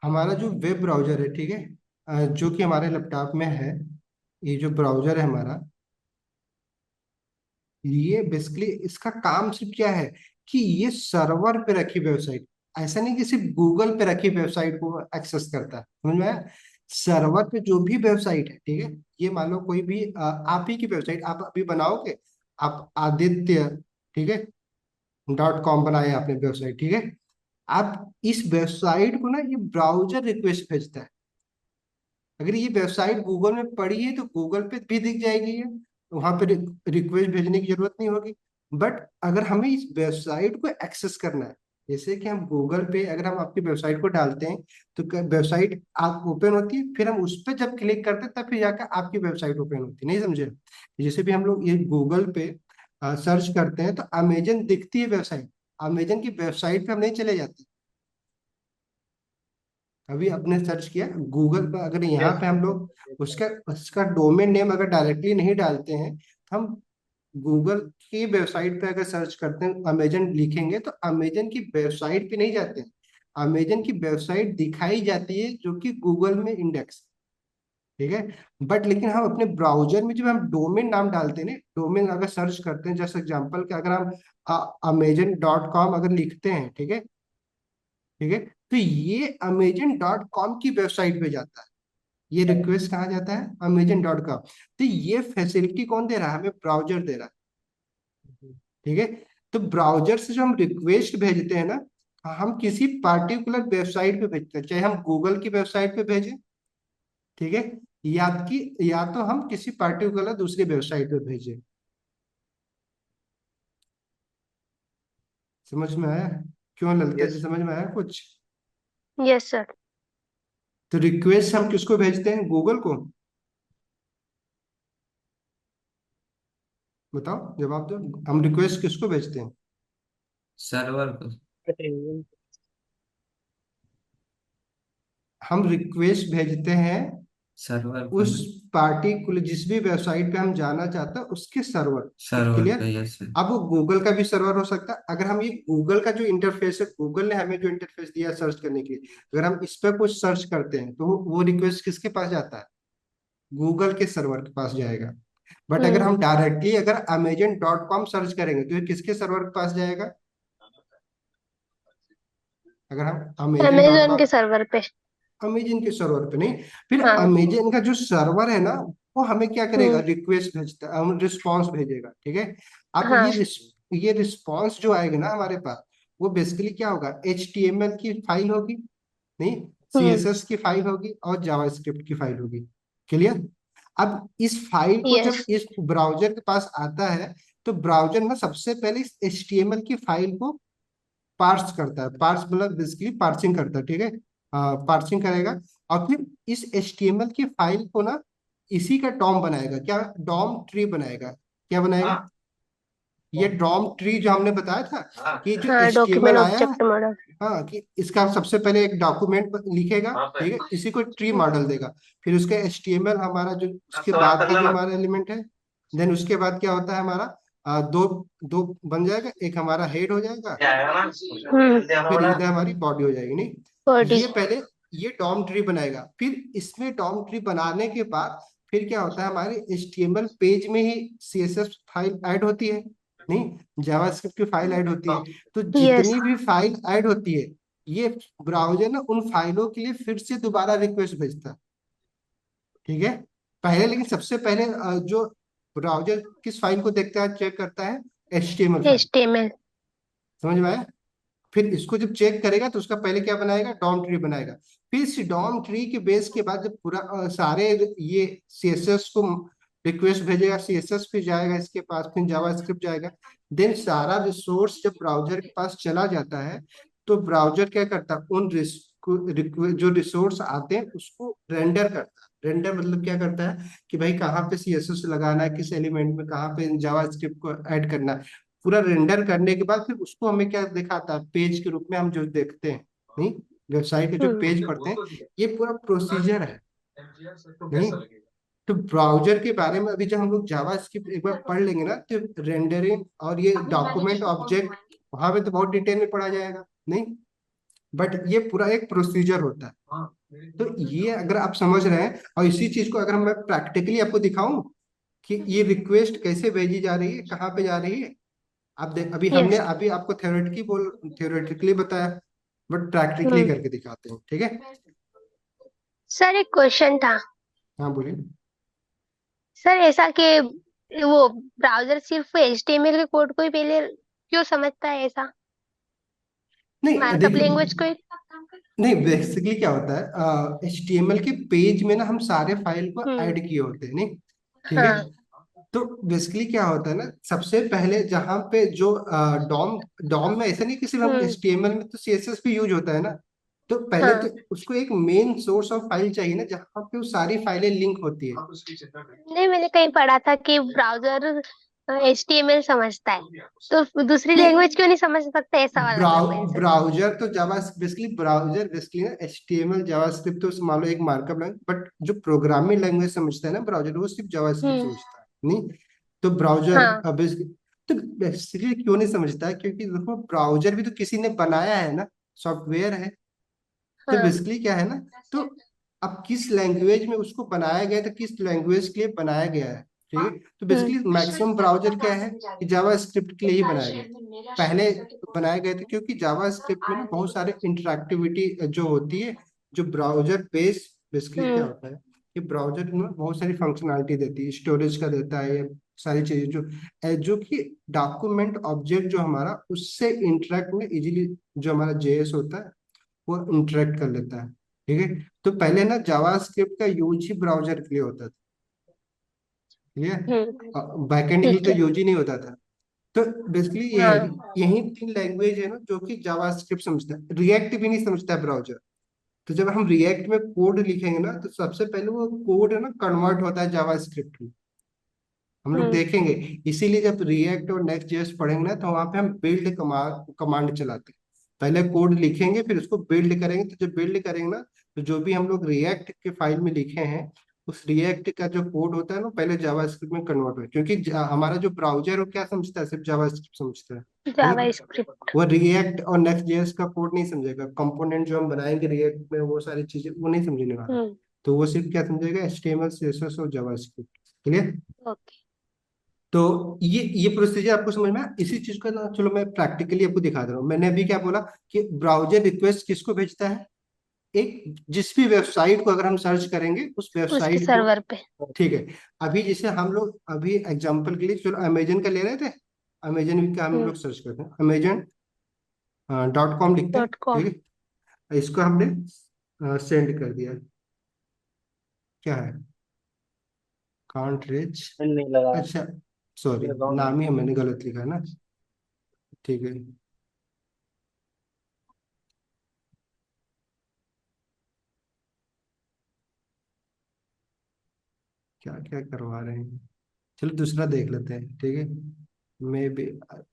हमारा जो web browser है, ठीक है, जो कि हमारे लैपटॉप में है, ये जो ब्राउजर है हमारा, ये बेसिकली इसका काम सिर्फ क्या है कि ये सर्वर पे रखी वेबसाइट, ऐसा नहीं कि सिर्फ गूगल पे रखी वेबसाइट को एक्सेस करता है, समझ में आया? सर्वर पे जो भी वेबसाइट है, ठीक है, ये मान लो कोई भी आप ही की वेबसाइट आप अभी बनाओगे, आप आदित्य, ठीक है, .com बनाए आपने वेबसाइट, ठीक है, आप इस वेबसाइट को ना ये ब्राउजर रिक्वेस्ट भेजता है। अगर ये वेबसाइट गूगल में पड़ी है तो गूगल पे भी दिख जाएगी ये, वहां पे रिक्वेस्ट भेजने की जरूरत नहीं होगी। बट अगर हमें इस वेबसाइट को एक्सेस करना है, जैसे कि हम गूगल पे अगर हम आपकी वेबसाइट को डालते हैं, तो वेबसाइट आप ओपन होती है, फिर हम उस पर जब क्लिक करते हैं तब फिर जाकर आपकी वेबसाइट ओपन होती है, नहीं समझे? जैसे भी हम लोग ये गूगल पे सर्च करते हैं तो अमेजन दिखती है वेबसाइट, अमेजन की वेबसाइट पे हम नहीं चले जाते। अभी आपने सर्च किया गूगल पर, अगर यहाँ पे हम लोग उसका उसका डोमेन नेम अगर डायरेक्टली नहीं डालते हैं, तो हम गूगल की वेबसाइट पे अगर सर्च करते हैं अमेजन लिखेंगे तो अमेजन की वेबसाइट पे नहीं जाते हैं। अमेजन की वेबसाइट दिखाई जाती है जो कि गूगल में इंडेक्स, ठीक है। बट लेकिन हम अपने ब्राउजर में जब हम डोमेन नाम डालते हैं ना, डोमेन अगर सर्च करते हैं, जैसे एग्जांपल के अगर हम अमेजन.com अगर लिखते हैं, ठीक है, ठीक है, तो ये अमेजन.com की वेबसाइट पे जाता है। ये रिक्वेस्ट कहाँ जाता है? अमेजन.com। तो ये फैसिलिटी कौन दे रहा है? हमें ब्राउजर दे रहा है, ठीक है। तो ब्राउजर से जो हम रिक्वेस्ट भेजते हैं ना, हम किसी पार्टिकुलर वेबसाइट पे भेजते हैं, चाहे हम गूगल की वेबसाइट पे भेजें, ठीक है, या तो हम किसी पार्टिकुलर दूसरी वेबसाइट पे भेजें। समझ में आया? क्यों ललिता जी, यस। समझ में आया कुछ? Yes sir. तो रिक्वेस्ट हम किसको भेजते हैं? गूगल को? बताओ, जवाब दो। हम रिक्वेस्ट किसको भेजते हैं? सर्वर को। हम रिक्वेस्ट भेजते हैं सर्वर को उस ना। पार्टिकुलर जिस भी वेबसाइट पे हम जाना चाहते हैं उसके सर्वर पे, सर्वर क्लियर? पे, यस सर। अब वो गूगल का भी सर्वर हो सकता है। अगर हम ये गूगल का जो इंटरफेस है, गूगल ने हमें जो इंटरफेस दिया सर्च करने के लिए, अगर हम इस पे कुछ सर्च करते हैं तो वो रिक्वेस्ट किसके पास जाता है? गूगल के सर्वर के पास जाएगा। बट अगर हम्म। हम डायरेक्टली अगर अमेजन.com सर्च करेंगे तो ये किसके सर्वर के पास जाएगा? अगर हम अमेजन डॉट अमेजोन के कॉम सर्वर पे। अमेजन के सर्वर पे नहीं, फिर हाँ। अमेजन का जो सर्वर है ना, वो हमें क्या करेगा? हम्म। रिक्वेस्ट भेजता है, हम रिस्पॉन्स भेजेगा, ठीक है। अब हाँ। ये रिस्पॉन्स जो आएगा ना हमारे पास, वो बेसिकली क्या होगा? HTML की फाइल होगी, नहीं, हम्म। CSS की फाइल होगी और जावास्क्रिप्ट की फाइल होगी, क्लियर? अब इस फाइल को यस। जब इस ब्राउजर के पास आता है, तो ब्राउजर ना सबसे पहले इस HTML की फाइल को पार्स करता है। पार्स मतलब बेसिकली पार्सिंग करता है, ठीक है, पार्सिंग करेगा। और फिर इस HTML की फाइल को ना इसी का डॉम बनाएगा, क्या? डॉम ट्री बनाएगा। क्या बनाएगा? ये डॉम ट्री जो हमने बताया था कि जो हाँ, HTML डॉक्यूमेंट आया है, ऑब्जेक्ट मॉडल। हाँ, कि इसका सबसे पहले एक डॉक्यूमेंट लिखेगा, ठीक है, इसी को ट्री मॉडल देगा। फिर उसका HTML हमारा जो उसके बाद के जो हमारा एलिमेंट है, देन उसके बाद क्या होता है हमारा, दो दो बन जाएगा, एक हमारा हेड हो जाएगा, फिर इधर हमारी बॉडी हो जाएगी, नहीं? बॉडी। ये पहले ये डॉम ट्री बनाएगा, फिर इसमें डॉम ट्री बनाने के बाद फिर क्या होता है, हमारे HTML पेज में ही CSS फाइल ऐड होती है, नहीं, जावास्क्रिप्ट की फाइल ऐड होती है। तो यस। जितनी भी फाइल ऐड होती है, ये ब्राउजर ना उन फाइलों के लिए फिर से दोबारा रिक्वेस्ट भेजता है, ठीक है। पहले, लेकिन सबसे पहले जो ब्राउजर किस फाइल को देखता है, चेक करता है? HTML file. HTML। समझ में आया? फिर इसको जब चेक करेगा तो उसका पहले क्या बनाएगा? डॉम ट्री बनाएगा। फिर इस डॉम ट्री के बेस के बाद जब पूरा सारे ये CSS को रिक्वेस्ट भेजेगा, CSS फिर जाएगा इसके पास, फिर जावास्क्रिप्ट जाएगा। देन सारा रिसोर्स जब ब्राउजर के पास चला जाता है, तो ब्राउजर क्या करता है? जो रिसोर्स आते हैं उसको रेंडर करता है। रेंडर मतलब क्या करता है कि भाई कहाँ पे CSS लगाना है, किस एलिमेंट में कहाँ पे जावास्क्रिप्ट को ऐड करना है। पूरा रेंडर करने के बाद फिर उसको हमें क्या दिखाता है? पेज के रूप में हम जो देखते हैं, नहीं, वेबसाइट के जो हम्म। पेज पढ़ते हैं, ये पूरा प्रोसीजर है, नहीं। तो ब्राउजर के बारे में अभी जब हम लोग जावास्क्रिप्ट एक बार पढ़ लेंगे ना, तो रेंडरिंग और ये डॉक्यूमेंट ऑब्जेक्ट वहां पे तो बहुत डिटेल में पढ़ा जाएगा, नहीं? बट ये पूरा एक प्रोसीजर होता है। तो ये अगर आप समझ रहे हैं, और इसी चीज को अगर मैं प्रैक्टिकली आपको दिखाऊं कि ये रिक्वेस्ट कैसे भेजी जा रही है, कहाँ पे जा रही है, आप देख, अभी हमने यस अभी आपको थ्योरेटिकली बताया, बट प्रैक्टिकली हम्म करके दिखाते हैं, ठीक है। सर, एक क्वेश्चन था। हाँ बोलिए। सर, ऐसा कि वो ब्राउजर सिर्फ HTML के कोड को ही पहले क्यों समझता है, ऐसा नहीं मार्कअप देखिए, लैंग्वेज को ही? नहीं बेसिकली क्या होता है, HTML के पेज में ना हम सारे फाइल को हम्म ऐड किए होते हैं, नहीं, ठीक है। हाँ तो बेसिकली क्या होता है ना, सबसे पहले जहाँ पे जो डॉम डॉम में ऐसा नहीं कि सिर्फ हम हम्म HTML में तो CSS भी यूज होता है ना। तो पहले तो हाँ। उसको एक मेन सोर्स ऑफ फाइल चाहिए ना, जहाँ पे वो सारी फाइलें लिंक होती है। नहीं, मैंने कहीं पढ़ा था कि ब्राउजर HTML समझता है, तो दूसरी नहीं, लैंग्वेज क्यों नहीं समझ सकता, ऐसा वाला मेरा क्वेश्चन। ब्राउजर तो जावा ब्राउजर बेसिकली ना HTML जावास्क्रिप्ट तो मान लो एक मार्कअप लैंग्वेज, बट जो प्रोग्रामिंग लैंग्वेज समझता है ना ब्राउजर, वो सिर्फ जावास्क्रिप्ट हम्म समझता है, नहीं। तो ब्राउजर हाँ तो बेसिकली क्यों नहीं समझता है, क्योंकि देखो ब्राउजर भी तो किसी ने बनाया है ना, सॉफ्टवेयर है। तो हाँ। बेसिकली क्या है ना, तो अब किस लैंग्वेज में उसको बनाया गया था, किस लैंग्वेज के लिए बनाया गया है, ठीक है। तो बेसिकली मैक्सिमम ब्राउजर क्या है कि जावा स्क्रिप्ट के लिए ही बनाया गया था। पहले बनाए गए थे क्योंकि जावा स्क्रिप्ट में ना बहुत सारे इंटरैक्टिविटी जो होती है, जो ब्राउजर बेस बेसिकली क्या हम्म होता है कि ब्राउजर में बहुत सारी फंक्शनैलिटी देती है, स्टोरेज का देता है, ये सारी चीजें जो कि डॉक्यूमेंट ऑब्जेक्ट जो हमारा उससे इंटरेक्ट में इजीली, जो हमारा जेएस होता है वो इंटरेक्ट कर लेता है, ठीक है। तो पहले ना जावास्क्रिप्ट का यूज ही ब्राउजर के लिए होता था, ठीक है। बैकएंड के लिए ठीक तो है। यूज ही नहीं होता था। तो बेसिकली ये है हाँ कि यही तीन लैंग्वेज है ना जो कि जावास्क्रिप्ट समझता है, रिएक्ट भी नहीं समझता है ब्राउजर। तो जब हम रिएक्ट में कोड लिखेंगे ना, तो सबसे पहले वो कोड है ना कन्वर्ट होता है जावास्क्रिप्ट में, हम लोग हम्म देखेंगे। इसीलिए जब रिएक्ट और नेक्स्ट जेएस पढ़ेंगे ना, तो वहां पे हम बिल्ड कमांड चलाते हैं। पहले कोड लिखेंगे, फिर उसको बिल्ड करेंगे, तो जब बिल्ड करेंगे ना, तो जो भी हम लोग रिएक्ट के फाइल में लिखे हैं, उस रिएक्ट का जो कोड होता है ना, पहले जावास्क्रिप्ट में कन्वर्ट हो, क्योंकि हमारा जो ब्राउजर वो क्या समझता है, सिर्फ जावास्क्रिप्ट समझता है। वो जावा स्क्रिप्ट। वो रिएक्ट और नेक्स्ट जेएस का कोड नहीं समझेगा, कंपोनेंट जो हम बनाएंगे रिएक्ट में वो सारी चीजें वो नहीं समझने वाला। हम्म तो वो सिर्फ क्या समझेगा, HTML CSS और जावास्क्रिप्ट, क्लियर। ओके। तो ये प्रोसीजर आपको समझ में आया? इसी चीज का ना, चलो मैं प्रैक्टिकली आपको दिखा दे रहा हूँ। मैंने अभी क्या बोला कि ब्राउजर रिक्वेस्ट किसको भेजता है, एक जिस भी वेबसाइट को अगर हम सर्च करेंगे उस उसके वेबसाइट को, सर्वर पे। ठीक है। अभी जैसे हम लोग अभी एग्जांपल के लिए चलो अमेजन का ले रहे थे, अमेजन का हम हम्म लोग सर्च करते हैं, अमेजन.com लिखते हैं, .com। ठीक है। इसको हमने सेंड कर दिया, क्या है, कांट रीच, नहीं लगा अच्छा सॉरी, मेरे अकाउंट नाम में। ही मैंने गलत लिखा है ना, ठीक है। क्या क्या करवा रहे हैं, चलो दूसरा देख लेते हैं, ठीक है। मैं भी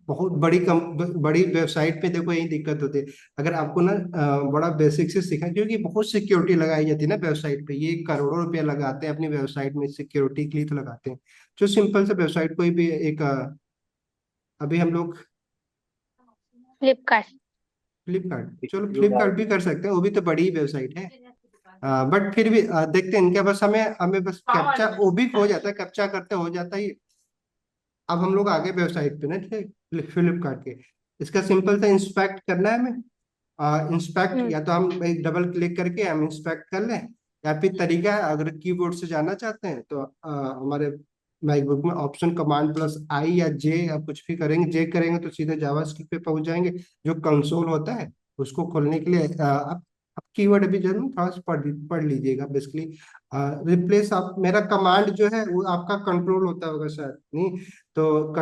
बहुत बड़ी वेबसाइट पे देखो यही दिक्कत होती है। अगर आपको ना बड़ा बेसिक से सीखना, क्योंकि बहुत सिक्योरिटी लगाई जाती है ना वेबसाइट पे, ये करोड़ों रुपया लगाते हैं अपनी वेबसाइट में सिक्योरिटी के लिए, तो लगाते हैं। जो सिंपल से वेबसाइट कोई भी एक अभी हम लोग फ्लिपकार्ट। फ्लिपकार्ट, चलो फ्लिपकार्ट भी कर सकते हैं, वो भी तो बड़ी वेबसाइट है। बट फिर भी देखते हैं इनके, बस हमें हमें बस कैप्चा वो भी हो जाता है, कैप्चा करते हो जाता है। अब हम लोग आगे वेबसाइट पे ना, फ्लिपकार्ट के, इसका सिंपल सा इंस्पेक्ट करना है हमें। इंस्पेक्ट हम्म या तो हम एक डबल क्लिक करके हम इंस्पेक्ट कर लें, या फिर तरीका है अगर कीबोर्ड से जाना चाहते हैं तो हमारे मैकबुक में ऑप्शन कमांड+I या जे, आप कुछ भी करेंगे, जे करेंगे तो सीधे जावास्क्रिप्ट पे पहुंच जाएंगे। जो कंसोल होता है उसको खोलने के लिए आप कीवर्ड अभी जरूर थोड़ा सा पढ़ लीजिएगा बेसिकली। रिप्लेस आप, मेरा कमांड जो है वो आपका कंट्रोल होता होगा शायद, नहीं। तो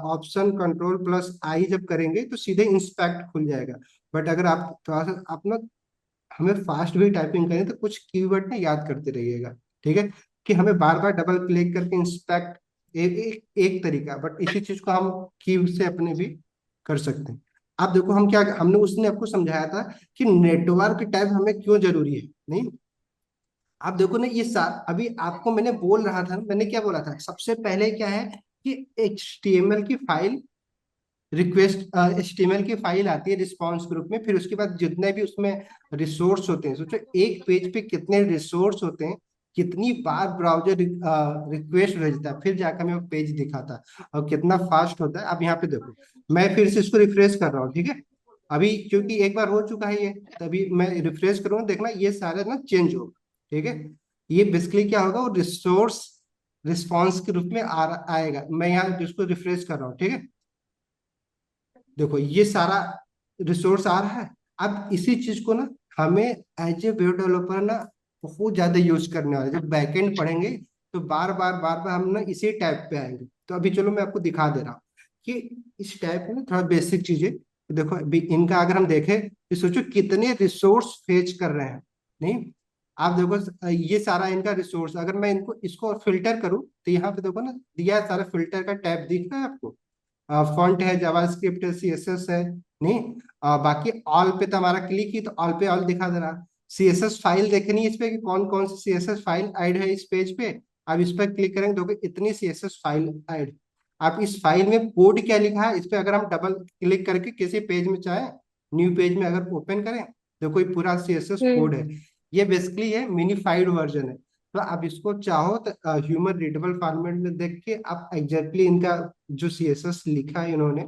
ऑप्शन कंट्रोल+I जब करेंगे तो सीधे इंस्पेक्ट खुल जाएगा। बट अगर आप थोड़ा सा अपना, हमें फास्ट भी टाइपिंग करें तो कुछ कीवर्ड ना याद करते रहिएगा, ठीक है। कि हमें बार बार डबल क्लिक करके इंस्पेक्ट, एक तरीका, बट इसी चीज को हम की से अपने भी कर सकते हैं। आप देखो हम क्या, हमने उसने आपको समझाया था कि नेटवर्क टाइप हमें क्यों जरूरी है, नहीं। आप देखो ना अभी आपको मैंने बोल रहा था, मैंने क्या बोला था, सबसे पहले क्या है कि HTML की फाइल रिक्वेस्ट HTML की फाइल आती है रिस्पॉन्स ग्रुप में, फिर उसके बाद जितने भी उसमें रिसोर्स होते हैं, सोचो एक पेज पे कितने रिसोर्स होते हैं, कितनी बार ब्राउजर रिक्वेस्ट भेजता है, फिर जाकर हमें वो पेज दिखाता है, और कितना फास्ट होता है। अब यहाँ पे देखो, मैं फिर से इसको रिफ्रेश कर रहा हूँ, ठीक है। अभी क्योंकि एक बार हो चुका है ये, तभी मैं रिफ्रेश करूंगा, देखना ये सारे ना चेंज होगा, ठीक है। ये बेसिकली क्या होगा, वो रिसोर्स रिस्पॉन्स के रूप में आएगा। मैं यहाँ जिसको रिफ्रेश कर रहा हूँ, ठीक है। देखो ये सारा रिसोर्स आ रहा है। अब इसी चीज को ना हमें एज ए वेब डेवलपर ना बहुत ज्यादा यूज करने वाले, जब बैकएंड पढ़ेंगे तो बार बार हम ना इसी टैब पे आएंगे। तो अभी चलो मैं आपको दिखा दे रहा हूँ कि इस टैब में ना थोड़ा बेसिक चीजें। देखो अभी इनका अगर हम देखें तो सोचो कितने रिसोर्स फेच कर रहे हैं। नहीं, आप देखो ये सारा इनका रिसोर्स, अगर मैं इनको इसको फिल्टर करूँ तो यहाँ पे देखो ना दिया है, सारा फिल्टर का टैब दिख रहा है आपको। फॉन्ट है, जावास्क्रिप्ट है, CSS है। नहीं, बाकी ऑल पे तो हमारा क्लिक ही तो ऑल पे ऑल दिखा दे रहा। CSS फाइल देखनी है इस पे कि कौन कौन सी CSS फाइल ऐड है इस पेज पे। आप इस पर क्लिक करेंगे तो इतनी CSS फाइल ऐड। आप इस फाइल में कोड क्या लिखा है इस पे अगर हम डबल क्लिक करके किसी पेज में चाहे न्यू पेज में अगर ओपन करें तो कोई पूरा CSS हम्म। कोड है। ये बेसिकली है मिनीफाइड वर्जन है। तो आप इसको चाहो तो ह्यूमन रीडेबल फॉर्मेट में देख के आप एग्जैक्टली इनका जो CSS लिखा है इन्होंने,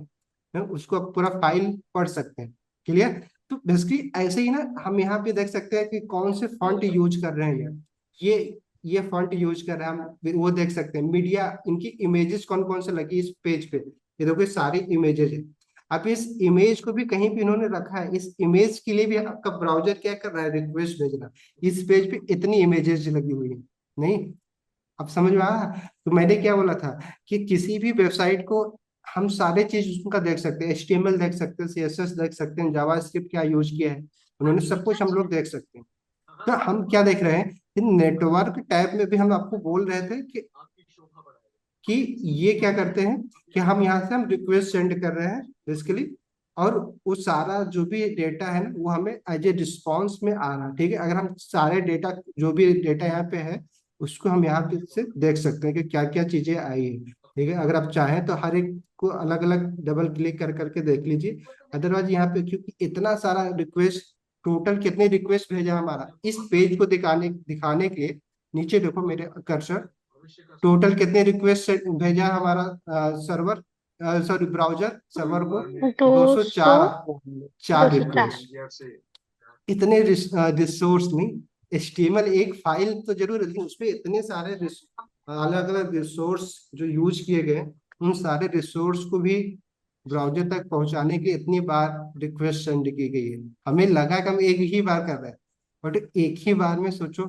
उसको आप पूरा फाइल पढ़ सकते हैं। क्लियर। तो बेसिकली ऐसे ही ना हम यहाँ पे देख सकते हैं कि कौन से फॉन्ट यूज कर रहे हैं ये ये फॉन्ट यूज कर रहे हैं हम, वो देख सकते हैं। मीडिया इनकी इमेजेस कौन कौन से लगी इस पेज पे, ये देखो ये सारी इमेजेस है। अब इस इमेज को भी कहीं पे इन्होंने रखा है, इस इमेज के लिए भी आपका ब्राउजर क्या कर रहा है, रिक्वेस्ट भेज रहा है। इस पेज पे इतनी इमेजेस लगी हुई है। नहीं, अब समझ में आया। तो मैंने क्या बोला था कि किसी भी वेबसाइट को हम सारे चीज उनका देख सकते हैं, HTML देख सकते हैं, CSS देख सकते हैं, जावास्क्रिप्ट क्या यूज किया है उन्होंने, सब कुछ हम लोग देख सकते हैं। तो हम क्या देख रहे हैं, नेटवर्क टैब में भी हम आपको बोल रहे थे कि ये क्या करते हैं कि हम यहाँ से हम रिक्वेस्ट सेंड कर रहे हैं बेसिकली, और वो सारा जो भी डेटा है ना वो हमें एज ए रिस्पॉन्स में आ रहा है, ठीक है। अगर हम सारे डेटा जो भी डेटा यहाँ पे है उसको हम यहाँ पे से देख सकते हैं कि क्या क्या चीजें आई है, ठीक है। अगर आप चाहें तो हर एक को अलग अलग डबल क्लिक कर करके देख लीजिए। अदरवाइज यहाँ पे क्योंकि इतना सारा रिक्वेस्ट, टोटल कितने रिक्वेस्ट भेजा हमारा इस पेज को दिखाने के लिए, नीचे देखो मेरे कर्सर, टोटल कितने रिक्वेस्ट भेजा हमारा सर्वर, सॉरी ब्राउजर सर्वर को, दो सौ 204, दो चार सौ चार रिक्वेस्ट। इतने रिसोर्स नहीं, HTML एक फाइल तो जरूर है लेकिन उसपे इतने सारे अलग अलग रिसोर्स जो यूज किए गए, उन सारे रिसोर्स को भी ब्राउजर तक पहुंचाने के इतनी बार रिक्वेस्ट सेंड की गई है। हमें लगा कि हम एक ही बार कर रहे हैं, बट एक ही बार में सोचो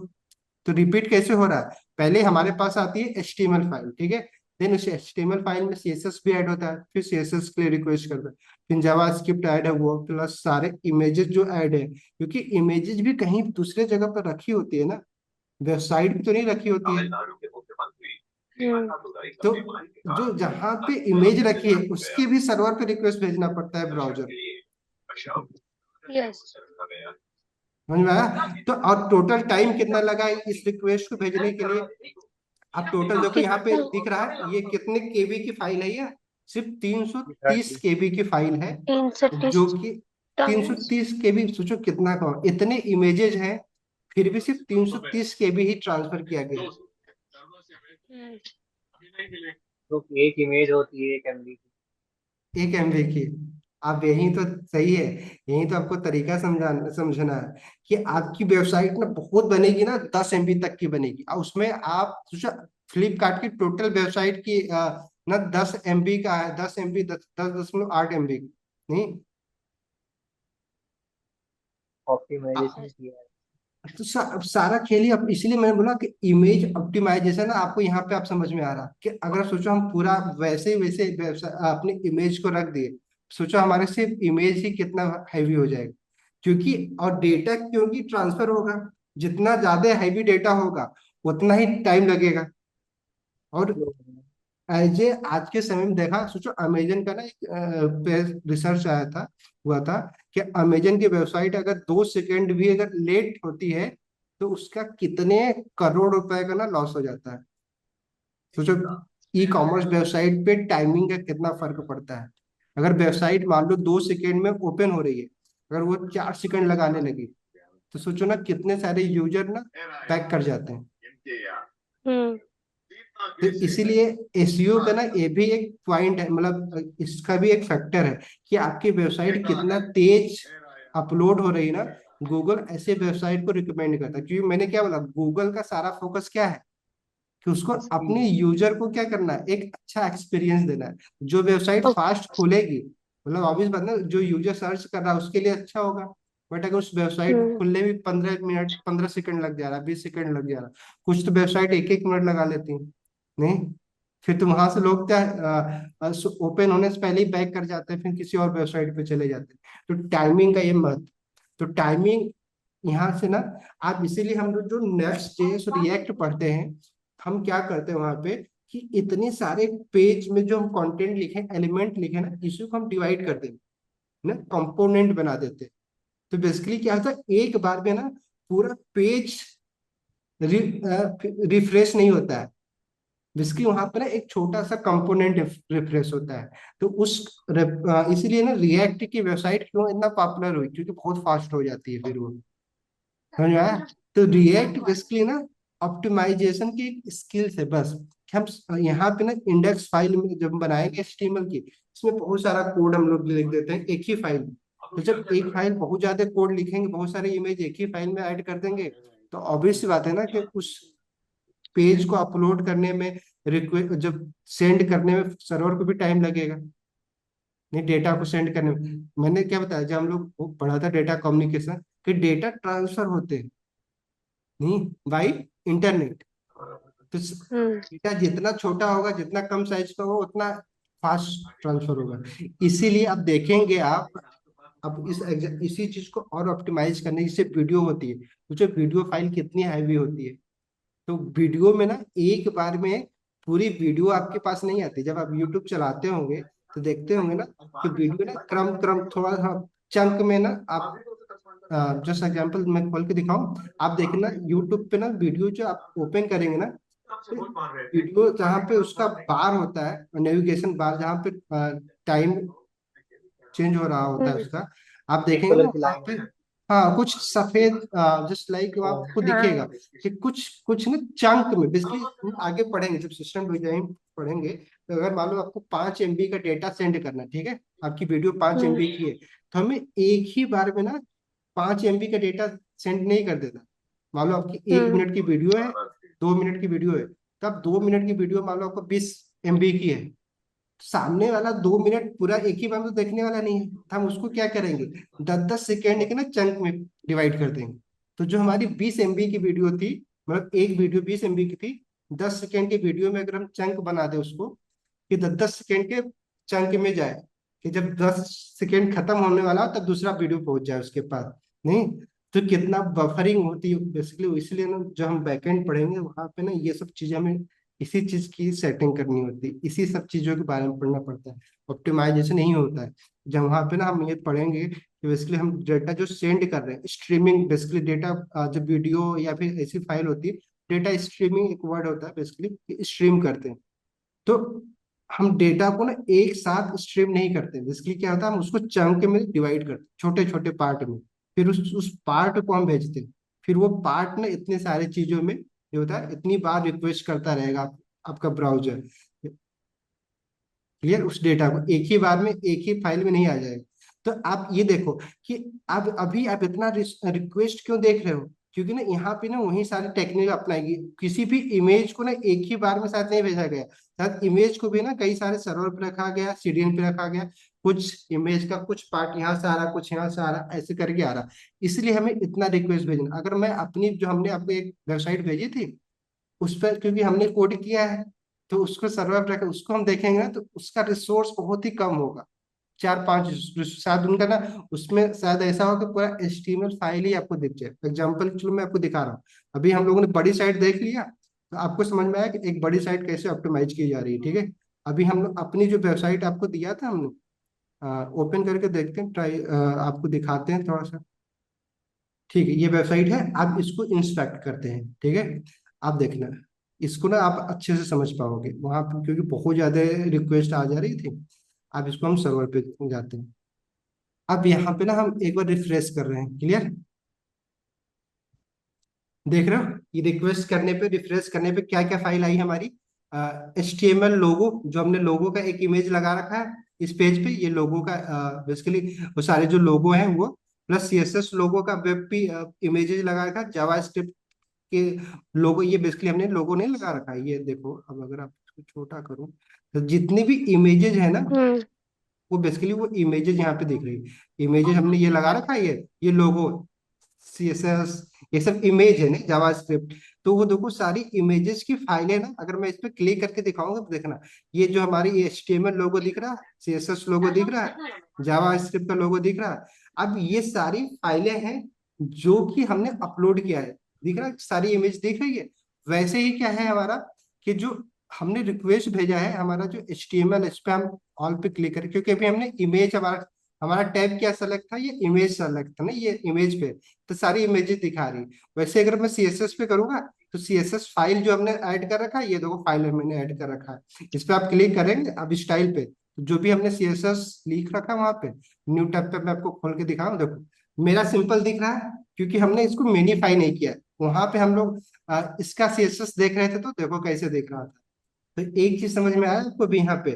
तो रिपीट कैसे हो रहा है। पहले हमारे पास आती है HTML फाइल, ठीक है। देन उस HTML फाइल में CSS भी ऐड होता है, फिर CSS के लिए रिक्वेस्ट करता है, फिर जावास्क्रिप्ट ऐड है वो, प्लस सारे इमेजेस जो ऐड है, क्योंकि इमेजेस भी कहीं दूसरे जगह पर रखी होती है ना, वेबसाइट पे तो नहीं रखी होती है। तो जो जहाँ पे इमेज रखी है उसके भी सर्वर पे रिक्वेस्ट भेजना पड़ता है ब्राउजर। यस। समझ में आया। तो और टोटल टाइम कितना लगा है इस रिक्वेस्ट को भेजने के लिए। आप टोटल देखो यहाँ पे कितना? दिख रहा है ये कितने KB की फाइल है, ये सिर्फ 330 KB की फाइल है। 330 जो कि टन्स। 330 KB, सोचो कितना कम, इतने इमेजेस हैं फिर भी सिर्फ 330 KB ही ट्रांसफर किया गया है। हम्म। तो एक इमेज होती है 1 MB की। 1 MB की। आप यही तो सही है, यही तो आपको तरीका समझना है कि आपकी वेबसाइट ना बहुत बनेगी ना, 10 MB तक की बनेगी, और उसमें आप सोचो फ्लिपकार्ट की टोटल वेबसाइट की ना 10 MB का है, 10 MB, 10.8 MB। नहीं, ऑप्टिमाइजेशन किया है। तो सारा खेल ही अब, इसीलिए मैंने बोला कि इमेज ऑप्टिमाइजेशन आपको यहाँ पे आप समझ में आ रहा कि अगर सोचो हम पूरा वैसे वैसे अपने इमेज को रख दिए, सोचो हमारे सिर्फ इमेज ही कितना हैवी हो जाएगा। क्योंकि और डेटा क्योंकि ट्रांसफर होगा, जितना ज्यादा हैवी डेटा होगा उतना ही टाइम लगेगा। और एज ए आज के समय में देखा, सोचो अमेजन का ना एक रिसर्च आया था, हुआ था कि अमेजन की वेबसाइट अगर 2 सेकंड भी अगर लेट होती है तो उसका कितने करोड़ रुपए का ना लॉस हो जाता है। सोचो ई कॉमर्स वेबसाइट पे टाइमिंग का कितना फर्क पड़ता है। अगर वेबसाइट मान लो 2 सेकेंड में ओपन हो रही है, अगर वो 4 सेकेंड लगाने लगी, तो सोचो ना कितने सारे यूजर ना बैक कर जाते हैं। हम्म। तो इसीलिए एसईओ का ना ये भी एक पॉइंट है, मतलब इसका भी एक फैक्टर है कि आपकी वेबसाइट कितना तेज अपलोड हो रही है ना। गूगल ऐसे वेबसाइट को रिकमेंड करता है, क्योंकि मैंने क्या बोला, गूगल का सारा फोकस क्या है कि उसको अपने यूजर को क्या करना है, एक अच्छा एक्सपीरियंस देना है। जो वेबसाइट फास्ट खुलेगी, मतलब ऑब्वियस बात ना, जो यूजर सर्च कर रहा है उसके लिए अच्छा होगा। बट अगर उस वेबसाइट को हम्म। खुलने में 15 मिनट 15 सेकंड लग जा रहा है, 20 सेकंड लग जा रहा है, कुछ तो वेबसाइट 1 1 मिनट लगा लेती है, नहीं? फिर तो वहां से लोग क्या, ओपन होने से पहले ही बैक कर जाते हैं, फिर किसी और वेबसाइट पे चले जाते हैं। तो टाइमिंग का ये महत्व, तो टाइमिंग यहाँ से ना, आप इसीलिए हम लोग जो नेक्स्ट जेएस और रिएक्ट पढ़ते हैं, हम क्या करते हैं वहां पे कि इतने सारे पेज में जो हम कंटेंट लिखे, एलिमेंट लिखे ना, इसी को हम डिवाइड कर देते हैं ना, कंपोनेंट बना देते हैं। तो बेसिकली क्या होता है, एक बार में ना पूरा पेज रिफ्रेश नहीं होता है, जिसकी वहां पर ना एक छोटा सा कंपोनेंट रिफ्रेश होता है। तो इसीलिए ना रिएक्ट की वेबसाइट क्यों इतना पॉपुलर हुई, क्योंकि बहुत फास्ट हो जाती है फिर वो, समझ में आया? तो रिएक्ट बेसिकली ना ऑप्टिमाइजेशन की स्किल्स है बस, कि हम यहाँ पे ना इंडेक्स फाइल में जब हम बनाएंगे एचटीएमएल की, इसमें बहुत सारा कोड हम लोग लिख देते हैं एक ही फाइल में। तो जब एक फाइल बहुत ज्यादा कोड लिखेंगे, बहुत सारे इमेज एक ही फाइल में ऐड कर देंगे, तो ऑब्वियस सी बात है ना कि उस पेज को अपलोड करने में, रिक्वेस्ट जब सेंड करने में सर्वर को भी टाइम लगेगा, नहीं? डेटा को सेंड करने में, मैंने क्या बताया जब हम लोग वो पढ़ा था डेटा कम्युनिकेशन, कि डेटा ट्रांसफर होते हैं नहीं बाई इंटरनेट। तो हम्म। डेटा जितना छोटा होगा, जितना कम साइज का होगा, उतना फास्ट ट्रांसफर होगा। इसीलिए आप देखेंगे, आप अब इसी चीज को और ऑप्टिमाइज करने, जैसे वीडियो होती है, तो जो वीडियो फाइल कितनी हैवी होती है, तो वीडियो में ना एक बार में पूरी वीडियो आपके पास नहीं आती। जब आप यूट्यूब चलाते होंगे तो देखते होंगे ना कि वीडियो ना क्रम क्रम थोड़ा सा चंक में ना, आप जस्ट एग्जांपल मैं खोल के दिखाऊं, आप देखना यूट्यूब पे ना वीडियो जो आप ओपन करेंगे ना, तो वीडियो जहाँ पे उसका बार होता है, नेविगेशन बार, जहाँ पे टाइम चेंज हो रहा होता है हम्म। उसका, आप देखेंगे ना कलर की वहाँ लाइन पे, है। हाँ कुछ सफेद, जस्ट लाइक आपको हाँ। दिखेगा कि कुछ कुछ ना चंक में, बेसिकली आगे पढ़ेंगे जब सिस्टम डिजाइन पढ़ेंगे, तो अगर मान लो आपको 5 MB का डेटा सेंड करना है, ठीक है, आपकी वीडियो 5 MB की है, तो हमें एक ही बार में ना 5 MB का डेटा सेंड नहीं कर देना। मान लो आपकी एक हम्म। मिनट की वीडियो है, 2 मिनट की वीडियो है, तब 2 मिनट की वीडियो मान लो आपको 20 MB की है, सामने वाला 2 मिनट पूरा एक ही बार में तो देखने वाला नहीं है, तो हम उसको क्या करेंगे, 10 10 सेकेंड के ना चंक में डिवाइड कर देंगे। तो जो हमारी 20 MB की वीडियो थी, मतलब एक वीडियो 20 MB की थी, 10 सेकेंड की वीडियो में अगर हम चंक बना दें उसको, कि 10 10 सेकेंड के चंक में जाए, कि जब 10 सेकेंड खत्म होने वाला हो तब दूसरा वीडियो पहुंच जाए उसके पास, नहीं? तो कितना बफरिंग होती है बेसिकली, इसलिए ना जो हम बैकएंड पढ़ेंगे वहां पे ना ये सब चीजें हमें इसी चीज की सेटिंग करनी होती है, इसी सब चीजों के बारे में पढ़ना पड़ता है। ऑप्टिमाइजेशन यही होता है, जब वहां पे ना हम ये पढ़ेंगे कि बेसिकली हम डेटा जो सेंड कर रहे हैं, स्ट्रीमिंग, बेसिकली डेटा, जब वीडियो या फिर ऐसी फाइल होती है, डेटा स्ट्रीमिंग एक वर्ड होता है बेसिकली, स्ट्रीम करते हैं। तो हम डेटा को ना एक साथ स्ट्रीम नहीं करते, बेसिकली क्या होता है, हम उसको चंक में डिवाइड करते हैं, छोटे छोटे पार्ट में, फिर उस पार्ट को हम भेजते हैं। फिर वो पार्ट ना इतने सारे चीजों में ये होता है, इतनी बार रिक्वेस्ट करता रहेगा आपका ब्राउजर, क्लियर? उस डेटा को एक ही बार में एक ही फाइल में नहीं आ जाएगा। तो आप ये देखो कि अब अभी आप इतना रिक्वेस्ट क्यों देख रहे हो, क्योंकि ना यहाँ पे ना वही सारी टेक्निक अपनाएगी। किसी भी इमेज को ना एक ही बार में शायद नहीं भेजा गया, शायद इमेज को भी ना कई सारे सर्वर पे रखा गया, सीडीएन पे रखा गया, कुछ इमेज का कुछ पार्ट यहाँ से आ रहा, कुछ यहाँ से आ रहा, ऐसे करके आ रहा। इसलिए हमें इतना रिक्वेस्ट भेजना, अगर मैं अपनी जो हमने आपको एक वेबसाइट भेजी थी उस पर, क्योंकि हमने कोड किया है, तो उसको सर्वर पर रखा, उसको हम देखेंगे ना, तो उसका रिसोर्स बहुत ही कम होगा, 4 5, शायद उनका ना, उसमें शायद ऐसा हो कि पूरा एचटीएमएल फाइल ही आपको दिख जाए। एग्जाम्पल चलो मैं आपको दिखा रहा हूँ, अभी हम लोगों ने बड़ी साइट देख लिया, तो आपको समझ में आया कि एक बड़ी साइट कैसे ऑप्टिमाइज की जा रही है, ठीक है? अभी हम लोग अपनी जो वेबसाइट आपको दिया था हमने, ओपन करके देखते हैं, ट्राई आपको दिखाते हैं थोड़ा सा। ठीक है, ये वेबसाइट है, आप इसको इंस्पेक्ट करते हैं, ठीक है? आप देखना, इसको ना आप अच्छे से समझ पाओगे वहां पर, क्योंकि बहुत ज्यादा रिक्वेस्ट आ जा रही थी। अब इसको हम सर्वर पे जाते हैं। अब यहाँ पे ना हम एक बार रिफ्रेश कर रहे हैं, क्लियर, देख रहे हो ये रिक्वेस्ट करने पे, रिफ्रेश करने पे क्या क्या फाइल आई हमारी। HTML लोगो, जो हमने लोगो का एक इमेज लगा रखा है इस पेज पे, ये लोगो का बेसिकली वो सारे जो लोगो हैं वो, प्लस CSS लोगो का वेब पे इमेजेस लगा रखा है, जावास्क्रिप्ट के लोगो, ये बेसिकली हमने लोगो नहीं लगा रखा है। ये देखो, अब अगर आप इसको छोटा करूं तो जितनी भी इमेजेस है ना, हम्म। वो बेसिकली वो इमेजेस यहाँ पे दिख रही है। इमेजेस हमने ये लगा रखा है, ये लोगो, CSS, ये सब इमेज है ना जावास्क्रिप्ट। तो वो देखो सारी इमेजेस की फाइलें ना, अगर मैं इस पे क्लिक करके दिखाऊंगा तो देखना, ये जो हमारी ये HTML लोगो दिख रहा है, CSS लोगो दिख रहा है, जावास्क्रिप्ट का लोगो दिख रहा है। अब ये सारी फाइलें हैं जो कि हमने अपलोड किया है, दिख रहा है, सारी इमेज दिख रही है। वैसे ही क्या है हमारा, कि जो हमने रिक्वेस्ट भेजा है, हमारा जो HTML, इस पे हम ऑल पे क्लिक करें, क्योंकि अभी हमने इमेज, हमारा हमारा टैब क्या सेलेक्ट था, ये इमेज सेलेक्ट था ना, ये इमेज पे तो सारी इमेजेस दिखा रही है। वैसे अगर मैं CSS पे करूंगा तो CSS फाइल जो हमने ऐड कर रखा है, ये देखो फाइल मैंने ऐड कर रखा है, इस पे आप क्लिक करेंगे, अब स्टाइल पे जो भी हमने CSS लिख रखा है वहां पे, न्यू टैब पे मैं आपको खोल के दिखाऊं, देखो मेरा सिंपल दिख रहा है, क्योंकि हमने इसको मिनीफाई नहीं किया है। वहां पे हम लोग इसका CSS देख रहे थे, तो देखो कैसे देख रहा था। तो एक चीज समझ में आया आपको भी यहाँ पे,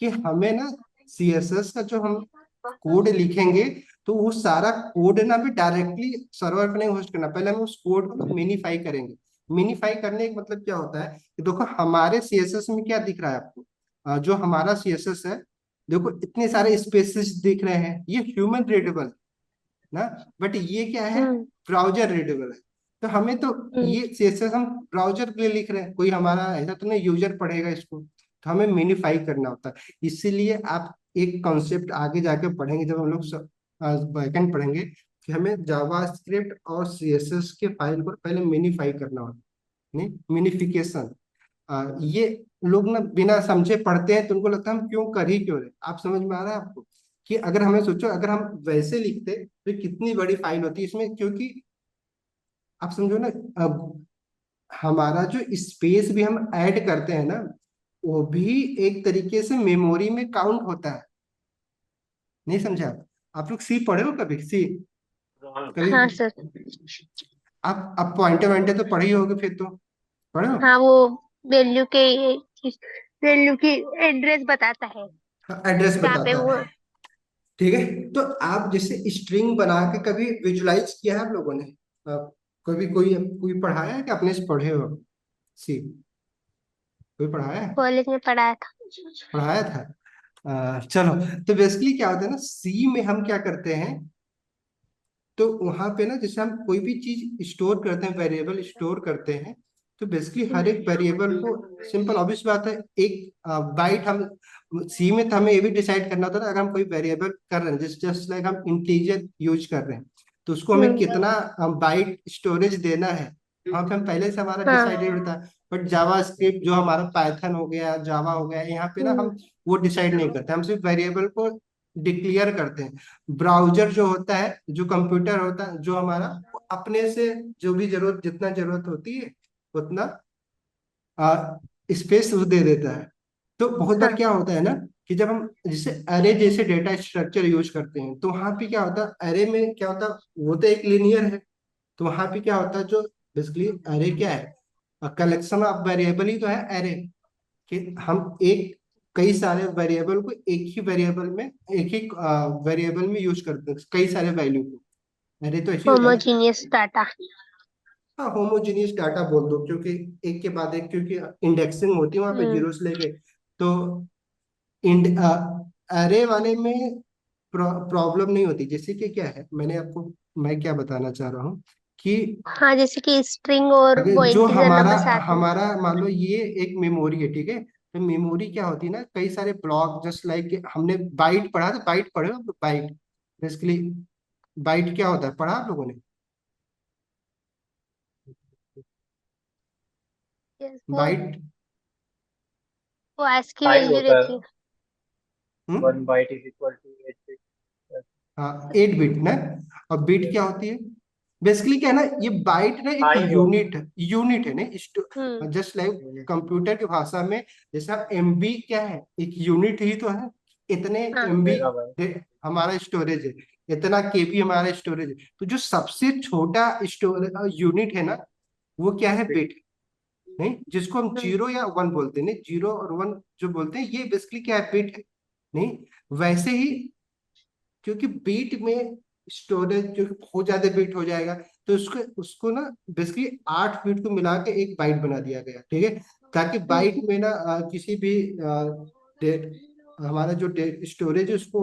कि हमें ना CSS का जो हम कोड लिखेंगे, तो वो सारा कोड ना भी डायरेक्टली सर्वर पे नहीं होस्ट करना, पहले हम उस कोड को मिनीफाई करेंगे। मिनीफाई करने का मतलब क्या होता है, कि देखो हमारे CSS में क्या दिख रहा है आपको, जो हमारा CSS है, देखो इतने सारे स्पेसेस दिख रहे हैं, ये ह्यूमन रीडेबल ना, बट ये क्या है, हम्म। ब्राउजर रीडेबल है। तो हमें तो हम्म। ये CSS हम ब्राउजर के लिए लिख रहे हैं, कोई हमारा ऐसा तो नहीं यूजर पढ़ेगा इसको, तो हमें मिनीफाई करना होता है। इसीलिए आप एक कॉन्सेप्ट आगे जाके पढ़ेंगे, जब हम लोग बैकएंड पढ़ेंगे, कि हमें जावास्क्रिप्ट और CSS के फाइल को पहले मिनीफाई करना होता है, नहीं मिनिफिकेशन। ये लोग ना बिना समझे पढ़ते हैं, तो उनको लगता है हम क्यों कर ही क्यों रहे। आप समझ में आ रहा है आपको, कि अगर हमें सोचो, अगर हम वैसे लिखते तो कितनी बड़ी फाइल होती है इसमें, क्योंकि आप समझो ना, अब हमारा जो स्पेस भी हम ऐड करते हैं ना, वो भी एक तरीके से मेमोरी में काउंट होता है। नहीं समझा आप लोग सी पढ़े हो कभी, सी कभी, हाँ सर। आप पॉइंटे वॉइंटे तो पढ़े ही होगे फिर तो, पढ़े हो। हाँ, वो वैल्यू के वैल्यू की एड्रेस बताता है, एड्रेस जहाँ पे बताता वो। है, ठीक है। तो आप जैसे स्ट्रिंग बना के कभी विजुलाइज किया है आप लोगों ने, कभी कोई कोई पढ़ाया है कि अपने से पढ़े हो, सी कोई पढ़ाया है, कॉलेज में पढ़ाया था। पढ़ाया था। चलो, तो बेसिकली क्या होता है ना, सी में हम क्या करते हैं, तो वहां पे ना जैसे हम कोई भी चीज स्टोर करते हैं, वेरिएबल स्टोर करते हैं, तो बेसिकली हर एक वेरिएबल को, सिंपल ऑब्वियस बात है, एक बाइट हम सी में, तो हमें ये भी डिसाइड करना होता है ना, अगर हम कोई वेरिएबल कर रहे हैं, जस्ट लाइक हम इंटीजर यूज कर रहे हैं, तो उसको हमें हम्म। कितना बाइट स्टोरेज देना है, वहाँ पे हम पहले से हमारा हाँ। डिसाइडेड होता है। बट जावा स्क्रिप्ट जो हमारा पाइथन हो गया, जावा हो गया, यहाँ पे ना हम्म। हम वो डिसाइड नहीं करते, हम सिर्फ वेरिएबल को डिक्लेयर करते हैं। ब्राउजर जो होता है, जो कंप्यूटर होता है जो हमारा, वो अपने से जो भी जरूरत, जितना जरूरत होती है उतना स्पेस वो दे देता है। तो बहुत बार हाँ। क्या होता है ना, कि जब हम जैसे अरे जैसे डेटा स्ट्रक्चर यूज करते हैं, तो वहां पे क्या होता है, अरे में क्या होता है, वो तो एक लिनियर है, तो वहां पे क्या होता है, जो बेसिकली अरे क्या है, कलेक्शन ऑफ वेरिएबल ही तो है अरे, कि हम एक कई सारे वेरिएबल को एक ही वेरिएबल में, एक ही वेरिएबल में यूज करते हैं, कई सारे वैल्यू को, अरे तो ऐसे ही होता है ना। Homogeneous data. हाँ, होमोजीनियस डाटा बोल दो, क्योंकि एक के बाद एक, क्योंकि इंडेक्सिंग होती है वहां पे हम्म। जीरो से लेके, तो इंड अरे वाले में प्रॉब्लम नहीं होती। जैसे कि क्या है, मैं क्या बताना चाह रहा हूँ, कि हाँ, जैसे कि स्ट्रिंग और अगर वो जो इंटीजर हमारा नंबर साथ में। हमारा मान लो ये एक मेमोरी है, ठीक है, तो मेमोरी क्या होती है ना, कई सारे ब्लॉक, जस्ट लाइक हमने बाइट पढ़ा था, बाइट पढ़े हो बाइट, बेसिकली बाइट क्या होता है, पढ़ा आप लोगों ने Yes, वो बाइट। वो ASCII बाइट वैल्यू होता रहती है, है। 1 byte is equal to 8 bit. हाँ, 8 बिट ना, और बिट क्या होती है, बेसिकली क्या है ना, ये बाइट ना एक टाइम होता यूनिट है हम्म। ना, जस्ट लाइक है। कंप्यूटर की भाषा में, जैसा MB क्या है, एक यूनिट ही तो है। इतने हाँ। MB megabyte. हमारा स्टोरेज है, इतना केबी हमारा स्टोरेज है। तो जो सबसे छोटा स्टोरेज यूनिट है ना, वो क्या है? बिट। नहीं, जिसको हम हम्म। जीरो या वन बोलते हैं, नहीं जीरो और वन जो बोलते हैं, ये बेसिकली क्या है? बिट है। नहीं, वैसे ही क्योंकि बीट में स्टोरेज जो बहुत ज्यादा बीट हो जाएगा, तो उसको उसको ना बेसिकली 8 बीट को मिला के एक बाइट बना दिया गया, ठीक है? ताकि बाइट में ना किसी भी डेट, हमारा जो डेट स्टोरेज है उसको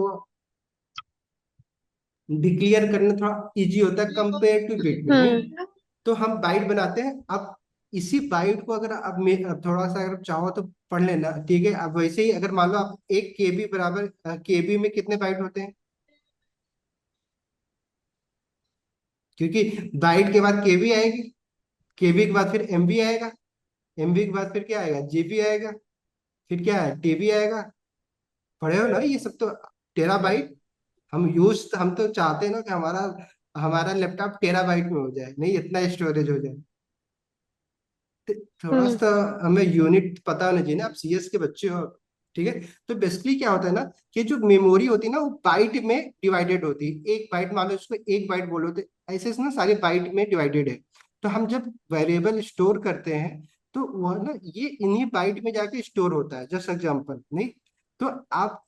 डिक्लेयर करना थोड़ा इजी होता है कंपेयर टू बिट में। नहीं, हम्म। तो हम बाइट बनाते हैं। अब इसी बाइट को अगर अब थोड़ा सा अगर चाहो तो पढ़ लेना, ठीक है? अब वैसे ही अगर मान लो आप 1 केबी बराबर, केबी में कितने बाइट होते हैं? क्योंकि बाइट के बाद केबी आएगी, केबी के बाद फिर एमबी आएगा, एमबी के बाद फिर क्या आएगा? जीबी आएगा, फिर क्या है? टीबी आएगा। पढ़े हो ना ये सब तो? टेराबाइट। हम तो चाहते हैं ना कि हमारा हमारा लैपटॉप टेराबाइट में हो जाए, नहीं इतना स्टोरेज हो जाए। तो थोड़ा हम्म। सा हमें यूनिट पता होना चाहिए ना, आप सीएस के बच्चे हो, ठीक है? तो बेसिकली क्या होता है ना, कि जो मेमोरी होती है ना, वो बाइट में डिवाइडेड होती है। एक बाइट मान लो, इसको एक बाइट बोलो, तो ऐसे ना सारे बाइट में डिवाइडेड है। तो हम जब वेरिएबल स्टोर करते हैं, तो वह ना ये इन्हीं बाइट में जाके स्टोर होता है। जस्ट एग्जाम्पल, नहीं तो आप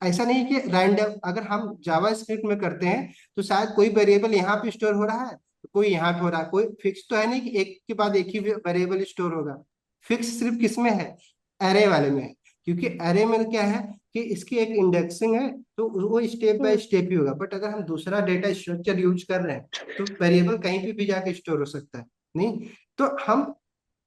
ऐसा नहीं कि रैंडम, अगर हम जावा स्क्रिप्ट में करते हैं तो शायद कोई वेरिएबल यहाँ पे स्टोर हो रहा है, कोई यहाँ पे हो रहा है, कोई फिक्स तो है नहीं कि एक के बाद एक ही वेरिएबल स्टोर होगा। फिक्स सिर्फ किस में है? एरे वाले में है। क्योंकि एरे में क्या है कि इसकी एक इंडेक्सिंग है, तो वो स्टेप बाय हम्म। स्टेप ही होगा। बट अगर हम दूसरा डेटा स्ट्रक्चर यूज कर रहे हैं, तो वेरिएबल कहीं पे भी जाके स्टोर हो सकता है। नहीं, तो हम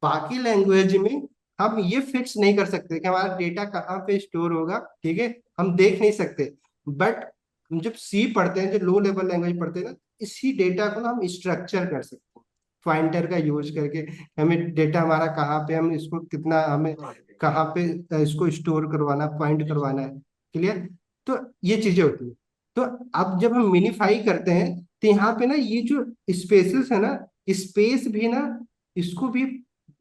बाकी लैंग्वेज में हम ये फिक्स नहीं कर सकते कि हमारा डेटा कहाँ पे स्टोर होगा, ठीक है? हम देख नहीं सकते। बट जब सी पढ़ते हैं, जो लो लेवल लैंग्वेज पढ़ते हैं ना, इसी डेटा को ना हम स्ट्रक्चर कर सकते हैं पॉइंटर का यूज करके। हमें डेटा हमारा कहाँ पे, हम इसको कितना, हमें कहाँ पे इसको स्टोर करवाना, पॉइंट करवाना है। क्लियर? तो ये चीजें होती है। तो अब जब हम मिनीफाई करते हैं, तो यहाँ पे ना ये जो स्पेसेस है ना, स्पेस भी ना, इसको भी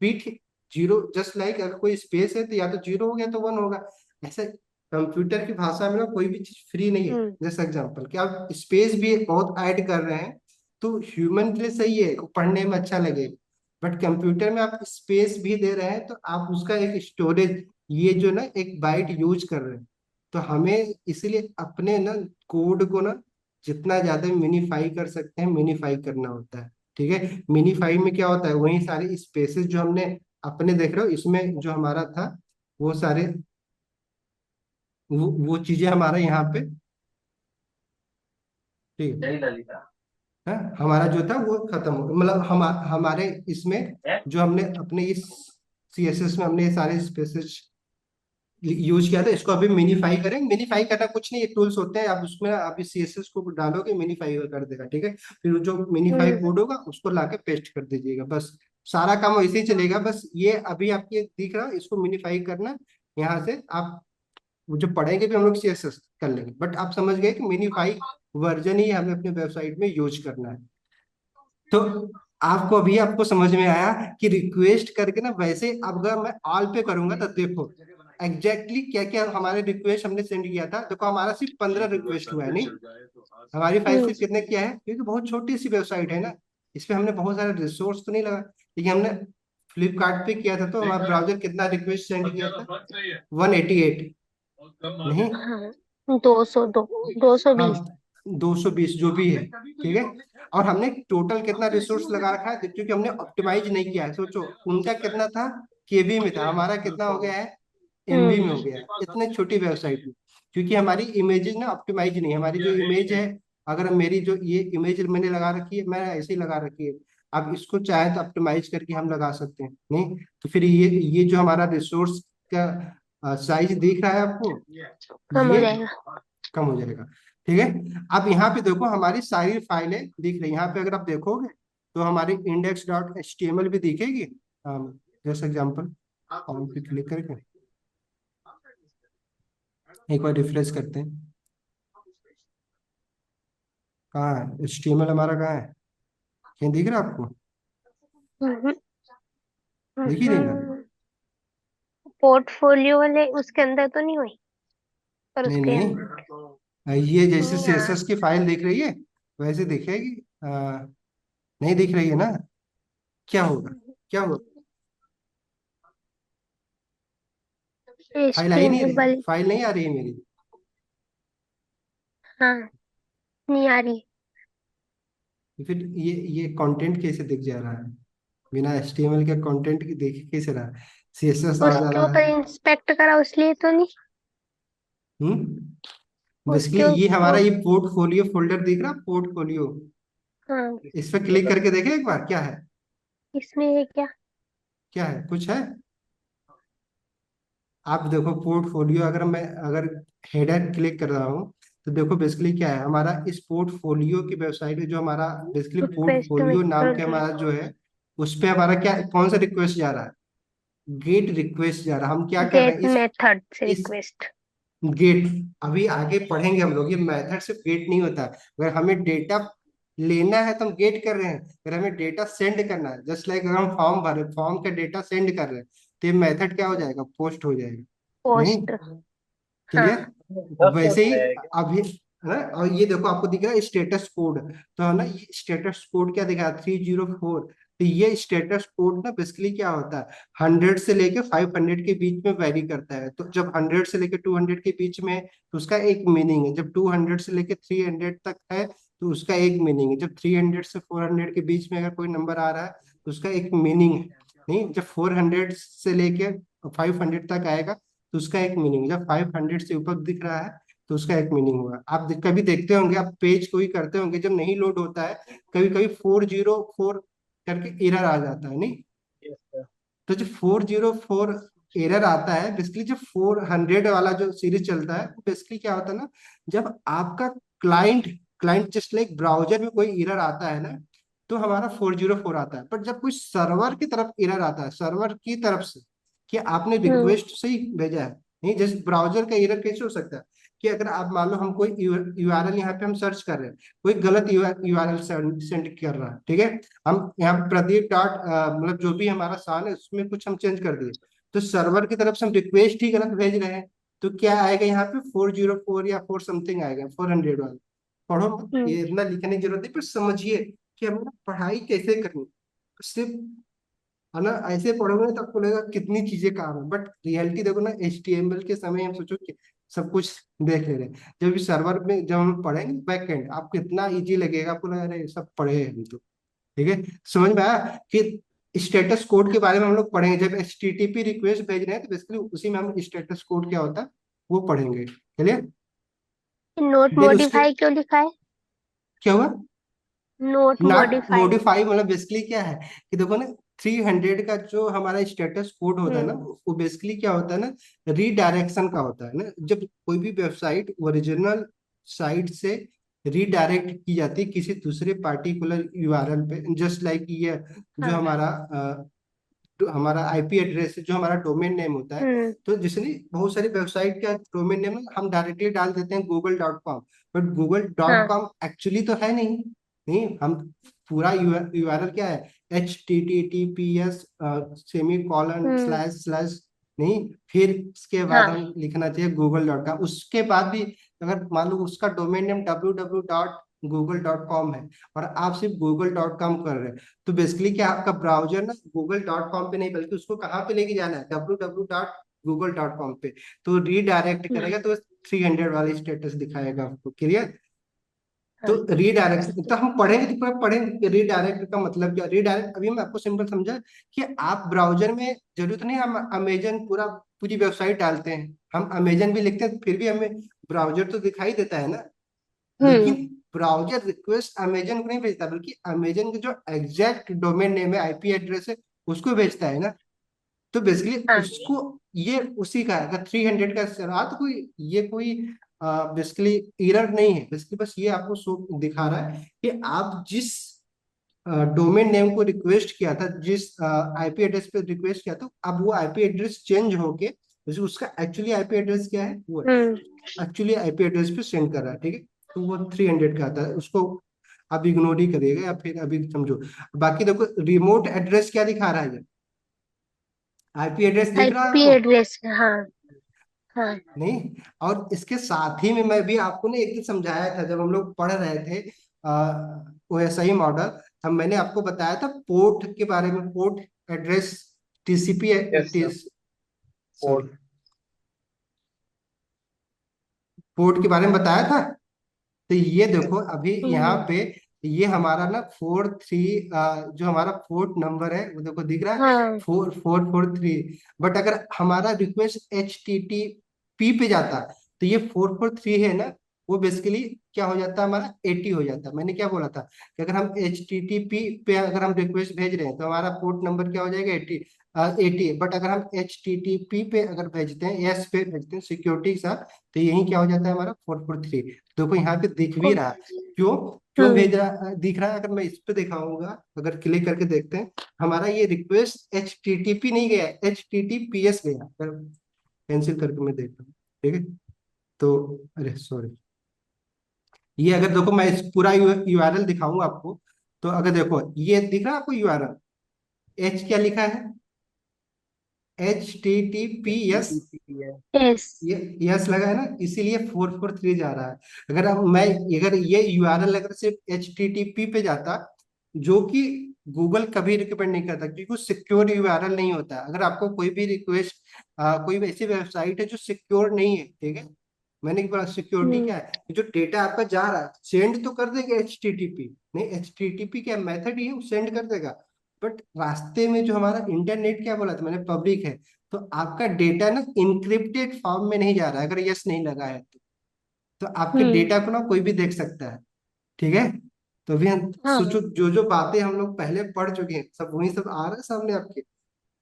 बीट जीरो, जस्ट लाइक अगर कोई स्पेस है तो या तो जीरो हो गया तो वन होगा। ऐसे कंप्यूटर की भाषा में ना कोई भी चीज फ्री नहीं है। हम्म। जैसे एग्जांपल कि आप स्पेस भी बहुत ऐड कर रहे हैं, तो ह्यूमन के लिए सही है, पढ़ने में अच्छा लगेगा। बट कंप्यूटर में आप स्पेस भी दे रहे हैं, तो आप उसका एक स्टोरेज, ये जो ना एक बाइट यूज कर रहे हैं। तो हमें इसलिए अपने ना कोड को ना जितना ज्यादा मिनीफाई कर सकते हैं, मिनीफाई करना होता है। ठीक है? मिनीफाई में क्या होता है, वही सारे स्पेसेस जो हमने अपने देख रहे हो इसमें जो हमारा था, वो सारे वो चीजें हमारा यहाँ पे, ठीक है? जय ललिता। हाँ, हमारा जो था वो खत्म हो, मतलब हमारे इसमें जो हमने अपने इस सीएसएस में हमने ये सारे स्पेसेस यूज किया था, इसको अभी मिनीफाई करें। मिनीफाई करना कुछ नहीं, ये टूल्स होते हैं, आप उसमें आप इस सीएसएस को डालोगे, मिनीफाई कर देगा, ठीक है? फिर जो मिनीफाई हम्म। कोड होगा उसको लाके पेस्ट कर दीजिएगा, बस सारा काम वैसे ही चलेगा। बस ये अभी आपके दिख रहा है, इसको मिनीफाई करना। यहाँ से आप वो जो पढ़ेंगे भी हम लोग सीएसएस कर लेंगे, बट आप समझ गए कि मिनीफाई वर्जन ही हमें अपने वेबसाइट में यूज करना है। तो आपको अभी आपको समझ में आया कि रिक्वेस्ट करके ना, वैसे अब अगर मैं ऑल पे करूंगा तो देखो एग्जैक्टली क्या क्या हमारे रिक्वेस्ट हमने सेंड किया था। देखो हमारा सिर्फ 15 रिक्वेस्ट हुआ है। नहीं, हमारी फाइल हम्म। सिर्फ कितने किया है, क्योंकि बहुत छोटी सी वेबसाइट है ना, इसमें हमने बहुत सारे रिसोर्स तो नहीं लगा। लेकिन हमने फ्लिपकार्ट पे किया था, तो हमारा ब्राउजर कितना रिक्वेस्ट सेंड किया था? 188। नहीं, हाँ, 220। हाँ 220 जो भी है, ठीक है? और हमने टोटल कितना रिसोर्स लगा रखा है, क्योंकि हमने ऑप्टिमाइज नहीं किया है। सोचो उनका कितना था, केबी में था, हमारा कितना हो गया है? एमबी हम्म। में हो गया है, इतने छोटी वेबसाइट में। क्योंकि हमारी इमेजेस ना ऑप्टिमाइज नहीं है। हमारी जो इमेज है, अगर मेरी जो ये इमेज मैंने लगा रखी है, मैंने ऐसे ही लगा रखी है। अब इसको चाहे तो ऑप्टिमाइज करके हम लगा सकते हैं। नहीं, तो फिर ये जो हमारा रिसोर्स का साइज दिख रहा है आपको, कम हो ये जाएगा। कम हो जाएगा। ठीक है? अब यहाँ पे देखो हमारी सारी फाइलें दिख रही हैं। यहाँ पे अगर आप देखोगे तो हमारी index.html भी दिखेगी। जैसे एग्जांपल ऑन पे क्लिक करके एक बार रिफ्रेश करते हैं। कहाँ है HTML हमारा? कहाँ है? कहीं दिख रहा है आपको? हम्म। दिख ही नहीं रहा। पोर्टफोलियो वाले उसके अंदर तो नहीं हुई। पर नहीं उसके नहीं, अंदर ये जैसे नहीं आ सीएसएस की फाइल दिख रही है वैसे दिखेगी। नहीं दिख रही है ना? क्या होगा? क्या होगा? फाइल आ ही नहीं रही, HTML। फाइल नहीं आ रही है मेरी। हाँ, नहीं आ रही। तो फिर ये कंटेंट कैसे दिख जा रहा है? बिना एचटीएमएल के कंटेंट की देख कैसे रहा है? सीएसएस आ जा उसके रहा ऊपर है। इंस्पेक्ट करा इसलिए तो नहीं। बेसिकली उसके ये हमारा ऊपर। ये पोर्टफोलियो फोल्डर दिख रहा, पोर्टफोलियो। हाँ, इस पर क्लिक करके देखें एक बार, क्या है? इसमें है क्या? क्या है, कुछ है? आप देखो पोर्टफोलियो, अगर हेडर क्लिक कर रहा हूँ तो देखो बेसिकली क्या है हमारा इस पोर्टफोलियो की वेबसाइट है, जो हमारा बेसिकली रिक्वेस्ट में पोर्टफोलियो नाम कर के दे। हमारा जो है उस पे हमारा क्या, कौन सा रिक्वेस्ट जा रहा है? गेट रिक्वेस्ट जा रहा है। हम क्या कर रहे गेट हैं मेथड से इस रिक्वेस्ट। गेट, अभी आगे पढ़ेंगे हम लोग, ये मेथड सिर्फ गेट नहीं होता। अगर हमें डेटा लेना है तो हम गेट कर रहे हैं, अगर हमें डेटा सेंड करना है, जस्ट लाइक अगर हम फॉर्म भरे, फॉर्म का डेटा सेंड कर रहे हैं, तो ये मेथड क्या हो जाएगा, पोस्ट हो जाएगा। नहीं, पोस्ट। क्लियर? हाँ। दस से वैसे होता ही है क्या? अभी है ना, और ये देखो आपको दिख रहा है स्टेटस कोड, तो है ना, ये स्टेटस कोड क्या दिखा 304। तो ये स्टेटस कोड ना बेसिकली क्या होता है, 100 से लेके 500 के बीच में वेरी करता है। तो जब 100 से लेके 200 के बीच में है तो उसका एक मीनिंग है, जब 200 से लेके 300 तक है तो उसका एक मीनिंग है, जब 300 से 400 के बीच में अगर कोई नंबर आ रहा है तो उसका एक मीनिंग है। नहीं, जब 400 से लेके 500 तक आएगा तो उसका एक मीनिंग, जब 500 से ऊपर दिख रहा है तो उसका एक मीनिंग होगा। आप कभी देखते होंगे, आप पेज कोई करते होंगे जब नहीं लोड होता है, कभी कभी 404 करके एरर आ जाता है, नहीं? Yes, sir. तो जब 404 एरर आता है, बेसिकली जब 400 वाला जो सीरीज चलता है, बेसिकली क्या होता है ना, जब आपका client client just like browser में कोई एरर आता है ना, तो हमारा 404 आता है। बट जब कोई सर्वर की तरफ एरर आता है, सर्वर की तरफ से, कि आपने हम्म। रिक्वेस्ट से ही भेजा है, नहीं, जैसे ब्राउजर का एरर कैसे हो सकता है कि अगर आप मान लो हम कोई यूआरएल यहाँ पे हम सर्च कर रहे हैं, कोई गलत यूआरएल सेंड कर रहा है, ठीक है, हम यहाँ पे प्रदीप डॉट मतलब जो भी हमारा स्थान है उसमें कुछ हम चेंज कर दिए, तो सर्वर की तरफ से हम रिक्वेस्ट ही गलत भेज रहे हैं, तो क्या आएगा यहाँ पे 404 या 4 समथिंग आएगा, 400 वाला। पढ़ो मत, हम्म। ये इतना लिखने की जरूरत नहीं, पर समझिए कि हमें ना पढ़ाई कैसे करनी, सिर्फ है ना ऐसे पढ़ोगे ना तो आपको लगेगा कितनी चीजें काम है, बट रियलिटी देखो ना, एचटीएमएल के समय हम सोचो कि सब कुछ देख ले रहे हैं, जब भी सर्वर में जब हम पढ़ेंगे बैक एंड, आपको इतना इजी लगेगा, आपको लगेगा अरे सब पढ़े हैं हम तो। ठीक है, समझ में आया कि स्टेटस कोड के बारे में हम लोग पढ़ेंगे, जब एचटीटीपी रिक्वेस्ट भेज रहे हैं तो बेसिकली उसी में हम स्टेटस कोड क्या होता है वो पढ़ेंगे। चलिए, नोट देन उसके मॉडिफाई क्यों लिखा है? क्या हुआ? Note not modify. मॉडिफाई मतलब बेसिकली क्या है कि देखो ना, 300 का जो हमारा स्टेटस कोड होता है ना, हम्म। वो बेसिकली क्या होता है ना, रीडायरेक्शन का होता है ना, जब कोई भी वेबसाइट ओरिजिनल साइट से रीडायरेक्ट की जाती है किसी दूसरे पार्टिकुलर यूआरएल पे, जस्ट लाइक ये जो हाँ। हमारा आईपी एड्रेस है, जो हमारा डोमेन नेम होता है, हम्म। तो जैसे नहीं बहुत सारी वेबसाइट का डोमेन नेम हम डायरेक्टली डाल देते हैं google.com, बट गूगल डॉट हाँ। कॉम एक्चुअली तो है नहीं। नहीं, हम पूरा यूआरएल क्या है, HTTPS सेमी कॉलन हम्म। स्लैश स्लैश, नहीं, फिर इसके बाद हाँ। हम लिखना चाहिए google.com, उसके बाद भी अगर मान लो उसका डोमेन नेम www.google.com है और आप सिर्फ google.com कर रहे हैं, तो बेसिकली क्या आपका ब्राउजर ना google.com पे नहीं बल्कि उसको कहाँ पे लेके जाना है, www.google.com पे, तो रीडायरेक्ट हम्म। करेगा तो 300 वाली स्टेटस दिखाएगा आपको। क्लियर? तो हाँ। रीडायरेक्ट तो हम पढ़ेंगे, तो पूरा पढ़ेंगे रीडायरेक्ट का मतलब क्या, रीडायरेक्ट अभी मैं आपको सिंपल समझा कि आप ब्राउजर में जरूरत नहीं हम अमेजन पूरी वेबसाइट डालते हैं, हम अमेजन भी लिखते हैं फिर भी हमें ब्राउजर तो दिखाई देता है ना, हम्म। लेकिन ब्राउजर रिक्वेस्ट अमेजन को नहीं भेजता, बल्कि अमेजन के जो एग्जैक्ट डोमेन नेम है, आईपी एड्रेस है, उसको भेजता है ना। तो बेसिकली हाँ। उसको, ये उसी का है, अगर 300 का चला तो कोई ये कोई बेसिकली एरर नहीं है, बेसिकली बस ये आपको शो दिखा रहा है कि आप जिस डोमेन नेम को रिक्वेस्ट किया था, जिस आईपी एड्रेस पे रिक्वेस्ट किया था, अब वो आईपी एड्रेस चेंज होके जैसे उसका एक्चुअली आईपी एड्रेस क्या है, वो हम्म। एक्चुअली आईपी एड्रेस पे सेंड कर रहा है, ठीक है, तो वो 300 का आता है, उसको आप इग्नोर ही करिएगा या फिर अभी समझो। बाकी देखो रिमोट एड्रेस क्या दिखा रहा है, आईपी एड्रेस दिख रहा है आईपी आपको? एड्रेस। हाँ। हाँ। नहीं। और इसके साथ ही में मैं भी आपको ना एक दिन समझाया था जब हम लोग पढ़ रहे थे वो ऐसा ही मॉडल। तब मैंने आपको बताया था पोर्ट के बारे में, port address, TCP, yes sir. Sorry, port. Port के बारे में बताया था। तो ये देखो अभी यहाँ हम्म। पे ये हमारा ना 4 3, जो हमारा पोर्ट नंबर है वो देखो दिख रहा है, हाँ। 4443। बट अगर हमारा रिक्वेस्ट HTTP पे जाता तो ये 443 है ना, वो बेसिकली क्या हो जाता है, हमारा 80 हो जाता। मैंने क्या बोला था कि अगर हम HTTP पे अगर हम रिक्वेस्ट भेज रहे हैं तो हमारा पोर्ट नंबर क्या हो जाएगा, 80। बट अगर हम HTTP पे अगर भेजते हैं, एस पे भेजते हैं सिक्योरिटी के साथ, तो यही क्या हो जाता है हमारा 443। देखो यहाँ पे दिख भी रहा है। क्यों? क्यों हम्म। भेज रहा दिख रहा है? अगर मैं इस पे दिखाऊंगा, अगर क्लिक करके देखते हैं, हमारा ये रिक्वेस्ट HTTP नहीं गया, HTTPS गया। कैंसिल करके मैं देखता हूँ, ठीक है। तो अरे सॉरी, ये अगर देखो मैं इस पूरा यूआरएल दिखाऊंगा आपको, तो अगर देखो ये दिख रहा है आपको यूआरएल, एच क्या लिखा है, HTTPS, HTTP है। यस। ये यस लगा है ना, इसीलिए 443 जा रहा है। अगर अब मैं, अगर ये यूआरएल अगर सिर्फ HTTP पे जाता, जो कि गूगल कभी रिकमेंड नहीं करता क्योंकि वो सिक्योर यूआरएल नहीं होता। अगर आपको कोई भी रिक्वेस्ट, कोई भी ऐसी वेबसाइट है जो सिक्योर नहीं है, ठीक है, मैंने बोला सिक्योरिटी हम्म। क्या है, जो डेटा आपका जा रहा है सेंड तो कर देगा HTTP, नहीं HTTP क्या मेथड ही है, वो सेंड कर देगा। बट रास्ते में जो हमारा इंटरनेट क्या बोला था मैंने, पब्लिक है, तो आपका डेटा ना इनक्रिप्टेड फॉर्म में नहीं जा रहा है अगर यस नहीं लगा है तो आपके हम्म। डेटा को ना कोई भी देख सकता है, ठीक है। तो अभी हम हाँ। सोचो जो जो बातें हम लोग पहले पढ़ चुके हैं सब वही सब आ रहा है सामने आपके।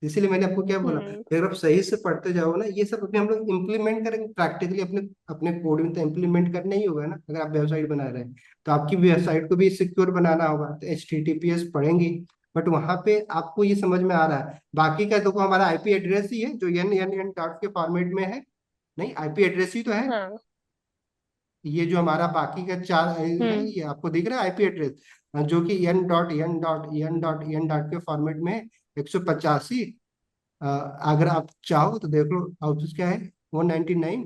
इसीलिए मैंने आपको क्या बोला, हम्म। अगर आप सही से पढ़ते जाओ ना, ये सब अभी हम लोग इम्प्लीमेंट करेंगे प्रैक्टिकली अपने अपने कोड में, तो इम्प्लीमेंट करना ही होगा ना अगर आप वेबसाइट बना रहे हैं। तो आपकी वेबसाइट को भी सिक्योर बनाना होगा तो HTTPS पढ़ेंगे। बट वहां पे आपको ये समझ में आ रहा है, बाकी का देखो हमारा IP एड्रेस ही है जो एन डॉट के फॉर्मेट में है, नहीं IP एड्रेस ही तो है। हाँ। ये जो हमारा बाकी का चार है, हम्म। ये आपको दिख रहा है IP एड्रेस, जो कि n.n.n.n. के फॉर्मेट में 185। अगर आप चाहो तो देख लो आउटपुट क्या है, 199,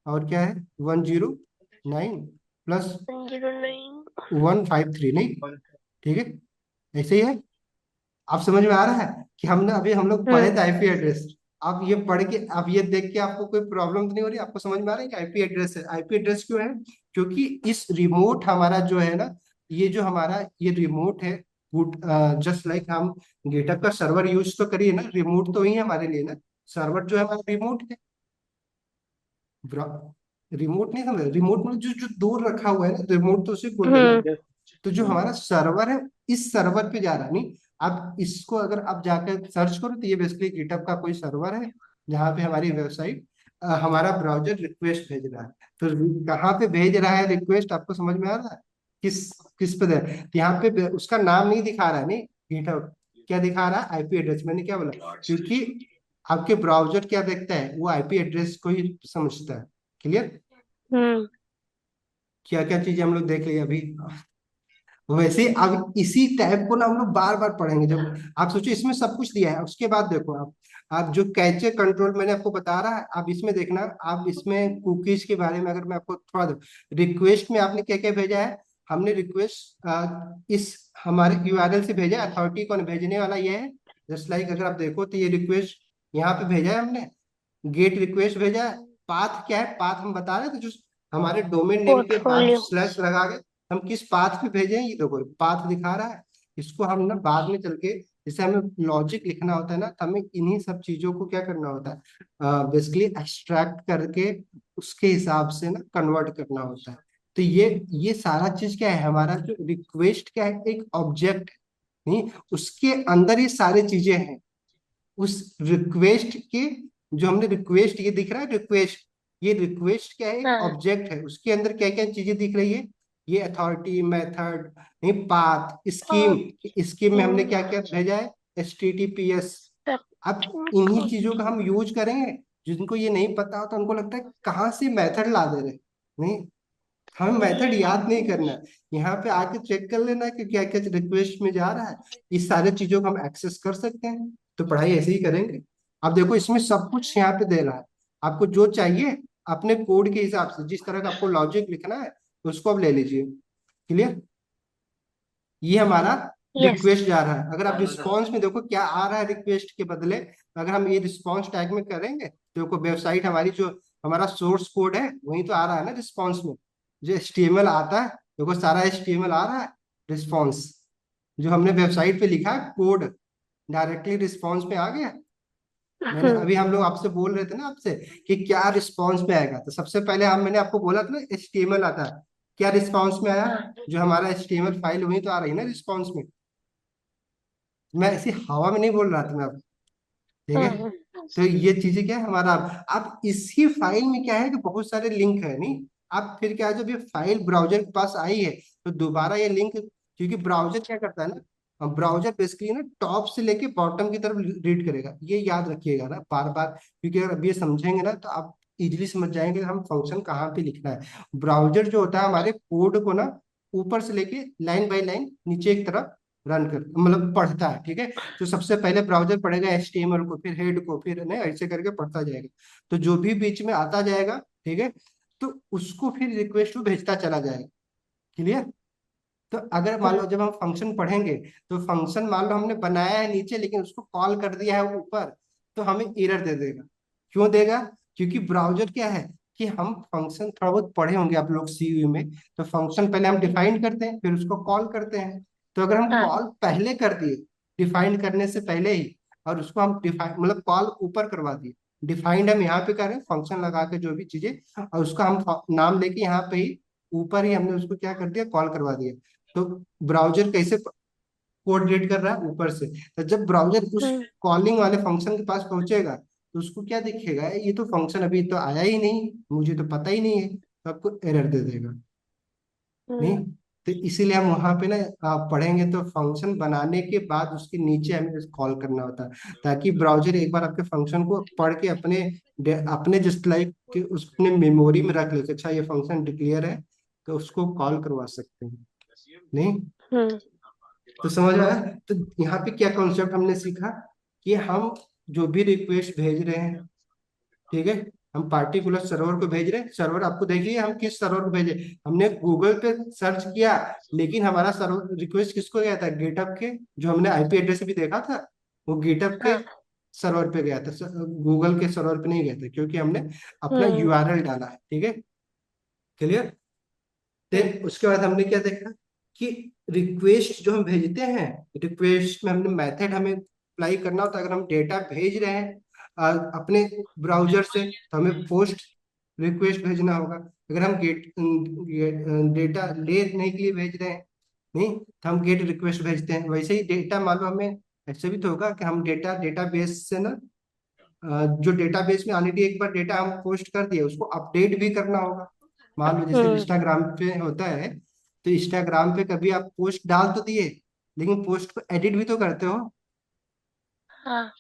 और क्या है 109 प्लस 109। 153, नहीं, ठीक है, ऐसे ही है। आप समझ में आ रहा है कि हमने अभी हम लोग पढ़े हम्म। थे IP एड्रेस। आप ये पढ़ के, आप ये देख के आपको कोई प्रॉब्लम तो नहीं हो रही? आपको समझ में आ रहा है कि IP एड्रेस है, IP एड्रेस क्यों है? क्योंकि इस रिमोट हमारा जो है ना, ये जो हमारा ये रिमोट है, जस्ट लाइक हम गेटअप का सर्वर यूज तो करिए ना, रिमोट तो ही है हमारे लिए ना, सर्वर जो है हमारा रिमोट है। रिमोट नहीं समझ, रिमोट मतलब जो जो दूर रखा हुआ है ना, रिमोट तो उसे बोलते हैं ना। हम्म। तो जो हमारा सर्वर है, इस सर्वर पे जा रहा है, नहीं, आप इसको अगर आप जाकर सर्च करो तो ये बेसिकली गिटहब का कोई सर्वर है जहाँ पे हमारी वेबसाइट, हमारा ब्राउजर रिक्वेस्ट भेज रहा है। तो कहाँ पे भेज रहा है रिक्वेस्ट, आपको समझ में आ रहा है? किस किस पे दे, तो यहाँ पे उसका नाम नहीं दिखा रहा है, नहीं, गिटहब क्या दिखा रहा है, IP एड्रेस। मैंने क्या बोला, क्योंकि आपके ब्राउजर क्या देखता है, वो IP एड्रेस को ही समझता है। क्लियर? हम्म। क्या क्या चीजें हम लोग देख लिए अभी। वैसे अब इसी टाइप को ना हम लोग बार बार पढ़ेंगे। जब आप सोचो इसमें सब कुछ दिया है, उसके बाद देखो आप जो कैचे कंट्रोल मैंने आपको बता रहा है, आप इसमें देखना, आप इसमें कुकीज के बारे में अगर मैं आपको थोड़ा रिक्वेस्ट में आपने क्या क्या भेजा है, हमने रिक्वेस्ट इस हमारे URL से भेजा, अथॉरिटी कौन भेजने वाला ये है। जस्ट लाइक अगर आप देखो तो ये रिक्वेस्ट यहाँ पे भेजा है हमने, गेट रिक्वेस्ट भेजा है। पाथ क्या है, पाथ हम बता रहे थे, जो हमारे डोमेन नेम के बाद पोर्टफोलियो। स्लैश लगा के हम किस पाथ पे भेजे, ये देखो पाथ दिखा रहा है। इसको हम ना बाद में चल के, जैसे हमें लॉजिक लिखना होता है ना, तो हमें इन्हीं सब चीजों को क्या करना होता है, बेसिकली एक्सट्रैक्ट करके उसके हिसाब से ना कन्वर्ट करना होता है। तो ये सारा चीज क्या है, हमारा जो रिक्वेस्ट क्या है, एक ऑब्जेक्ट, नहीं, उसके अंदर ये सारी चीजें हैं। उस रिक्वेस्ट के, जो हमने रिक्वेस्ट, ये दिख रहा है रिक्वेस्ट, ये रिक्वेस्ट क्या है, एक हाँ। ऑब्जेक्ट है, उसके अंदर क्या क्या चीजें दिख रही है, ये अथॉरिटी, मेथड, नहीं, पाथ, स्कीम। और स्कीम में हमने स्कीम। क्या क्या भेजा है, HTTPS। सब। अब इन्हीं चीजों का हम यूज करेंगे। जिनको ये नहीं पता होता उनको लगता है कहाँ से मेथड ला दे रहे, नहीं, हमें मेथड याद नहीं करना है। यहाँ पे आके चेक कर लेना कि क्या क्या रिक्वेस्ट में जा रहा है, इस सारे चीजों को हम एक्सेस कर सकते हैं। तो पढ़ाई ऐसे ही करेंगे। अब देखो इसमें सब कुछ यहाँ पे दे रहा है, आपको जो चाहिए अपने कोड के हिसाब से, जिस तरह का आपको लॉजिक लिखना है उसको आप ले लीजिए। क्लियर? ये हमारा यस। रिक्वेस्ट जा रहा है। अगर आप रिस्पॉन्स में देखो क्या आ रहा है रिक्वेस्ट के बदले, अगर हम ये रिस्पॉन्स टैग में करेंगे तो देखो वेबसाइट हमारी जो हमारा सोर्स कोड है वही तो आ रहा है ना रिस्पॉन्स में। जो HTML आता है देखो, सारा HTML आ रहा है रिस्पॉन्स। जो हमने वेबसाइट पे लिखा है कोड डायरेक्टली रिस्पॉन्स में आ गया। मैंने हम्म। अभी हम लोग आपसे बोल रहे थे ना आपसे कि क्या रिस्पॉन्स में आएगा, तो सबसे पहले मैंने आपको बोला था ना HTML आता है। क्या रिस्पॉन्स में आया? हाँ। जो हमारा HTML फाइल वही तो आ रही है ना रिस्पॉन्स में। मैं ऐसी हवा में नहीं बोल रहा था मैं अब। ठीक है? हम्म। तो ये चीजें क्या है हमारा, अब इसी फाइल में क्या है कि बहुत सारे लिंक है नहीं। अब फिर क्या है, जब ये फाइल ब्राउजर के पास आई है तो दोबारा ये लिंक, क्योंकि ब्राउजर क्या करता है ना, ब्राउजर बेसिकली ना टॉप से लेके बॉटम की तरफ रीड करेगा, ये याद रखिएगा ना बार बार, क्योंकि अगर अब ये समझेंगे ना तो आप इजिली समझ जाएंगे कि हम फंक्शन कहाँ पे लिखना है। ब्राउजर जो होता है हमारे कोड को ना ऊपर से लेके लाइन बाय लाइन नीचे की तरफ रन कर मतलब पढ़ता है। ठीक है? तो सबसे पहले ब्राउजर पढ़ेगा HTML को, फिर हेड को, फिर नहीं ऐसे करके पढ़ता जाएगा। तो जो भी बीच में आता जाएगा, ठीक है, तो उसको फिर रिक्वेस्ट को भेजता चला जाएगा। क्लियर? तो अगर मान लो जब हम फंक्शन पढ़ेंगे तो फंक्शन मान लो हमने बनाया है नीचे लेकिन उसको कॉल कर दिया है ऊपर, तो हमें एरर दे देगा। क्यों देगा? क्योंकि ब्राउजर क्या है कि हम फंक्शन थोड़ा बहुत पढ़े होंगे आप लोग CU में, तो फंक्शन पहले हम डिफाइन करते हैं फिर उसको कॉल करते हैं। तो अगर हम हाँ। कॉल पहले कर दिए डिफाइन करने से पहले ही, और उसको हम डिफाइन मतलब कॉल ऊपर करवा दिए, डिफाइंड हम यहाँ पे कर रहे हैं फंक्शन लगा के जो भी चीजें, और उसका हम नाम लेके यहाँ पे ही ऊपर ही हमने उसको क्या कर दिया, कॉल करवा दिया। तो ब्राउजर कैसे कोड रीड कर रहा है? ऊपर से। तो जब ब्राउजर उस हम्म। कॉलिंग वाले फंक्शन के पास पहुंचेगा तो उसको क्या दिखेगा, ये तो फंक्शन अभी तो आया ही नहीं, मुझे तो पता ही नहीं है, तो आपको एरर दे देगा। नहीं? हम्म। तो इसीलिए हम वहां पे ना पढ़ेंगे तो फंक्शन बनाने के बाद उसके नीचे हमें कॉल करना होता है, ताकि ब्राउजर एक बार आपके फंक्शन को पढ़ के अपने जस्ट लाइक कि उसने मेमोरी में रख ले कि अच्छा ये फंक्शन डिक्लेयर है, तो उसको कॉल करवा सकते हैं। नहीं? हम्म। तो समझ में आया? तो यहाँ पे क्या कॉन्सेप्ट हमने सीखा कि हम जो भी रिक्वेस्ट भेज रहे हैं, ठीक है, हम पार्टिकुलर सर्वर को भेज रहे हैं। सर्वर आपको देखिए हम किस सर्वर को भेजे, हमने गूगल पे सर्च किया लेकिन हमारा सर्वर रिक्वेस्ट किसको गया था, गेटअप के, जो हमने IP एड्रेस भी देखा था वो गेटअप के हाँ। सर्वर पे गया था, गूगल के सर्वर पे नहीं गया था, क्योंकि हमने अपना हम्म। URL डाला है। ठीक है? क्लियर? देन उसके बाद हमने क्या देखा कि रिक्वेस्ट जो हम भेजते हैं, रिक्वेस्ट में हमने मेथड हमें अप्लाई करना होता है। अगर हम डेटा भेज रहे हैं अपने ब्राउजर से तो हमें पोस्ट रिक्वेस्ट भेजना होगा। अगर हम डेटा लेने के लिए भेज रहे हैं, नहीं, तो हम गेट रिक्वेस्ट भेजते हैं। वैसे ही डेटा मान लो हमें ऐसे भी तो होगा कि हम डेटाबेस से ना जो डेटाबेस में ऑलरेडी एक बार डेटा हम पोस्ट कर दिए उसको अपडेट भी करना होगा। मान लो जैसे हम्म। इंस्टाग्राम पे होता है, तो इंस्टाग्राम पे कभी आप पोस्ट डाल तो दिए लेकिन पोस्ट को एडिट भी तो करते हो। हाँ।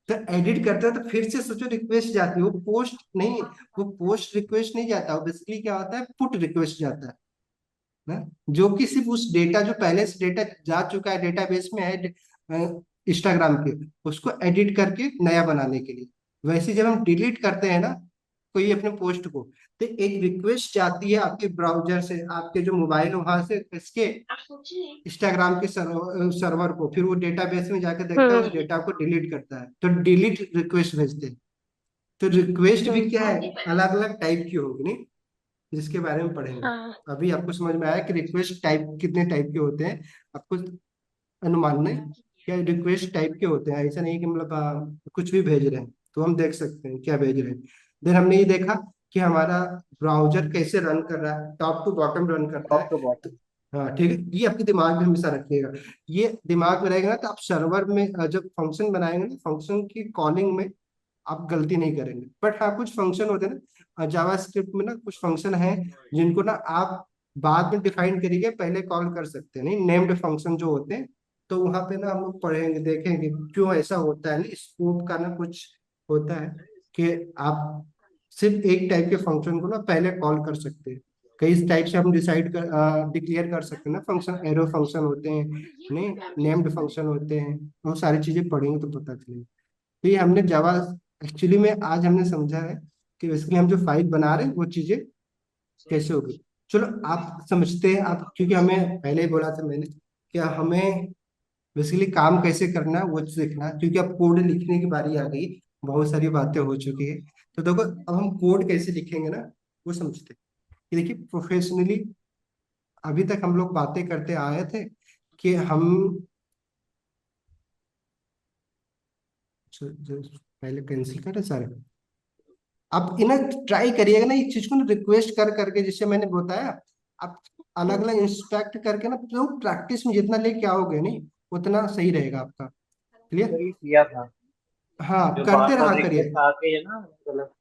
तो एडिट करते हो तो फिर से सोचो रिक्वेस्ट जाती है, वो पोस्ट नहीं, वो पोस्ट रिक्वेस्ट नहीं जाता, वो बेसिकली क्या होता है, पुट रिक्वेस्ट जाता है ना, जो कि सिर्फ उस डेटा जो पहले से डेटा जा चुका है डेटाबेस में है इंस्टाग्राम के, उसको एडिट करके नया बनाने के लिए। वैसे जब हम डिलीट करते हैं ना कोई अपने पोस्ट को, तो एक रिक्वेस्ट जाती है आपके ब्राउजर से, आपके जो मोबाइल वहां से इसके इंस्टाग्राम के सर्वर को, फिर वो डेटाबेस में जाकर देखता है उस हम्म। डेटा को डिलीट करता है, तो डिलीट रिक्वेस्ट भेजते हैं। तो रिक्वेस्ट भी हम्म। क्या है, अलग अलग टाइप की होगी नहीं, जिसके बारे में पढ़ेंगे। हाँ। अभी आपको समझ में आया कि रिक्वेस्ट टाइप कितने टाइप के होते हैं, आपको अनुमान नहीं, क्या रिक्वेस्ट टाइप के होते हैं, ऐसा नहीं कि मतलब कुछ भी भेज रहे हैं। तो हम देख सकते हैं क्या भेज रहे हैं। देन हमने ये देखा कि हमारा ब्राउजर कैसे रन कर रहा है, टॉप टू बॉटम रन करता टॉप है। टू तो बॉटम। हाँ ठीक है, ये आपके दिमाग में हमेशा रखिएगा। ये दिमाग में रहेगा ना तो आप सर्वर में जब फंक्शन बनाएंगे ना, फंक्शन की कॉलिंग में आप गलती नहीं करेंगे। बट हाँ कुछ फंक्शन होते हैं ना जावा स्क्रिप्ट में ना, कुछ फंक्शन है जिनको ना आप बाद में डिफाइन करिए, पहले कॉल कर सकते हैं, नहीं नेम्ड फंक्शन जो होते हैं। तो वहां पे ना हम लोग पढ़ेंगे देखेंगे क्यों ऐसा होता है, ना स्कोप का ना कुछ होता है कि आप सिर्फ एक टाइप के फंक्शन को ना पहले कॉल कर सकते हैं। कई टाइप से हम डिसाइड कर डिक्लेयर कर सकते हैं ना फंक्शन, एरो फंक्शन होते हैं, नहीं नेम्ड फंक्शन होते हैं, बहुत सारी चीजें पढ़ेंगे तो पता चलेगा। तो ये हमने जावा एक्चुअली में आज हमने समझा है कि बेसिकली हम जो फाइल बना रहे हैं वो चीजें कैसे होगी। चलो आप समझते हैं आप, क्योंकि हमें पहले ही बोला था मैंने कि हमें बेसिकली काम कैसे करना है वो सीखना है, क्योंकि अब कोड लिखने की बारी आ गई, बहुत सारी बातें हो चुकी है। तो देखो अब हम कोड कैसे लिखेंगे ना, वो समझते हैं कि देखिए प्रोफेशनली अभी तक हम लोग बातें करते आए थे कि हम पहले कैंसिल करें सारे। आप इन्हें ट्राई करिएगा ना, इस चीज को ना रिक्वेस्ट कर करके, जिससे मैंने बताया आप अलग अलग इंस्पेक्ट करके ना, तो प्रैक्टिस में जितना लेके आओगे नहीं उतना सही रहेगा आपका। क्लियर। वही किया था, हाँ जो बार करते बार रहा करिए। रिक्वेस्ट आती है ना, मतलब।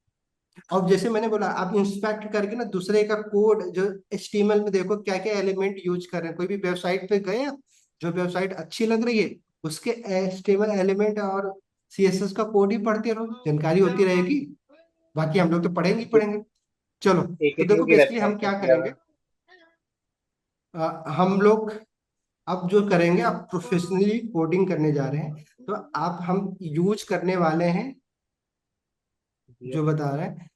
और जैसे मैंने बोला आप इंस्पेक्ट करके ना दूसरे का कोड, जो एचटीएमएल में देखो क्या क्या एलिमेंट यूज कर रहे हैं, कोई भी वेबसाइट पे गए आप, जो वेबसाइट अच्छी लग रही है उसके एचटीएमएल एलिमेंट और सीएसएस का कोड ही पढ़ते रहो, जानकारी होती रहेगी। बाकी हम लोग तो पढ़ेंगे ही पढ़ेंगे। चलो तो AKTO देखो की बेसिकली हम वेबसाइट पे क्या किया करेंगे। था। हम लोग अब जो करेंगे, आप प्रोफेशनली कोडिंग करने जा रहे हैं, तो आप हम यूज करने वाले हैं, जो बता रहे हैं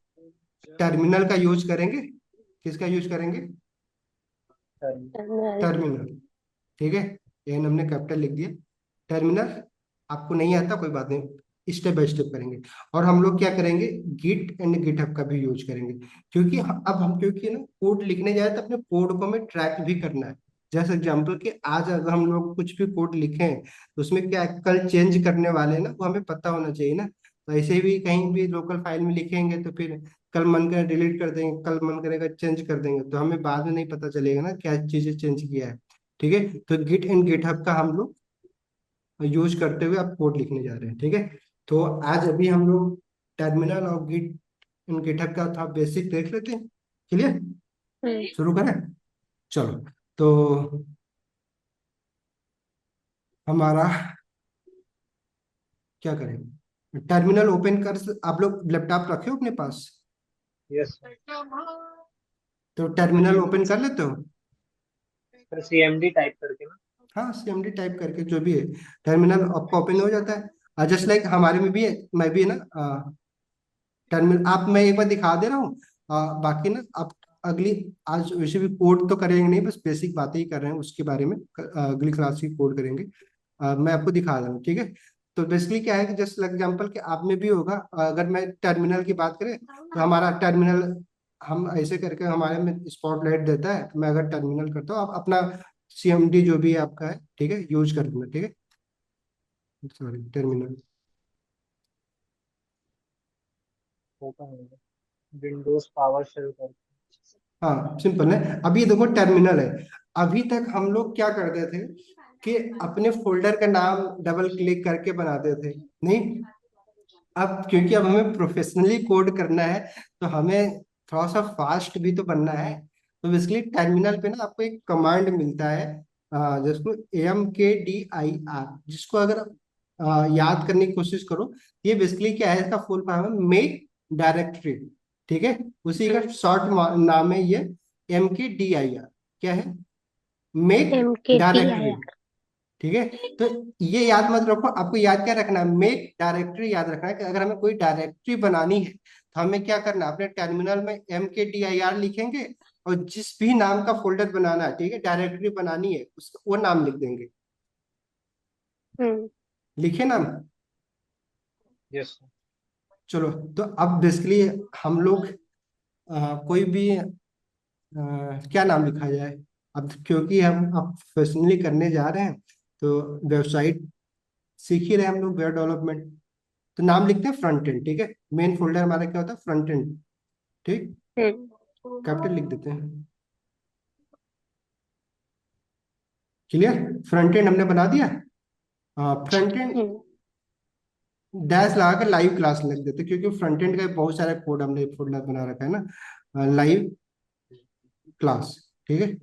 टर्मिनल का यूज करेंगे। किसका यूज करेंगे? टर्मिनल। टर्मिनल। ठीक है, एन हमने कैपिटल लिख दिया। टर्मिनल आपको नहीं आता कोई बात नहीं, स्टेप बाय स्टेप करेंगे। और हम लोग क्या करेंगे, गिट एंड गिटहब का भी यूज करेंगे, क्योंकि अब हम क्योंकि ना कोड लिखने जाए तो अपने कोड को हमें ट्रैक भी करना है। जैसे एग्जाम्पल कि आज अगर हम लोग कुछ भी कोड लिखे हैं तो उसमें क्या है, कल चेंज करने वाले हैं ना, वो हमें पता होना चाहिए ना। तो ऐसे भी कहीं भी लोकल फाइल में लिखेंगे तो फिर कल मन करे डिलीट कर देंगे, कल मन करेगा चेंज कर देंगे, तो हमें बाद में नहीं पता चलेगा ना क्या चीजें चेंज किया है। ठीक है, तो गिट एंड गिटहब का हम लोग यूज करते हुए आप कोड लिखने जा रहे हैं। ठीक है, तो आज अभी हम लोग टर्मिनल और गिट एंड गिटहब का था बेसिक देख लेते हैं। क्लियर। हम्म। शुरू करें। चलो तो हमारा क्या करें, टर्मिनल ओपन कर, आप लोग लैपटॉप रखे हो अपने पास? यस। तो टर्मिनल ओपन कर लेते हो? फिर CMD टाइप करके ना। हाँ सीएमडी टाइप करके जो भी है, टर्मिनल आपका ओपन हो जाता है। जस्ट लाइक हमारे में भी है, मैं भी है ना टर्मिनल, आप मैं एक बार दिखा दे रहा हूँ। बाकी ना आप अगली, आज वैसे भी कोड तो करेंगे नहीं, बस बेसिक बातें ही कर रहे हैं उसके बारे में, अगली क्लास की कोड करेंगे। मैं आपको दिखा रहा हूँ। ठीक है, तो बेसिकली क्या है कि जस्ट एग्जांपल कि आप में भी होगा, अगर मैं टर्मिनल की बात करें तो हमारा टर्मिनल हम ऐसे करके हमारे में स्पॉटलाइट देता है। तो मैं अगर टर्मिनल करता हूँ, आप अपना सीएमडी जो भी है आपका है, ठीक है, यूज कर देना। ठीक है, सॉरी टर्मिनल। ओपन हो गया विंडोज पावर शेल करके। हाँ सिंपल है। अभी देखो टर्मिनल है, अभी तक हम लोग क्या करते थे कि अपने फोल्डर का नाम डबल क्लिक करके बनाते थे, नहीं। अब क्योंकि अब हमें प्रोफेशनली कोड करना है तो हमें थोड़ा सा फास्ट भी तो बनना है। तो बेसिकली टर्मिनल पे ना आपको एक कमांड मिलता है, जिसको MKDIR, जिसको अगर याद करने की कोशिश करो, ये बेसिकली क्या है, इसका फुल फॉर्म है मेक डायरेक्टरी। ठीक है, उसी का शॉर्ट नाम है ये, MKDIR। क्या है? Make directory. MKDIR। ठीक है, तो ये याद मत रखो, आपको याद क्या रखना है, मेक डायरेक्टरी याद रखना है कि अगर हमें कोई डायरेक्टरी बनानी है तो हमें क्या करना है, अपने टर्मिनल में MKDIR लिखेंगे, और जिस भी नाम का फोल्डर बनाना है, ठीक है, डायरेक्टरी बनानी है उसका वो नाम लिख देंगे। हम्म। लिखे नाम। यस। चलो तो अब बेसिकली हम लोग कोई भी क्या नाम लिखा जाए। अब क्योंकि हम अब प्रोफेशनली करने जा रहे हैं तो वेबसाइट सीख ही रहे हैं हम लोग, वेब डेवलपमेंट। तो नाम लिखते हैं फ्रंट एंड। ठीक है, मेन फोल्डर हमारा क्या होता है, फ्रंट एंड। ठीक, कैपिटल लिख देते हैं। क्लियर, फ्रंट एंड हमने बना दिया। फ्रंट एंड हम्म। डैश लगा कर लाइव क्लास लिख देते हैं, क्योंकि फ्रंट एंड का बहुत सारा कोड हमने फोल्डर बना रखा है ना, लाइव क्लास। ठीक है,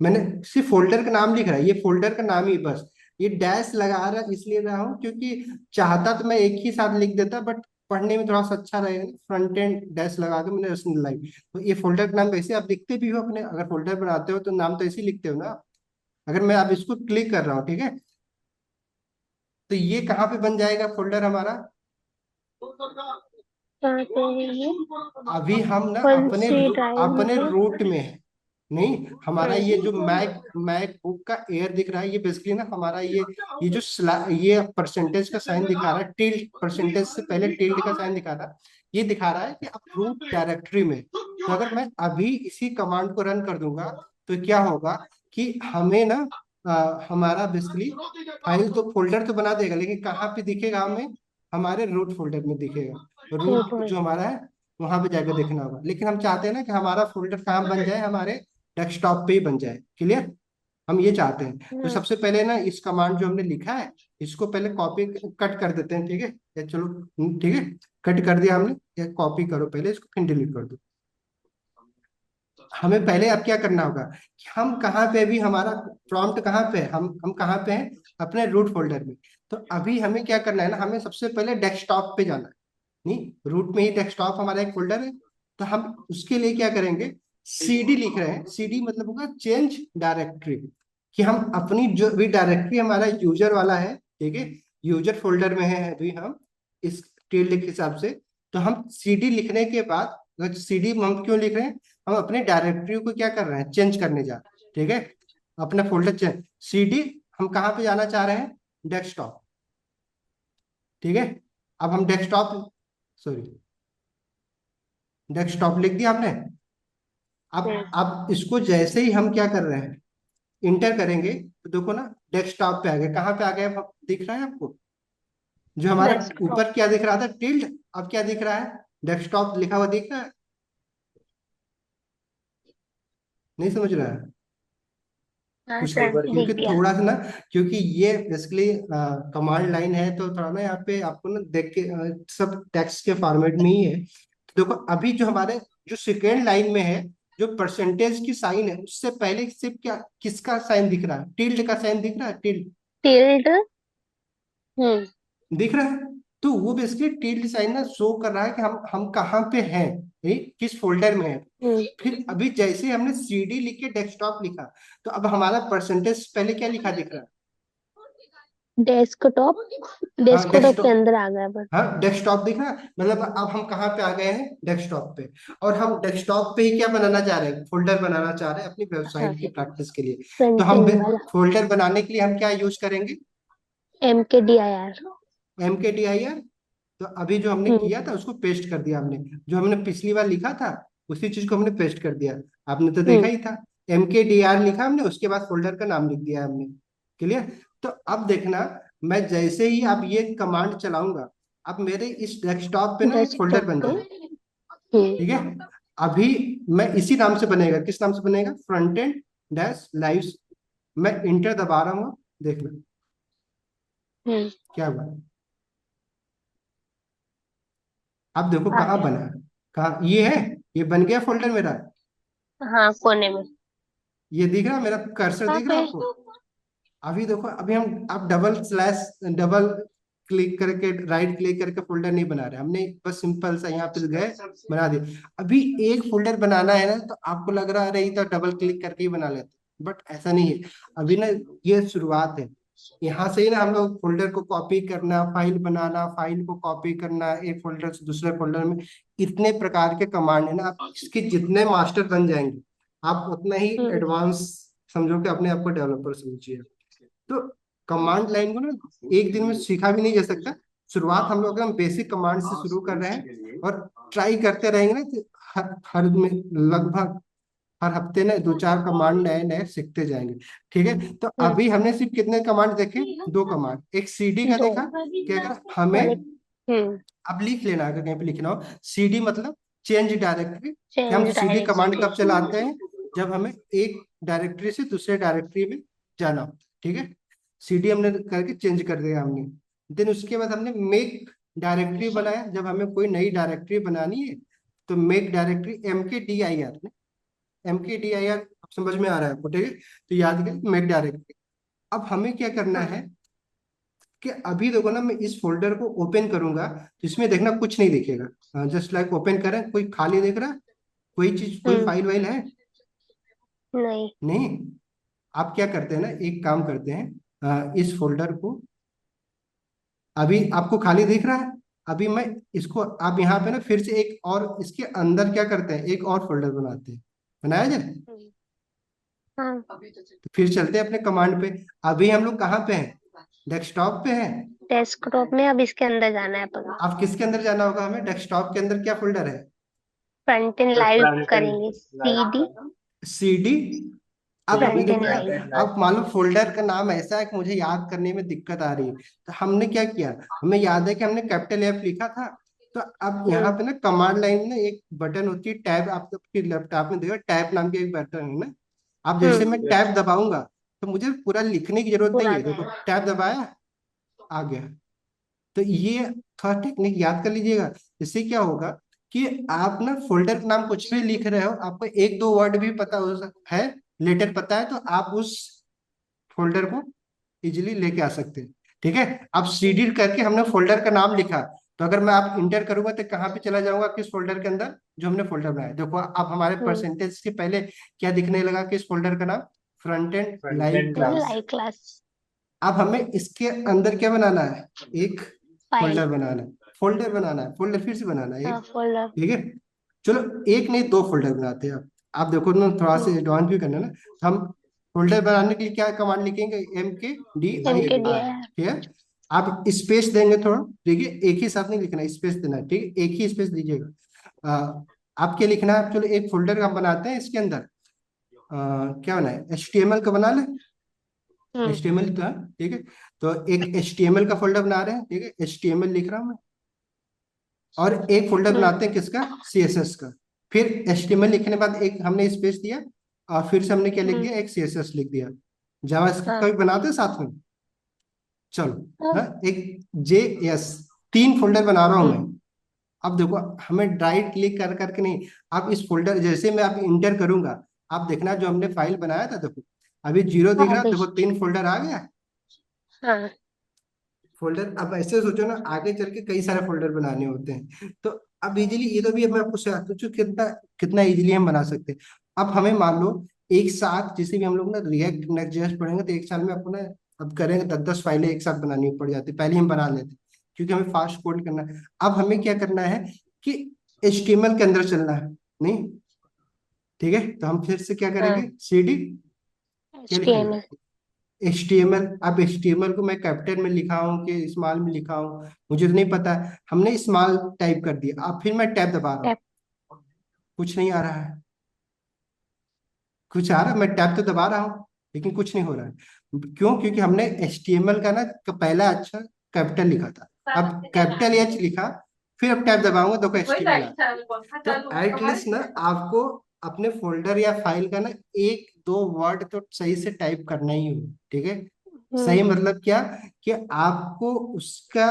मैंने सिर्फ फोल्डर का नाम लिख रहा है, ये फोल्डर का नाम ही बस, ये डैश लगा रहा इसलिए रहा हूँ क्योंकि चाहता तो मैं एक ही साथ लिख देता, बट पढ़ने में थोड़ा सा अच्छा रहेगा। फ्रंट एंड डैश लगा के मैंने उसमें लाइव, तो ये फोल्डर का नाम वैसे आप लिखते भी हो अपने, अगर फोल्डर बनाते हो तो नाम तो ऐसे ही लिखते हो ना। अगर मैं अब इसको क्लिक कर रहा हूँ, ठीक है, तो ये कहाँ पे बन जाएगा फोल्डर हमारा? कहाँ पे है ये? अभी हम ना कौन सी ड्राइव में अपने है? रूट में है। नहीं, हमारा ये जो हम्म। मैक बुक का एयर दिख रहा है, ये बेसिकली ना हमारा ये जो ये परसेंटेज का साइन दिखा रहा है, टिल्ड, परसेंटेज से पहले टिल्ड का साइन दिखा रहा है। ये दिखा रहा है कि अब रूट डायरेक्टरी में। तो अगर मैं अभी इसी कमांड को रन कर दूंगा तो क्या होगा कि हमें ना हमारा बेसिकली फाइल तो फोल्डर तो बना देगा, लेकिन कहाँ पे दिखेगा हमें? हमारे रूट फोल्डर में दिखेगा। रूट रूट में। जो हमारा है वहां पे जाकर देखना होगा। लेकिन हम चाहते हैं ना कि हमारा फोल्डर कहाँ बन जाए, हमारे डेस्कटॉप पे ही बन जाए। क्लियर? हम ये चाहते हैं। तो हम्म। सबसे पहले ना इस कमांड जो हमने लिखा है इसको पहले कॉपी कट कर देते हैं। ठीक है, या चलो ठीक है, कट कर दिया हमने, या कॉपी करो पहले इसको, फिर डिलीट कर दो। हमें पहले अब क्या करना होगा कि हम कहाँ पे, अभी हमारा प्रॉम्प्ट कहाँ पे है, हम कहाँ पे हैं? अपने रूट फोल्डर में। तो अभी हमें क्या करना है ना, हमें सबसे पहले डेस्कटॉप पे जाना है। नहीं, रूट में ही डेस्कटॉप हमारा एक फोल्डर है। तो हम उसके लिए क्या करेंगे, सीडी लिख रहे हैं। सीडी मतलब होगा चेंज डायरेक्टरी, कि हम अपनी जो भी डायरेक्टरी हमारा यूजर वाला है, ठीक है, यूजर फोल्डर में है अभी हम इस टिल्ड के हिसाब से। तो हम सीडी लिखने के बाद, सीडी हम क्यों लिख रहे हैं? हम अपने डायरेक्टरी को क्या कर रहे हैं, चेंज करने जा रहे हैं। ठीक है, अपना फोल्डर चेंज, सीडी हम कहाँ पे जाना चाह रहे हैं? डेस्कटॉप। ठीक है, अब हम डेस्कटॉप, सॉरी, डेस्कटॉप लिख दिया आपने। हम्म। अब इसको जैसे ही हम क्या कर रहे हैं, इंटर करेंगे, तो देखो ना डेस्कटॉप पे आ गए। कहाँ पे आ गए अब दिख रहा है आपको? जो हमारा डेस्कटॉप। ऊपर क्या दिख रहा था, टिल्ड, अब क्या दिख रहा है? डेस्कटॉप लिखा हुआ दिख रहा है? नहीं समझ रहा है हाँ कुछ? सर, ऊपर की दिख क्योंकि गया। थोड़ा सा ना, क्योंकि ये बेसिकली कमांड लाइन है, तो थोड़ा ना यहाँ पे आपको ना देख के सब टेक्स्ट के फॉर्मेट में ही है। तो देखो अभी जो हमारे जो सेकेंड लाइन में है, जो परसेंटेज की साइन है, उससे पहले सिर्फ क्या, किसका साइन दिख रहा है? टिल्ड का साइन दिख रहा है, टिल्ड टिल्ड। हम्म। दिख रहा है। तो वो बेसिकली टिल्ड साइन ना शो कर रहा है कि हम कहाँ पे हैं, किस फोल्डर में है। हम्म। फिर अभी जैसे हमने सीडी लिख के डेस्कटॉप लिखा, तो अब हमारा परसेंटेज पहले क्या लिखा दिख रहा है? डेस्कटॉप। हाँ डेस्कटॉप के डेस्कटॉप, अंदर आ गया बस। हाँ डेस्कटॉप दिख रहा है। मतलब अब हम कहाँ पे आ गए हैं? डेस्कटॉप पे। और हम डेस्कटॉप पे ही क्या बनाना चाह रहे हैं? फोल्डर बनाना चाह रहे हैं अपनी हाँ, वेबसाइट की प्रैक्टिस के लिए। तो हम फ्रंटिंग वाला। फोल्डर बनाने के लिए हम क्या यूज करेंगे? MKDIR। MKDIR। तो अभी जो हमने हम्म। किया था उसको पेस्ट कर दिया हमने। जो हमने पिछली बार लिखा था उसी चीज को हमने पेस्ट कर दिया। आपने तो देखा हम्म। ही था, MKDR लिखा हमने, उसके बाद फोल्डर का नाम लिख दिया हमने। क्लियर? तो अब देखना, मैं जैसे ही अब ये कमांड चलाऊंगा, अब मेरे इस डेस्कटॉप पे ना एक फोल्डर डेस्कटॉप बन पे। जाए। हम्म। ठीक है, अभी मैं इसी नाम से बनेगा, किस नाम से बनेगा? Front end dash live. मैं इंटर दबा रहा हूँ, देखना हम्म। क्या हुआ। अब देखो आ कहाँ गया। बना है, कहाँ ये है? ये बन गया फोल्डर मेरा। हाँ, कोने में। ये दिख रहा है, मेरा कर्सर कहाँ दिख रहा पे? है आपको? अभी देखो, अभी हम अब डबल स्लैश, डबल क्लिक करके, राइट क्लिक करके फोल्डर नहीं बना रहे हमने, बस सिंपल सा यहाँ पे गए, बना दिए। अभी एक फोल्डर बनाना है ना, तो आपको लग रहा है अरे ये तो डबल क्लिक करके ही बना लेते, बट ऐसा नहीं है। अभी ना ये शुरुआत है। यहाँ से ही ना हम लोग फोल्डर को कॉपी करना, फाइल बनाना, फाइल को कॉपी करना एक फोल्डर से दूसरे फोल्डर में, इतने प्रकार के कमांड है ना। आप इसके जितने मास्टर बन जाएंगे, आप उतना ही हम्म। एडवांस समझो कि अपने आप को डेवलपर समझिए। तो कमांड लाइन को ना एक दिन में सीखा भी नहीं जा सकता। शुरुआत हम लोग एकदम बेसिक कमांड से शुरू कर रहे हैं, और ट्राई करते रहेंगे ना, तो हर में लगभग हर हफ्ते ना दो चार कमांड नए नए सीखते जाएंगे। ठीक है, तो हम्म। अभी हमने सिर्फ कितने कमांड देखे? दो कमांड, एक सीडी का दो। देखा कि अगर और हमें, एक। हम्म। अब लिख लेना अगर कहीं पे लिखना हो, सीडी मतलब चेंज डायरेक्टरी। कि हम चेंज सीडी कमांड डायरेक्टरी। कब चलाते हैं? जब हमें एक डायरेक्टरी से दूसरे डायरेक्टरी में जाना हो। ठीक है, सीडी हमने करके चेंज कर दिया हमने। देन उसके बाद हमने मेक डायरेक्टरी बनाया, जब हमें कोई नई डायरेक्टरी बनानी है। तो मेक डायरेक्टरी MKDIR, MKDIR समझ में आ रहा है आपको? ठीक है, तो याद करें मेक डायरेक्टरी। अब हमें क्या करना हाँ। है कि अभी देखो ना, मैं इस फोल्डर को ओपन करूंगा तो इसमें देखना कुछ नहीं दिखेगा। जस्ट लाइक ओपन करें, कोई खाली दिख रहा है? कोई चीज, कोई हम्म। फाइल वाइल है? नहीं। नहीं। आप क्या करते हैं ना, एक काम करते हैं, इस फोल्डर को अभी आपको खाली दिख रहा है। अभी मैं इसको, आप यहाँ पे ना फिर से एक और इसके अंदर क्या करते हैं, एक और फोल्डर बनाते हैं। बनाया जाए? हाँ, तो फिर चलते हैं अपने कमांड पे। अभी हम लोग कहाँ पे हैं? डेस्कटॉप पे हैं। डेस्कटॉप में अब इसके अंदर जाना है अपन। अब किसके अंदर जाना होगा हमें? डेस्कटॉप के अंदर क्या फोल्डर है? Front end sir live front end करेंगे, लाइव सीडी CD। अब अभी फ्रंट एंड देखो, फ्रंट लाइव। And live. अब मान लो फोल्डर का नाम ऐसा है कि मुझे याद करने में दिक्कत आ रही है, तो हमने क्या किया, हमें याद है कि हमने कैपिटल F लिखा था। तो अब यहाँ पे ना कमांड लाइन में एक बटन होती है टैब, आपके लैपटॉप में देखो टैब नाम की एक बटन है ना। अब जैसे मैं यस। टैब दबाऊंगा तो मुझे पूरा लिखने की जरूरत नहीं पूरा है, देखो जाएगा। टैब दबाया, आ गया। तो ये थोड़ा टेक्निक याद कर लीजिएगा। इससे क्या होगा कि आप ना फोल्डर का नाम कुछ भी लिख रहे हो, आपको एक दो वर्ड भी पता हो है, लेटर पता है, तो आप उस फोल्डर को इजीली लेके आ सकते हैं। ठीक है। अब सीडी करके हमने फोल्डर का नाम लिखा, तो अगर मैं आप इंटर करूंगा तो कहाँ पे चला जाऊंगा, किस फोल्डर के अंदर जो हमने फोल्डर बनाया। देखो अब हमारे परसेंटेज के पहले क्या दिखने लगा, किस फोल्डर का नाम? Front end front live and live. Class. Live class अब हमें इसके अंदर क्या बनाना है? एक फाइल। फोल्डर बनाना है। फोल्डर बनाना है, फोल्डर फिर से बनाना है हाँ, एक। फोल्डर। ठीक है। चलो एक नहीं दो फोल्डर बनाते हैं। आप देखो ना, थोड़ा सा एडवांस भी करना है ना। हम फोल्डर बनाने के लिए क्या कमांड लिखेंगे? MKDIR। MKDIR। ठीक है। आप स्पेस देंगे थोड़ा, देखिए एक ही साथ नहीं लिखना, स्पेस देना है। ठीक है, एक ही स्पेस दीजिएगा। आप क्या लिखना है? चलो एक फोल्डर हम बनाते हैं, इसके अंदर क्या बनाए, HTML का बना ले। HTML तो है, ठीक है। तो एक HTML का फोल्डर बना रहे हैं, ठीक है, HTML लिख रहा हूं मैं। और एक फोल्डर बनाते हैं किसका? CSS का। फिर HTML लिखने के बाद एक हमने स्पेस दिया, और फिर से हमने क्या लिख दिया, एक CSS लिख दिया। जावास्क्रिप्ट का हाँ। भी बनाते हैं साथ में। चलो हाँ। ना, एक JS, तीन फोल्डर बना रहा हूं मैं। हम्म। अब देखो, हमें राइट क्लिक कर करके नहीं, आप इस फोल्डर जैसे मैं आप इंटर करूंगा, आप देखना जो हमने फाइल बनाया था, देखो अभी 0 दिख हाँ, रहा है, देखो तीन फोल्डर आ गया। हाँ। फोल्डर अब ऐसे सोचो ना, आगे चल के कई सारे फोल्डर बनाने होते हैं, तो अब इजीली ये तो भी मैं आपको सोचो कितना कितना इजीली हम बना सकते हैं। अब हमें मान लो एक साथ, जैसे भी हम लोग ना रिएक्ट नेक्स्ट जेएस पढ़ेंगे, तो एक साल में आपको ना, अब करेंगे 10-10 फाइलें एक साथ बनानी पड़ जाती, पहले हम बना लेते क्योंकि हमें फास्ट कोड करना है। अब हमें क्या करना है कि HTML के अंदर चलना है, नहीं? ठीक है, तो हम फिर से क्या हाँ, करेंगे, CD क्या लिखेंगे, HTML। HTML। अब HTML को मैं कैपिटल में लिखा हूँ कि स्मॉल में लिखा हूँ, मुझे तो नहीं पता है। हमने स्मॉल टाइप कर दिया, अब फिर मैं टैब दबा रहा हूँ, टैप। कुछ नहीं आ रहा है। कुछ आ रहा है, मैं टैब तो दबा रहा हूँ लेकिन कुछ नहीं हो रहा है। क्यों? क्योंकि हमने HTML का ना पहला अक्षर कैपिटल लिखा था, अब कैपिटल H लिखा, फिर अब टैब दबाऊंगा तो HTML आ। तो एटलीस्ट ना आपको अपने फोल्डर या फाइल का ना एक दो वर्ड तो सही से टाइप करना ही हो। ठीक है। सही मतलब क्या, कि आपको उसका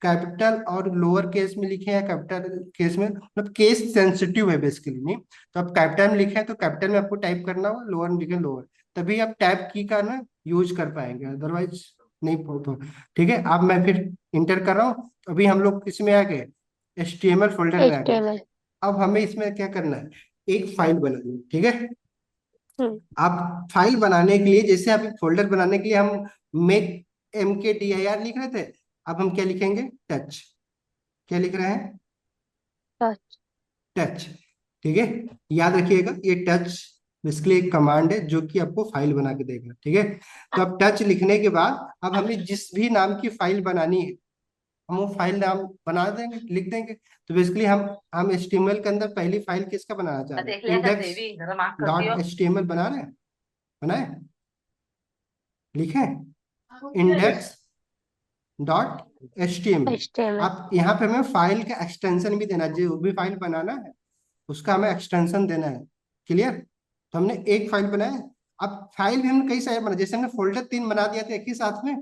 कैपिटल और लोअर केस में लिखे या कैपिटल केस में, मतलब केस सेंसिटिव है बेसिकली, नहीं? तो आप कैपिटल में लिखे हैं तो कैपिटल में आपको टाइप करना होगा, लोअर में लिखे लोअर, तभी आप टैब की का ना यूज कर पाएंगे, अदरवाइज नहीं तो। ठीक है। अब मैं फिर इंटर कर रहा हूँ, अभी हम लोग किसमें आ गए, HTML फोल्डर में आ गए। HTML। अब हमें इसमें क्या करना है, एक फाइल बनानी है। ठीक है। हम्म। आप फाइल बनाने के लिए, जैसे आप एक फोल्डर बनाने के लिए हम मेक MKDIR लिख रहे थे, अब हम क्या लिखेंगे, टच। क्या लिख रहे हैं? टच। टच। ठीक है। याद रखिएगा, ये टच बेसिकली एक कमांड है जो कि आपको फाइल बना के देगा। ठीक है। तो अब टच लिखने के बाद अब हमें जिस भी नाम की फाइल बनानी है, हम वो फाइल नाम बना देंगे, लिख देंगे। तो बेसिकली हम HTML के अंदर पहली फाइल किसका बनाना चाह रहे हैं, index.html बना रहे हैं। बनाए, लिखें, यस। index.html। HTML। आप यहाँ पे हमें फाइल का एक्सटेंशन भी देना है, जो भी फाइल बनाना है उसका हमें एक्सटेंशन देना है। क्लियर? तो हमने एक फाइल बनाया है। अब फाइल भी हमने कई सारे बनाए, जैसे हमने फोल्डर 3 बना दिया था एक ही साथ में,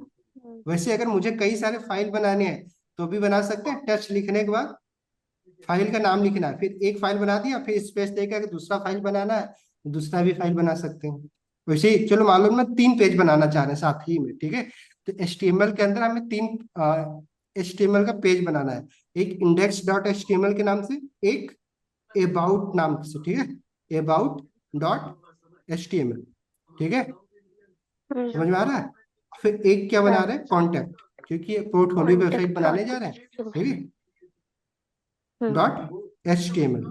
वैसे अगर मुझे कई सारे फाइल बनाने हैं तो भी बना सकते हैं। टच लिखने के बाद फाइल का नाम लिखना है, फिर एक फाइल बना दिया, फिर स्पेस देकर दूसरा फाइल बनाना है, दूसरा भी फाइल बना सकते हैं। वैसे ही चलो मालूम ना 3 पेज बनाना चाह रहे हैं साथ ही में। ठीक है। तो HTML के अंदर हमें 3 HTML का पेज बनाना है, एक index.html के नाम से, एक अबाउट नाम से। ठीक है, about.html। ठीक है, समझ में आ रहा है? फिर एक क्या बना रहे हैं, कॉन्टैक्ट। क्योंकि ये पोर्टफोलियो वेबसाइट कॉन्टेक्ट बनाने डॉट जा रहे हैं, ठीक है। हम्म डॉट HTML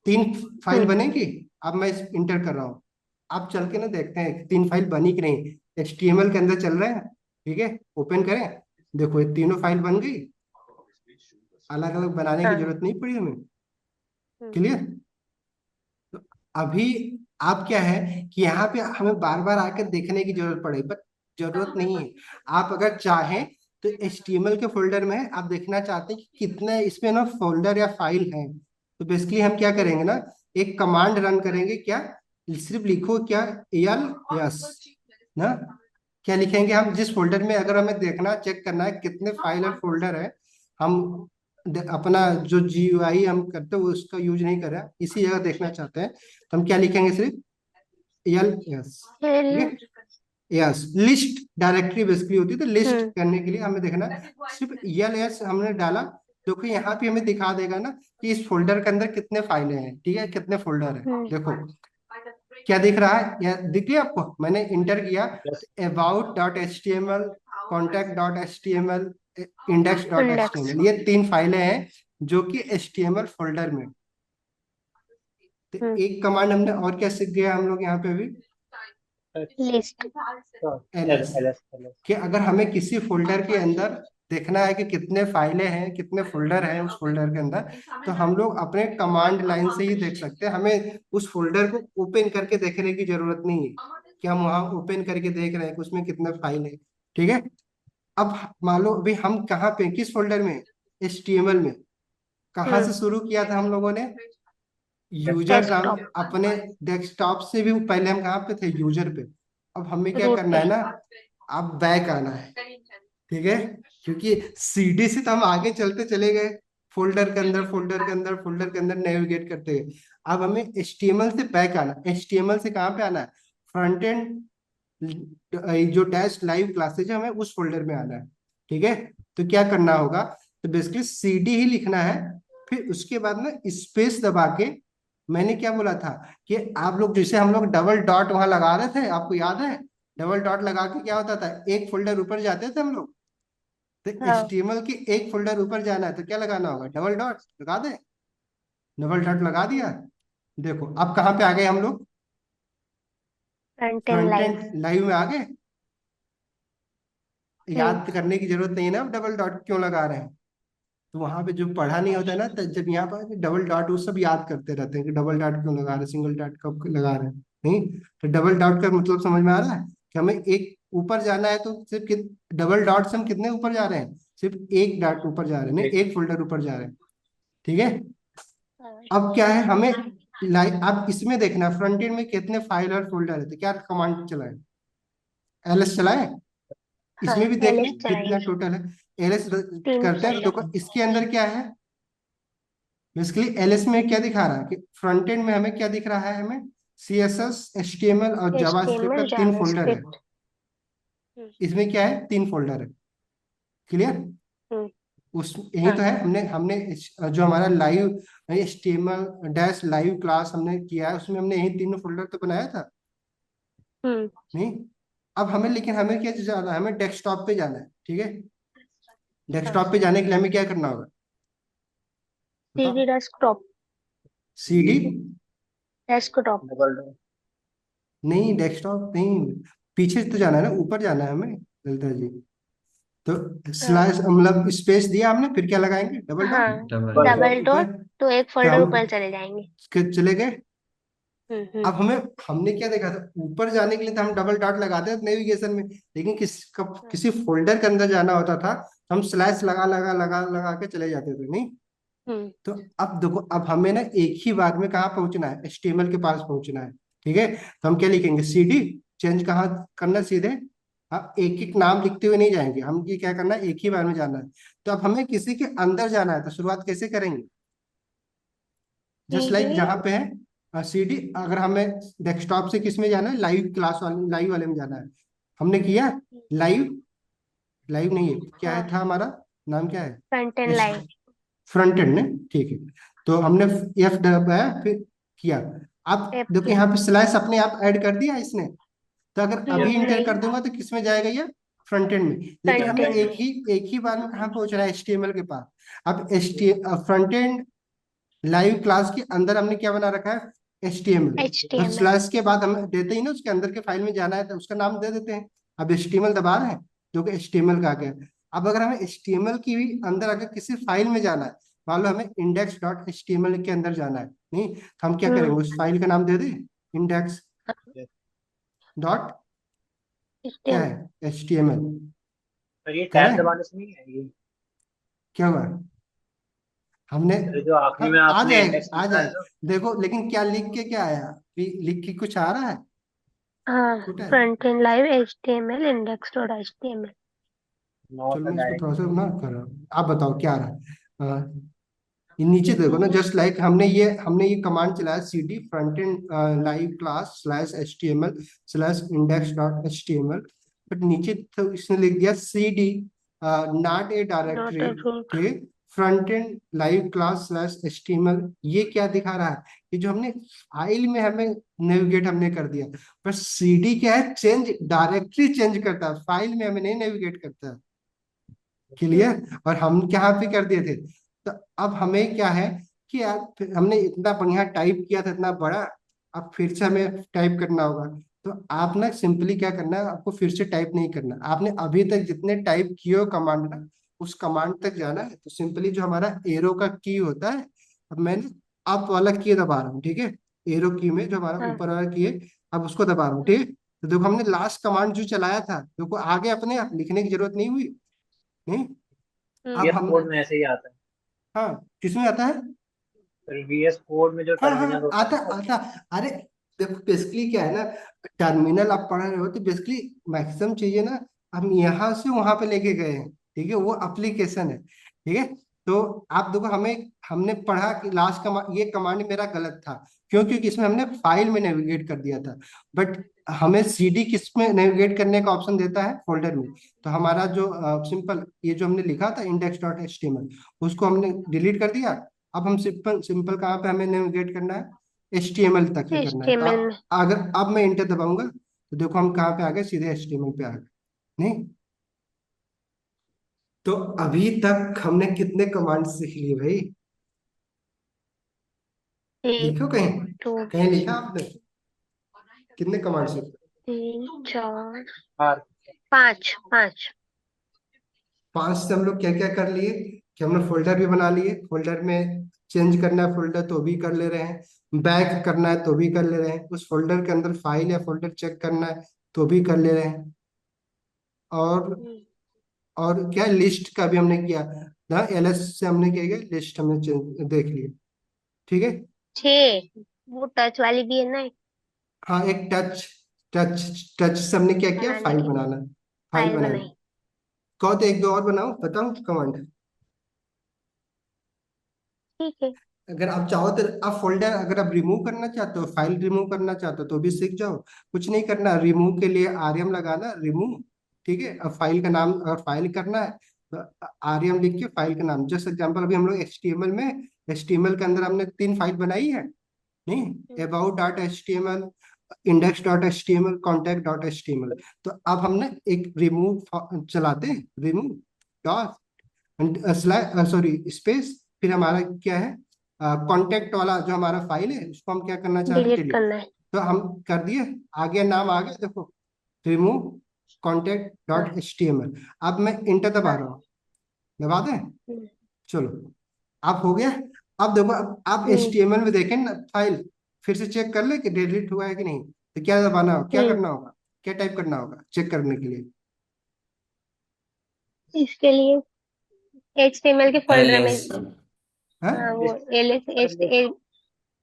3 फाइल हम्म बनेगी। अब मैं इंटर कर रहा हूँ, अब चल के ना देखते हैं 3 फाइल बनी कि नहीं, HTML के अंदर चल रहे हैं, ठीक है। ओपन करें, देखो ये तीनों फाइल बन गई, अलग अलग बनाने की हाँ जरूरत नहीं पड़ी हमें। हम्म क्लियर। तो अभी आप क्या है कि यहाँ पे हमें बार बार आकर देखने की जरूरत पड़ेगी, पर जरूरत नहीं है। आप अगर चाहें तो HTML के फोल्डर में आप देखना चाहते हैं कि कितने इसमें ना फोल्डर या फाइल हैं, तो बेसिकली हम क्या करेंगे ना, एक कमांड रन करेंगे। क्या, सिर्फ लिखो क्या, ls ना, क्या लिखेंगे हम, जिस फोल्डर में अगर हमें देखना चेक करना है कितने फाइल और फोल्डर है, हम अपना जो GUI हम करते हैं वो उसका यूज नहीं कर रहे हैं, इसी जगह देखना चाहते हैं, तो हम क्या लिखेंगे, सिर्फ ls, ठीक एल है। यस, लिस्ट डायरेक्टरी बेसिकली होती है, तो लिस्ट हम्म करने के लिए हमें देखना सिर्फ ls हमने डाला, देखो यहाँ पे हमें दिखा देगा ना कि इस फोल्डर के अंदर कितने फाइलें हैं, ठीक है, कितने फोल्डर है। हम्म देखो क्या दिख रहा है, या दिख रही है आपको, मैंने इंटर किया yes about.html, contact.html, index.html, index ये 3 फाइलें हैं जो कि HTML फोल्डर में। तो एक कमांड हमने और क्या सीख गया हम लोग यहाँ पे भी, list L ls, L S L S कि अगर हमें किसी फोल्डर के अंदर देखना है कि कितने फाइलें हैं, कितने फोल्डर हैं उस फोल्डर के अंदर, तो हम लोग अपने कमांड लाइन से ही देख सकते हैं, हमें उस फोल्डर को ओपन करके देखने की जरूरत नहीं है कि हम वहां ओपन करके देख रहे हैं कि उसमें कितने फाइल है, ठीक है। अब मान लो अभी हम कहाँ पे, किस फोल्डर में, HTML में, कहाँ से शुरू किया था हम लोगों ने, यूजर नाम, डेस्कटॉप अपने डेस्कटॉप से भी पहले हम कहाँ पे थे, यूजर पे। अब हमें क्या रूट करना पे है ना, अब बैक आना है, ठीक है, क्योंकि CD से तो हम आगे चलते चले गए, फोल्डर के अंदर फोल्डर के अंदर फोल्डर के अंदर नेविगेट करते गए। अब हमें HTML से बैक आना, HTML से कहाँ पे आना है, फ्रंट एंड, जो डैश लाइव क्लासेज है हमें उस फोल्डर में आना है, ठीक है। तो क्या करना होगा, तो बेसिकली CD ही लिखना है, फिर उसके बाद में स्पेस दबा के, मैंने क्या बोला था कि आप लोग जैसे हम लोग डबल डॉट वहां लगा रहे थे, आपको याद है, डबल डॉट लगा के क्या होता था, एक फोल्डर ऊपर जाते थे हम लोग, तो हाँ HTML की एक फोल्डर ऊपर जाना है तो क्या लगाना होगा, डबल डॉट लगा दे, डबल डॉट लगा दिया। देखो अब कहाँ पे आ गए हम लोग, front end front live and live में आ गए। हम्म याद करने की जरूरत नहीं है ना, डबल डॉट क्यों लगा रहे हैं, तो वहां पे जो पढ़ा नहीं होता है ना, तो जब यहाँ पर डबल डॉट, वो सब याद करते रहते हैं कि डबल डॉट क्यों लगा रहे हैं, सिंगल डॉट कब लगा रहे हैं, नहीं। तो डबल डॉट का मतलब समझ में आ रहा है कि हमें एक ऊपर जाना है, तो सिर्फ डबल डॉट से हम कितने ऊपर जा रहे हैं, सिर्फ एक डॉट ऊपर जा रहे हैं, नहीं एक एक फोल्डर ऊपर जा रहे हैं, ठीक है। हाँ अब क्या है हमें, अब इसमें देखना फ्रंट एंड में कितने फाइल और फोल्डर है, तो क्या कमांड चलाएं, ls चलाएं, हाँ इसमें भी देख एलएस लें कितना चलाइए टोटल है। ls 3 करते हैं तो फोल्डर देखो इसके अंदर क्या है, बेसिकली ls में क्या दिखा रहा है कि फ्रंट एंड में हमें क्या दिख रहा है, हमें CSS, HTML और जावास्क्रिप्ट का HTML 3 फोल्डर है, जावास्क्रिप्ट हम्म इसमें क्या है, 3 फोल्डर है। क्लियर। हम्म उस यही हाँ तो है, हमने हमने जो हमारा live HTML dash live class हमने किया है, उसमें हमने यही तीनों फोल्डर तो बनाया था, हम्म नहीं। अब हमें, लेकिन हमें क्या जाना है, हमें डेस्कटॉप पे जाना है, ठीक है। हाँ डेस्कटॉप पे जाने के लिए हमें क्या करना होगा, CD बताओ। Desktop CD, desktop double dot नहीं डेस्कटॉप नहीं, पीछे तो जाना है ना, ऊपर जाना है हमें, ललिता जी। तो हाँ स्लैश मतलब स्पेस दिया हमने, फिर क्या लगाएंगे, डबल हाँ dot, double double dot double dot ऊपर। डॉट तो एक तो फोल्डर ऊपर हम चले जाएंगे चले गए। हम्म अब हमें, हमने क्या देखा था, ऊपर जाने के लिए तो हम डबल डॉट लगाते थे नेविगेशन में, लेकिन हाँ किसी फोल्डर के अंदर जाना होता था तो हम स्लैश लगा लगा लगा लगा के चले जाते थे, नहीं। हम्म तो अब देखो, अब हमें ना एक ही बार में कहाँ पहुंचना है, HTML के पास पहुंचना है, ठीक है। तो हम क्या लिखेंगे, CD, चेंज कहाँ करना, सीधे अब एक एक नाम लिखते हुए नहीं जाएंगे, हम ये क्या करना है, एक ही बार में जाना है। तो अब हमें किसी के अंदर जाना है, तो शुरुआत कैसे करेंगे, जस्ट लाइक CD जहाँ पे है CD, अगर हमें डेस्कटॉप से किस में जाना है, लाइव क्लास वाले, लाइव वाले में जाना है, हमने किया लाइव, लाइव नहीं है, क्या है हाँ था हमारा, नाम क्या है, front end live front end ने, ठीक है। तो हमने F दबाया, फिर किया। अब टेप देखो किया यहाँ पे स्लैश अपने आप ऐड कर दिया इसने, तो अगर अभी यस इंटर नहीं कर दूंगा तो किस में जाएगा ये, फ्रंट एंड में, लेकिन फ्रंट हमें एंड में। एक ही बार में कहाँ पहुंचना है, एचटीएमएल के पास। अब फ्रंट एंड लाइव क्लास के अंदर हमने क्या बना रखा है, एचटीएमएल। तो HTML। स्लैश के बाद हम देते ही ना, उसके अंदर के फाइल में जाना है तो उसका नाम दे देते हैं। अब एचटीएमएल दबा रहे हैं जो कि एचटीएमएल का आ गया। अब अगर हमें एचटीएमएल की भी अंदर अगर किसी फाइल में जाना है, मान लो हमें इंडेक्स डॉट एचटीएमएल के अंदर जाना है, नहीं तो हम क्या करेंगे, उस फाइल का नाम दे दें इंडेक्स डॉट क्या HTML। है, एचटीएमएल। पर ये टैब करें, दबाने से नहीं आएगी? क्या हुआ, हमने, अरे जो हाँ आखिरी में आ आपने जाएगा इंडेक्स आ लिखा है जाएगा। ना। देखो लेकिन क्या लिख के क्या आया, लिख के कुछ आ रहा है, हाँ, छोटा है। Front end live HTML index dot HTML। Not चलो अ मैं इसको थोड़ा डायरेक्ट। सा ना कर रहा हूँ, आप बताओ क्या आ रहा है। ये नीचे देखो ना, जस्ट लाइक हमने ये कमांड चलाया, cd front end live class slash HTML slash index dot HTML, but नीचे तो इसने लिख दिया cd not a not directory a root. के front end live class slash HTML. ये क्या दिखा रहा है, ये जो हमने फाइल में हमें नेविगेट हमने कर दिया, पर cd क्या है, चेंज डायरेक्टरी चेंज करता है, फाइल में हमें नहीं नेविगेट करता है। क्लियर, और हम क्या पे कर दिए थे। तो अब हमें क्या है कि यार हमने इतना बढ़िया टाइप किया था, इतना बड़ा, अब फिर से हमें टाइप करना होगा। तो आप ना सिंपली क्या करना है, आपको फिर से टाइप नहीं करना, आपने अभी तक जितने टाइप किए हो कमांड ना, उस कमांड तक जाना है। तो सिंपली जो हमारा एरो का की होता है, अब मैंने अप वाला की दबा रहा हूँ, ठीक है, एरो की में जो हमारा हाँ। ऊपर वाला की है, अब उसको दबा रहा हूँ, ठीक है। तो देखो हमने लास्ट कमांड जो चलाया था, देखो आगे अपने आप लिखने की जरूरत नहीं हुई, नहीं। अब VS हम, कोड में ऐसे ही आता है। हाँ किसमें आता है, फिर VS कोड में जो हाँ हाँ टर्मिनल होता है आता ना, आता। अरे देखो बेसिकली क्या है ना, टर्मिनल आप पढ़ रहे हो तो बेसिकली मैक्सिमम चीजें ना हम यहाँ से वहां पे लेके गए हैं, ठीक है, वो एप्लीकेशन है, ठीक है। तो आप देखो हमें, हमने पढ़ा कि लास्ट कमांड, ये कमांड मेरा गलत था, क्यों, क्योंकि इसमें हमने फाइल में नेविगेट कर दिया था, बट हमें सीडी किस में नेविगेट करने का ऑप्शन देता है, फोल्डर में। तो हमारा जो सिंपल ये जो हमने लिखा था index dot H T M L, उसको हमने डिलीट कर दिया। अब हम सिंपल सिंपल कहाँ पे हमें नेविगेट करना है, एच टी एम एल तक ही करना है। तो HTML में। अगर अब मैं इंटर दबाऊंगा तो देखो हम कहाँ पे आ गए, सीधे एच टी एम एल पे आ गए, नहीं। तो अभी तक हमने कितने कमांड सीख लिए भाई, एक, लिखो कहीं, दो, कहीं लिखा आपने कितने कमांड सीखे। तीन, चार, बार। पाँच। पाँच। पांच से हम लोग क्या क्या कर लिए, कि हमने फोल्डर भी बना लिए, फोल्डर में चेंज करना है फोल्डर तो भी कर ले रहे हैं, बैक करना है तो भी कर ले रहे हैं, उस फोल्डर के अंदर फाइल या फोल्डर चेक करना है तो भी कर ले रहे हैं। और और क्या, लिस्ट का भी हमने किया ना, एलएस से हमने क्या किया, लिस्ट हमने देख लिया, ठीक है। छः। वो टच वाली भी है ना, हाँ एक टच, टच टच से हमने क्या किया, बनाने फाइल के लिए बनाना, फाइल फाइल बनाई। बनाई। कहो तो एक दो और बनाओ, बताऊं कमांड। ठीक है। अगर आप चाहो तो आप फोल्डर, अगर आप रिमूव करना चाहते हो, फाइल रिमूव करना चाहते हो तो भी सीख जाओ। कुछ नहीं करना, रिमूव के लिए आरएम लगाना, रिमूव, ठीक है। अब फाइल का नाम, अगर फाइल करना है तो आरएम लिख के फाइल का नाम, जैसे एग्जांपल अभी हम लोग एचटीएमएल में, एचटीएमएल के अंदर हमने 3 फाइल बनाई है, नहीं, about dot H T M L, index dot H T M L, contact dot H T M L. तो अब हमने एक रिमूव चलाते हैं, remove dot slash sorry space, फिर हमारा क्या है, कॉन्टैक्ट वाला जो हमारा फाइल है उसको हम क्या करना चाहते हैं, डिलीट डिलीट। करना है। तो हम कर दिए, आगे नाम आ गया देखो, रिमूव कॉन्टैक्ट हाँ। Dot H T M L. अब मैं इंटर दबा हाँ। रहा हूँ, दबा दें, हम्म। चलो अब हो गया। अब देखो, अब आप हम्म। HTML में देखें ना फाइल, फिर से चेक कर ले कि डिलीट हुआ है कि नहीं। तो क्या दबाना होगा, क्या हम्म। करना होगा, क्या टाइप करना होगा चेक करने के लिए। इसके लिए HTML के फोल्डर में। एलएस हाँ, वो लिस्ट LS पर लिस्ट।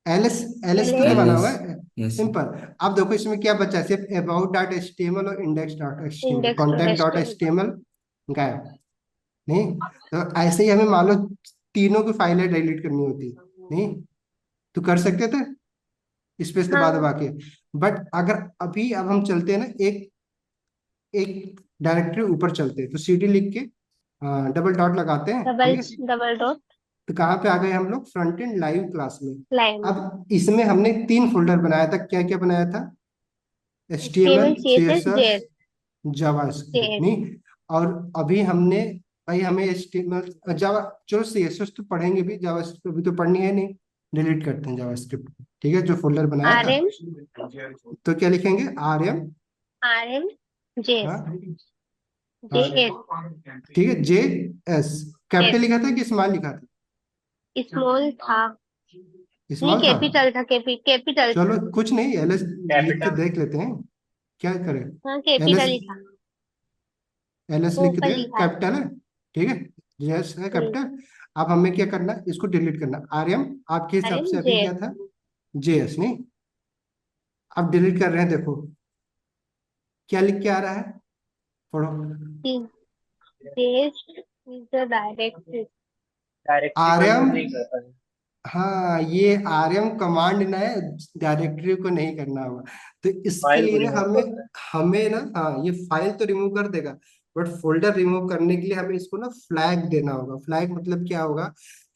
एलएस, एलएस क्यों LS। दबाना एलएस होगा, यस सिंपल। अब देखो इसमें क्या बचा, सिर्फ about dot H T M L और index dot H T M L, index dot contact dot H T HTML। M L गायब, नहीं। तो ऐसे ही हमें मान लो तीनों की फाइलें डिलीट करनी होती, नहीं तो कर सकते थे, स्पेस दबा हाँ। दबा के। बट अगर अभी, अब हम चलते हैं ना एक एक डायरेक्टरी ऊपर चलते हैं, तो सीडी लिख के डबल डॉट लगाते हैं, डबल ठीक है। डबल डॉट तो कहाँ पे आ गए हम लोग, फ्रंट एंड लाइव क्लास में। लाइन। अब इसमें हमने 3 फोल्डर बनाया था, क्या क्या बनाया था, H T M L, HTML C CSS S S, JS। JavaScript yes, नहीं। और अभी हमने, भाई हमें HTML जावा, चलो CSS तो पढ़ेंगे भी, जावास्क्रिप्ट अभी तो पढ़नी है नहीं, डिलीट करते हैं जावास्क्रिप्ट, ठीक है, जो फोल्डर बनाया था। RM, तो क्या लिखेंगे, RM, RM, JS, हाँ JS, ठीक है, JS। कैपिटल yes, लिखा था कि स्मॉल लिखा था? स्मॉल था, नहीं स्मॉल था। कैपिटल था, कैपिटल था। चलो कुछ नहीं, LS लिख के कैपिटल। देख लेते हैं, क्या करें। हाँ LS, कैपिटल ही था, LS लिख ओपन दे, लिखा है। कैपिटल है, ठीक है, JS है हम्म, कैपिटल। अब हमें क्या करना है, इसको डिलीट करना। RM आपके हिसाब RM, से अभी क्या JS, था, JS नहीं। अब डिलीट कर रहे हैं, देखो क्या लिख के आ रहा है, पढ़ो। JS is the directory. Directory को यूज RM, नहीं करता है। हाँ ये RM कमांड ना है, डायरेक्टरी को नहीं करना होगा। तो इसके फाइल को लिए ना रिमूव हमें करता है। हमें ना, हाँ ये फाइल तो रिमूव कर देगा, बट फोल्डर रिमूव करने के लिए हमें इसको ना फ्लैग देना होगा। फ्लैग मतलब क्या होगा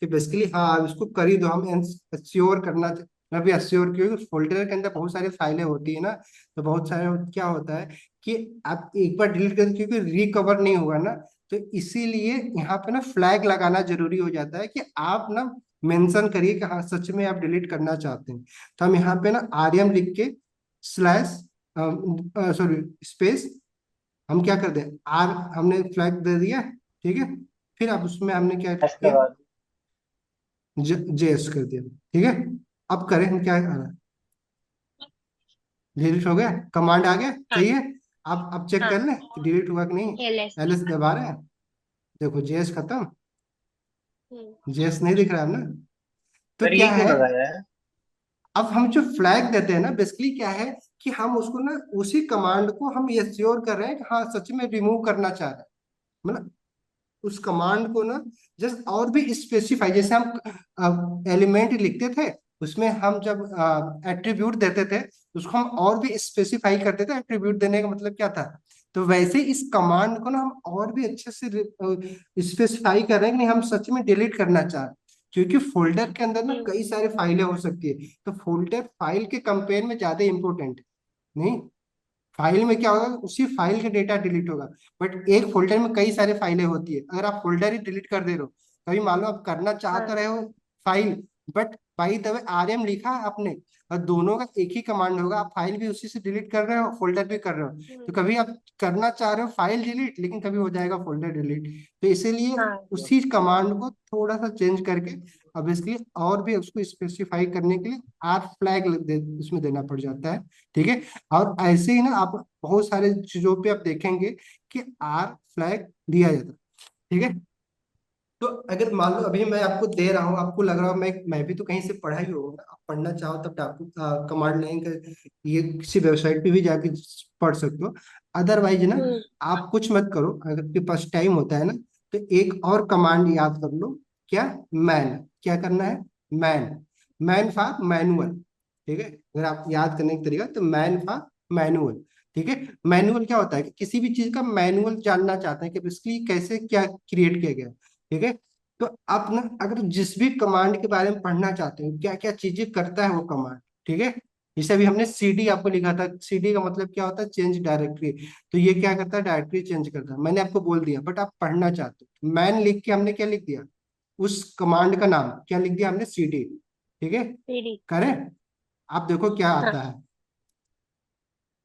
कि बेसिकली, हाँ आप इसको कर ही दो, हम श्योर करना अभी श्योर, क्योंकि फोल्डर के अंदर बहुत सारी फाइलें होती है ना, तो बहुत सारे क्या होता है कि आप एक बार डिलीट कर, क्योंकि रिकवर नहीं हुआ ना, तो इसीलिए यहाँ पे ना फ्लैग लगाना जरूरी हो जाता है कि आप ना मेंशन करिए कि हाँ सच में आप डिलीट करना चाहते हैं। तो हम यहाँ पे ना RM लिख के स्लैश, सॉरी स्पेस, हम क्या कर दें, आर, हमने फ्लैग दे दिया, ठीक है। फिर अब उसमें हमने क्या एस किया, लगा दी। JS कर दिया, ठीक है। अब करें हम क्या कर रहे हैं, डिलीट हो गया, कमांड आ गया, हाँ सही है। अब चेक हाँ, कर लें कि डिलीट हुआ कि नहीं। LS, LS दबा रहे हैं, देखो JS खत्म, हम्म, JS नहीं दिख रहा है ना। तो सर ये क्या क्यों है, लगाया है? अब हम जो फ्लैग देते हैं ना, बेसिकली क्या है कि हम उसको ना, उसी कमांड को हम ये श्योर कर रहे हैं कि हाँ सच में रिमूव करना चाह रहे हैं, मतलब उस कमांड को ना जस्ट और भी स्पेसिफाई, जैसे हम एलिमेंट लिखते थे, उसमें हम जब एट्रीब्यूट देते थे, उसको हम और भी स्पेसिफाई करते थे, एट्रीब्यूट देने का मतलब क्या था। तो वैसे इस कमांड को ना हम और भी अच्छे से स्पेसिफाई कर रहे हैं कि नहीं, हम सच में डिलीट करना चाह रहे हैं, क्योंकि फोल्डर के अंदर ना हम्म, कई सारे फाइलें हो सकती है। तो फोल्डर फाइल के कंपेयर में ज्यादा इंपॉर्टेंट है, नहीं। फाइल में क्या होगा, उसी फाइल का डेटा डिलीट होगा, बट एक फोल्डर में कई सारे फाइलें होती है, अगर आप फोल्डर ही डिलीट कर दे रहे हो, कभी मान लो आप करना चाह तो हाँ, रहे हो file, but by the way RM लिखा है आपने, और दोनों का एक ही कमांड होगा, आप फाइल भी उसी से डिलीट कर रहे हो, फोल्डर भी कर रहे हो, तो हम्म, कभी आप करना चाह रहे हो फाइल डिलीट, लेकिन कभी हो जाएगा फोल्डर डिलीट। तो इसीलिए हाँ, उसी कमांड को थोड़ा सा चेंज करके, अब इसलिए और भी उसको स्पेसिफाई करने के लिए R फ्लैग उसमें देना पड़ जाता है, ठीक है। और ऐसे ही ना आप बहुत सारे चीजों पे आप देखेंगे कि R फ्लैग दिया जाता है, ठीक है। तो अगर मान लो अभी मैं आपको दे रहा हूँ, आपको लग रहा हो मैं भी तो कहीं से पढ़ा ही होगा, आप पढ़ना चाहो तब डाकू कमांड लाइन का ये किसी वेबसाइट पे भी जाके पढ़ सकते हो। अदरवाइज ना हम्म, आप कुछ मत करो, अगर आपके पास टाइम होता है ना, तो एक और कमांड याद कर लो, क्या, मैन। क्या करना है, मैन, मैन फॉर मैनुअल, ठीक है। अगर आप याद करने का तरीका, तो मैन फॉर मैनुअल, ठीक है। मैनुअल क्या होता है कि किसी भी चीज का मैनुअल जानना चाहते हैं कि बेसिकली कैसे क्या क्रिएट किया गया, ठीक है। तो आप ना अगर जिस भी कमांड के बारे में पढ़ना चाहते हो, क्या क्या चीजें करता है वो कमांड, ठीक है। जैसे अभी हमने CD आपको लिखा था, CD का मतलब क्या होता है, चेंज डायरेक्टरी। तो ये क्या करता है, डायरेक्टरी चेंज करता है, मैंने आपको बोल दिया, बट आप पढ़ना चाहते हो, मैन लिख के हमने क्या लिख दिया, उस कमांड का नाम क्या लिख दिया हमने, CD, ठीक है। CD, करें, आप देखो क्या हाँ, आता है,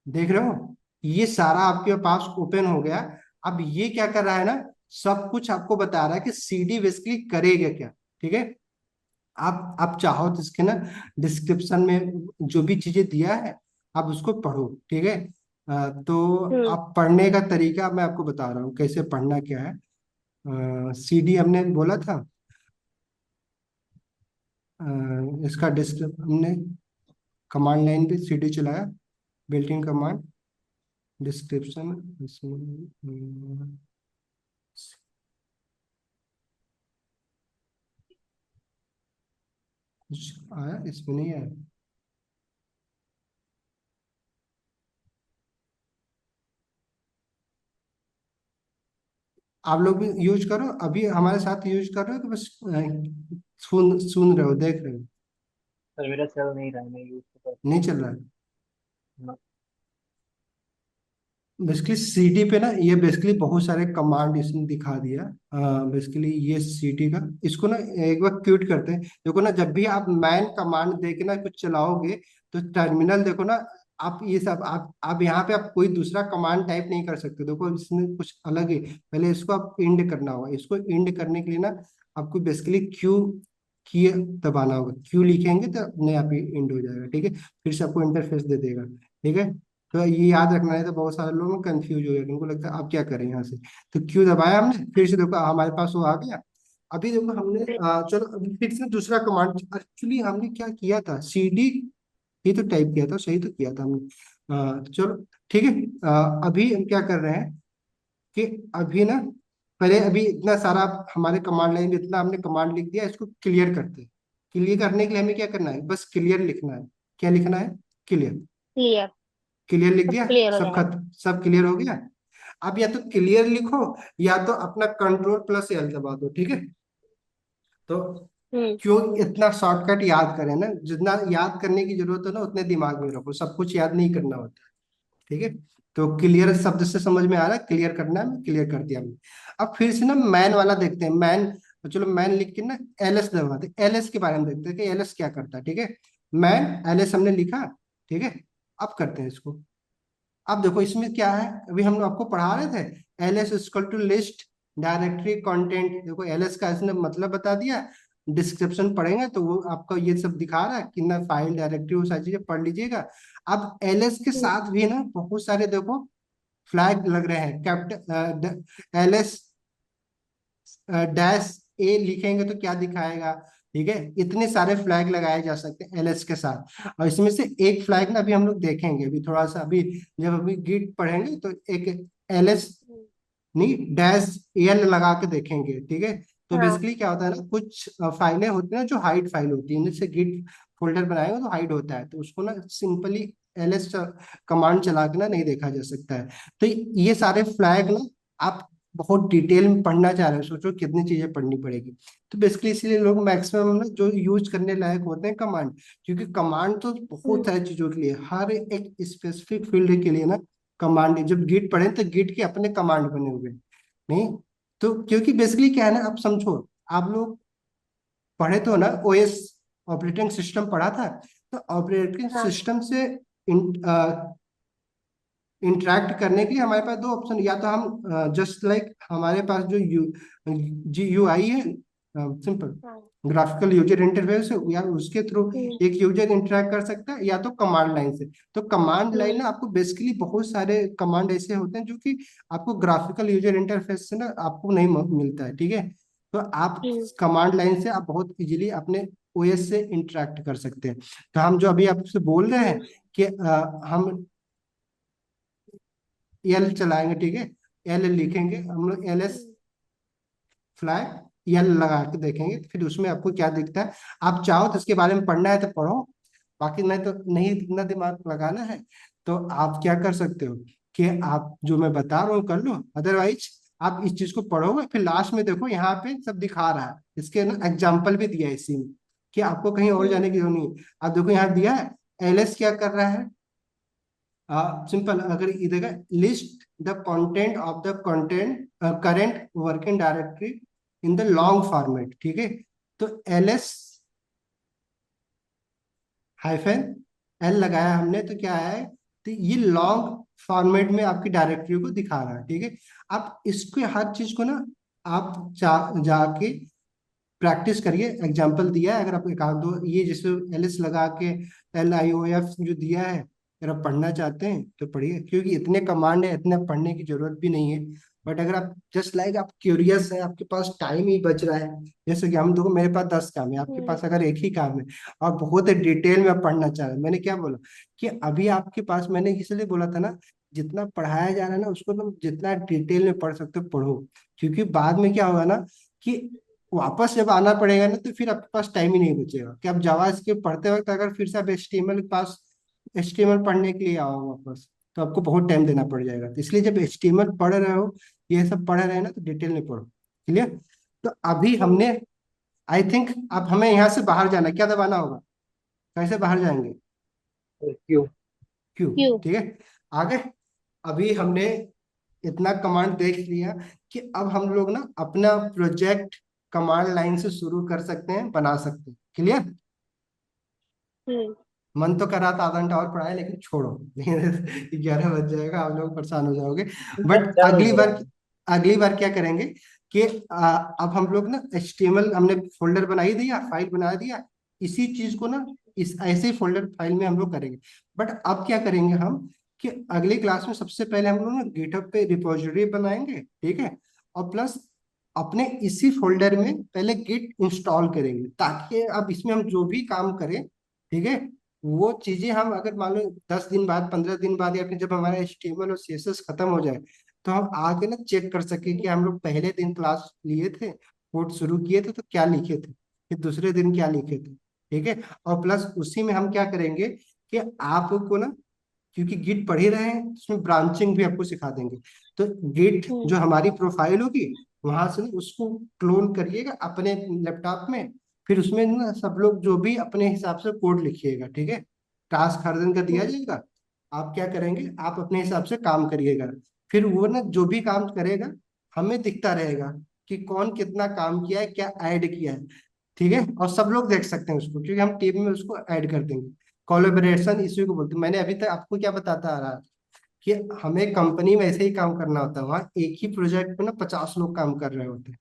देख रहे हो, ये सारा आपके पास ओपन हो गया। अब ये क्या कर रहा है ना, सब कुछ आपको बता रहा है कि CD बेसिकली करेगा क्या, ठीक है। आप चाहो तो इसके ना डिस्क्रिप्शन में जो भी चीजें दिया है, आप उसको पढ़ो, ठीक है। तो हम्म, आप पढ़ने का तरीका मैं आपको बता रहा हूँ, कैसे पढ़ना क्या है। CD हमने बोला था, इसका डिस्क्रिप हमने कमांड लाइन पे CD चलाया, बिल्ट इन कमांड, डिस्क्रिप्शन इसमें, कुछ आया इसमें, नहीं आया। आप लोग भी यूज करो, अभी हमारे साथ यूज कर रहे हो कि बस सुन सुन रहे हो, देख रहे हो, सर मेरा चल नहीं रहा है, मैं यूज तो नहीं चल रहा है। करता बेसिकली सीडी पे ना ये बेसिकली बहुत सारे कमांड इसने दिखा दिया। बेसिकली ये सीडी का इसको ना एक बार क्यूट करते हैं। देखो ना, जब भी आप मैन कमांड दे के ना कुछ चलाओगे तो टर्मिनल देखो ना, आप ये सब आप यहाँ पे आप कोई दूसरा कमांड टाइप नहीं कर सकते। देखो इसमें कुछ अलग है। पहले इसको आप इंड करना होगा। इसको इंड करने के लिए ना आपको बेसिकली क्यू की दबाना होगा। क्यू लिखेंगे तो अपने आप ही इंड हो जाएगा, ठीक है। फिर से आपको इंटरफेस दे देगा, ठीक है। तो ये याद रखना है, तो बहुत सारे लोग कंफ्यूज हो जाएंगे, उनको लगता है आप क्या करें यहाँ से। तो क्यू दबाया हमने, फिर से देखो हमारे पास वो आ गया। अभी देखो हमने चलो अभी फिर से दूसरा कमांड। एक्चुअली हमने क्या किया था, सीडी ही तो टाइप किया था, सही तो किया था हमने। चलो ठीक है। अभी हम क्या कर रहे हैं कि अभी ना पहले अभी इतना सारा हमारे कमांड लाइन में इतना हमने कमांड लिख दिया, इसको क्लियर करते हैं। क्लियर करने के लिए हमें क्या करना है, बस क्लियर लिखना है। क्या लिखना है, क्लियर। क्लियर। क्लियर लिख सब दिया, क्लियर हो सब जाएगा। सब क्लियर हो गया। अब या तो क्लियर लिखो या तो अपना कंट्रोल प्लस एल दबा दो, ठीक है। तो हम्म। क्यों इतना शॉर्टकट याद करें ना, जितना याद करने की जरूरत है ना उतने दिमाग में रखो, सब कुछ याद नहीं करना होता, ठीक है। तो क्लियर शब्द से समझ में आ रहा है, क्लियर करना है, क्लियर कर दिया हमने। अब फिर से ना मैन वाला देखते हैं। मैन, चलो मैन लिख के ना एलएस दबाते हैं। एलएस के बारे में देखते हैं कि एलएस क्या करता है, ठीक है। मैन एलएस हमने लिखा, ठीक है। अब करते हैं इसको। अब देखो इसमें क्या है, अभी हम आपको पढ़ा रहे थे L S equal to list directory content. देखो एल एस का इसने मतलब बता दिया। डिस्क्रिप्शन पढ़ेंगे तो वो आपका ये सब दिखा रहा है कि ना फाइल डायरेक्टरी वो सारी चीजें पढ़ लीजिएगा। अब एल एस के हम्म। साथ भी ना बहुत सारे देखो फ्लैग लग रहे हैं। कैपिटल एल एस डैश ए लिखेंगे तो क्या दिखाएगा, ठीक है। इतने सारे फ्लैग लगाए जा सकते हैं एलएस के साथ। और इसमें से एक फ्लैग ना अभी हम लोग देखेंगे, अभी थोड़ा सा अभी जब अभी गिट पढ़ेंगे तो एक एलएस नहीं डैश एल लगा के देखेंगे, ठीक है। तो हाँ। बेसिकली क्या होता है ना, कुछ फाइलें होती हैं ना जो हाइड फाइल होती है, जैसे गिट फोल्डर बनाएंगे तो हाइड होता है, तो उसको ना सिंपली एलएस कमांड चला के ना नहीं देखा जा सकता है। तो ये सारे फ्लैग ना आप बहुत डिटेल में पढ़ना चाह रहे हो, सोचो कितनी चीजें पढ़नी पड़ेगी। तो बेसिकली इसलिए लोग मैक्सिमम ना जो यूज करने लायक होते हैं कमांड, क्योंकि कमांड तो बहुत हम्म। सारी चीजों के लिए, हर एक स्पेसिफिक फील्ड के लिए ना कमांड। जब गिट पढ़े तो गिट के अपने कमांड बने हुए हैं। नहीं तो क्योंकि बेसिकली क्या है ना, आप समझो, आप लोग पढ़े तो ना ओएस ऑपरेटिंग सिस्टम पढ़ा था। तो ऑपरेटिंग हाँ। सिस्टम से इंटरेक्ट करने के लिए हमारे पास दो ऑप्शन, या तो हम जस्ट लाइक हमारे पास जो जी यू आई है, सिंपल हाँ। ग्राफिकल यूजर इंटरफेस है, या उसके थ्रू हम्म। एक यूजर इंटरेक्ट कर सकता है, या तो कमांड लाइन से। तो कमांड लाइन हम्म। ना आपको बेसिकली बहुत सारे कमांड ऐसे होते हैं जो कि आपको ग्राफिकल यूजर इंटरफेस से ना आपको नहीं मिलता है, ठीक है। तो आप हम्म। कमांड लाइन से आप बहुत इजीली अपने ओएस से इंटरेक्ट कर सकते हैं। तो हम जो अभी आपसे बोल रहे हैं हम्म। कि हम एल चलाएंगे, ठीक है। एल लिखेंगे हम लोग, एल एस हम्म। फ्लैग एल लगा के देखेंगे, फिर उसमें आपको क्या दिखता है। आप चाहो तो इसके बारे में पढ़ना है तो पढ़ो, बाकी नहीं तो नहीं, इतना दिमाग लगाना है तो आप क्या कर सकते हो कि आप जो मैं बता रहा हूँ कर लो। अदरवाइज आप इस चीज को पढ़ोगे, फिर लास्ट में देखो यहाँ पे सब दिखा रहा है, इसके ना एग्जाम्पल भी दिया है इसी में, कि आपको कहीं और हम्म। जाने की जरूरत नहीं है। आप देखो यहाँ दिया है एल एस क्या कर रहा है। सिंपल, अगर इधर list the content of the content current working directory in the long format, ठीक है। तो एल एस हाइफन एल लगाया हमने तो क्या है, तो ये लॉन्ग फॉर्मेट में आपकी डायरेक्टरी को दिखा रहा है, ठीक है। आप इसको हर चीज को ना आप जाके प्रैक्टिस करिए। एग्जाम्पल दिया है, अगर आप एक आध दो ये जैसे एल एस लगा के एल आई ओ एफ जो दिया है, अगर आप पढ़ना चाहते हैं तो पढ़िए, क्योंकि इतने कमांड है, इतने पढ़ने की जरूरत भी नहीं है। बट अगर आप जस्ट लाइक आप क्यूरियस है, आपके पास टाइम ही बच रहा है, जैसे कि हम देखो मेरे पास 10 काम है, आपके हम्म। पास अगर एक ही काम है और बहुत डिटेल में आप पढ़ना चाह रहे हैं, मैंने क्या बोला कि अभी आपके पास, मैंने इसलिए बोला था ना, जितना पढ़ाया जा रहा है ना उसको तुम जितना डिटेल में पढ़ सकते हो पढ़ो। क्योंकि बाद में क्या होगा ना कि वापस जब आना पड़ेगा ना तो फिर आपके पास टाइम ही नहीं बचेगा, कि आप जावास्क्रिप्ट पढ़ते वक्त अगर फिर से आप एचटीएमएल के पास एचटीएमएल पढ़ने के लिए आओ वापस, तो आपको बहुत टाइम देना पड़ जाएगा। तो इसलिए जब एचटीएमएल पढ़ रहे हो, ये सब पढ़ रहे हैं ना, तो डिटेल में पढ़ो, क्लियर। तो अभी हमने, आई थिंक अब हमें यहाँ से बाहर जाना है। क्या दबाना होगा, कैसे बाहर जाएंगे, क्यों? क्यू, क्यों? ठीक है। आगे अभी हमने इतना कमांड देख लिया कि अब हम लोग ना अपना प्रोजेक्ट कमांड लाइन से शुरू कर सकते हैं, बना सकते हैं। क्लियर? हम्म। मन तो कर रहा था आधा घंटा और पढ़ाए, लेकिन छोड़ो 11 बज जाएगा, आप लोग परेशान हो जाओगे। मैं बट चल अगली बार, रहा हूँ। अगली बार क्या करेंगे कि अब हम लोग ना HTML हमने फोल्डर बना ही दिया, फाइल बना दिया, इसी चीज को ना इस ऐसे फोल्डर फाइल में हम लोग करेंगे। बट अब क्या करेंगे हम कि अगली क्लास में सबसे पहले हम लोग ना गिटहब पे रिपोजिटरी बनाएंगे, ठीक है, और प्लस अपने इसी फोल्डर में पहले गिट इंस्टॉल करेंगे, ताकि अब इसमें हम जो भी काम करें, ठीक है, वो चीजें हम अगर मान लो 10 दिन बाद, 15 दिन बाद, या फिर जब हमारा HTML और CSS खत्म हो जाए, तो हम आके ना चेक कर सके कि हम लोग पहले दिन क्लास लिए थे, कोड शुरू किए थे तो क्या लिखे थे, फिर दूसरे दिन क्या लिखे थे, ठीक है। और प्लस उसी में हम क्या करेंगे कि आपको ना, क्योंकि गिट पढ़ ही रहे हैं, उसमें ब्रांचिंग भी आपको सिखा देंगे। तो गिट हम्म। जो हमारी प्रोफाइल होगी, वहां से ना उसको क्लोन करिएगा अपने लैपटॉप में, फिर उसमें ना सब लोग जो भी अपने हिसाब से कोड लिखिएगा, ठीक है। टास्क हर दिन का दिया हम्म। जाएगा, आप क्या करेंगे, आप अपने हिसाब से काम करिएगा, फिर वो ना जो भी काम करेगा हमें दिखता रहेगा कि कौन कितना काम किया है, क्या ऐड किया है, ठीक है। और सब लोग देख सकते हैं उसको, क्योंकि हम टीम में उसको ऐड कर देंगे। कोलेबरेशन इसी को बोलते हैं। मैंने अभी तक आपको क्या बताता आ रहा कि हमें कंपनी में ऐसे ही काम करना होता है, वहाँ एक ही प्रोजेक्ट पे ना 50 लोग काम कर रहे होते हैं,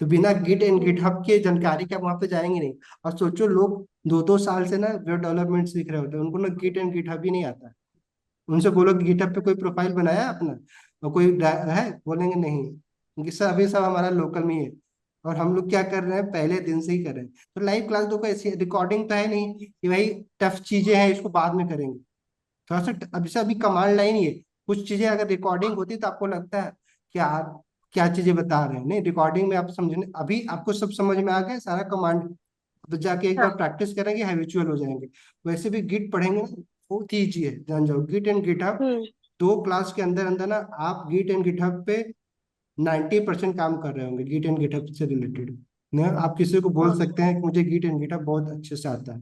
तो बिना गिट एंड हम्म। गिटहब के जानकारी के आप वहाँ पे जाएंगे नहीं। और सोचो, लोग 2-2 साल से ना वेब डेवलपमेंट सीख रहे होते हैं, उनको ना गिट एंड गिटहब ही नहीं आता। उनसे बोलो कि गिटहब पे कोई प्रोफाइल बनाया है अपना, और कोई है, बोलेंगे नहीं, क्योंकि सब अभी सब हमारा लोकल में ही है। और हम लोग क्या कर रहे हैं, पहले दिन से ही कर रहे हैं। तो लाइव क्लास देखो, ऐसी रिकॉर्डिंग तो है नहीं कि भाई टफ चीजें हैं इसको बाद में करेंगे, थोड़ा सा अभी से अभी कमांड लाइन ही है। कुछ चीजें अगर रिकॉर्डिंग होती तो आपको लगता है कि यार क्या चीजें बता रहे हैं, नहीं, रिकॉर्डिंग में आप समझने, अभी आपको सब समझ में आ गया सारा कमांड, तो जाके एक बार हाँ। प्रैक्टिस करेंगे, हैबिचुअल हो जाएंगे। वैसे भी गिट पढ़ेंगे ना, बहुत ही ईजी है, जान जाओ, Git and GitHub. Hmm. 2 class के अंदर अंदर ना आप गिट एंड गिटहब पे 90% काम कर रहे होंगे, गिट एंड गिटहब से रिलेटेड ना। आप किसी को बोल ओके। सकते हैं कि मुझे गिट एंड गिटहब बहुत अच्छे से आता है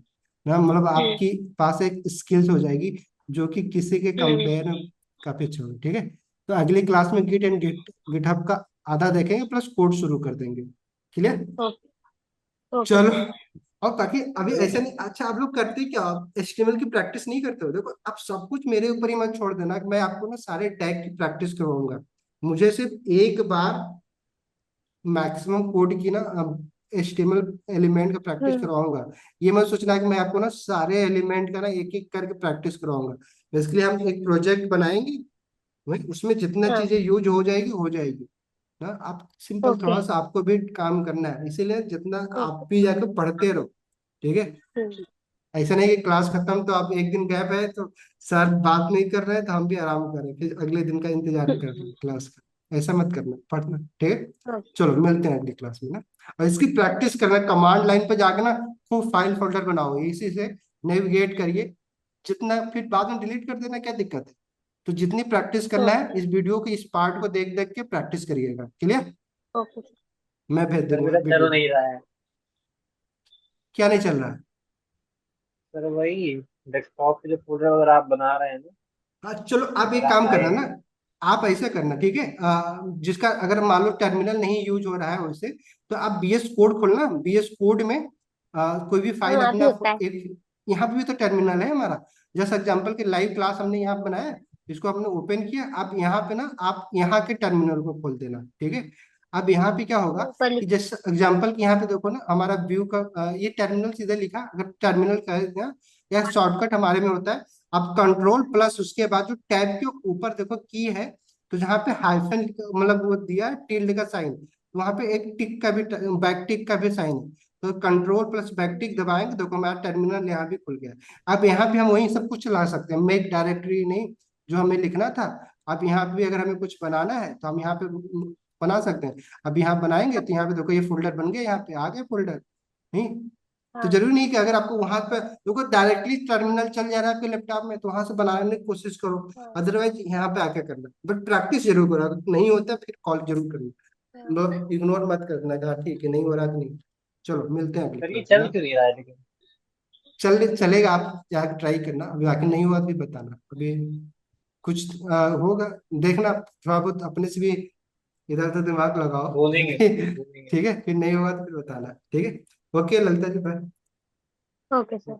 ना, मतलब हम्म। आपकी पास एक स्किल्स हो जाएगी जो कि किसी के हम्म। कंपेयर में काफी अच्छी होगी, ठीक है। तो अगली क्लास में गिट एंड गिटहब का आधा देखेंगे, प्लस कोड शुरू कर देंगे। क्लियर? ओके। ओके चलो। सर। और बाकी अभी चलो ऐसा नहीं, अच्छा आप लोग करते क्या, HTML की प्रैक्टिस नहीं करते हो? देखो, आप सब कुछ मेरे ऊपर ही मत छोड़ देना कि मैं आपको ना सारे टैग की प्रैक्टिस करवाऊंगा। मुझे सिर्फ एक बार मैक्सिमम कोड की ना HTML एलिमेंट का प्रैक्टिस हम्म। करवाऊंगा। ये मत सोचना कि मैं आपको ना सारे एलिमेंट का ना एक एक करके प्रैक्टिस करवाऊंगा। बेसिकली हम एक प्रोजेक्ट बनाएंगे, वही उसमें जितना हाँ। चीजें यूज हो जाएगी हो जाएगी ना। आप सिंपल, ओके। थोड़ा सा आपको भी काम करना है, इसीलिए जितना ओके। आप भी जाकर पढ़ते रहो, ठीक है। हम्म। ऐसा नहीं कि क्लास खत्म तो आप एक दिन गैप है तो सर बात नहीं कर रहे हैं तो हम भी आराम करें, फिर अगले दिन का इंतजार कर रहे हैं क्लास का। ऐसा मत करना, पढ़ना, ठीक है। ओके। चलो मिलते हैं अगली क्लास में ना। और इसकी प्रैक्टिस करना, कमांड लाइन पे जाके ना खूब फाइल फोल्डर बनाओ, इसी से नेविगेट करिए, जितना फिर बाद में डिलीट कर देना, क्या दिक्कत है। तो जितनी प्रैक्टिस करना है, ओके। इस वीडियो के इस पार्ट को देख देख के प्रैक्टिस करिएगा। क्लियर? Okay sir. मैं भेज सर दूंगा मेरा वीडियो चल को। नहीं रहा है। क्या नहीं चल रहा है? सर वही डेस्कटॉप पे जो फोल्डर वगैरह आप बना रहे हैं ना, हाँ, चलो आप एक मेरा काम आए करना ना, नहीं। आप ऐसे करना, ठीक है, जिसका अगर मान लो टर्मिनल नहीं यूज हो रहा है वैसे, तो आप BS कोड खोलना, BS कोड में कोई भी फाइल हाँ, अभी अपना होता है। एक, यहाँ पे भी तो टर्मिनल है हमारा। जैसे एग्जांपल के लाइव क्लास हमने यहाँ बनाया, इसको हमने ओपन किया, आप यहाँ पे ना आप यहाँ के टर्मिनल को खोल देना, ठीक है। अब यहाँ पे क्या होगा ऊपर कि जैसे एग्जांपल के यहाँ पे देखो ना, हमारा व्यू का ये टर्मिनल सीधे लिखा, अगर टर्मिनल का या शॉर्टकट हमारे में होता है, आप कंट्रोल प्लस उसके बाद जो टैब के ऊपर देखो की है, तो जहाँ पे हाइफन मतलब वो दिया टिल्ड का साइन, वहां पे एक टिक का भी, बैक टिक का भी साइन है। तो कंट्रोल प्लस बैक टिक दबाएंगे, देखो हमारा टर्मिनल यहाँ भी खुल गया। अब यहाँ पे हम वही सब कुछ चला सकते हैं, मेक डायरेक्टरी नहीं, जो हमें लिखना था। अब यहाँ पे भी अगर हमें कुछ बनाना है तो हम यहाँ पे बना सकते हैं। अब यहाँ बनाएंगे तो यहाँ पे देखो ये फोल्डर बन गया, यहाँ पे आ गए फोल्डर, नहीं। तो हाँ। जरूरी नहीं कि अगर आपको वहां पे देखो डायरेक्टली टर्मिनल चल जा रहा है आपके लैपटॉप में, तो वहां से बनाने की कोशिश करो। हाँ। अदरवाइज यहाँ पे आके करना, बट प्रैक्टिस जरूर करो, अगर नहीं होता फिर कॉल जरूर करना। हाँ। लोग इग्नोर मत करना कि हाँ ठीक है, नहीं हो रहा तो नहीं। चलो मिलते हैं अगली सर ये क्लास में चल ना। क्यों नहीं रहा है लेकिन? चलेगा, आप जाके ट्राई करना, अभी आके नहीं हुआ तो भी बताना अभी। कुछ होगा, देखना थोड़ा बहुत अपने से भी इधर उधर दिमाग लगाओ। बोलेंगे बोलेंगे। ठीक है, फिर नहीं होगा तो फिर बताना, ठीक है। Okay Lalita ji, bye. Okay sir.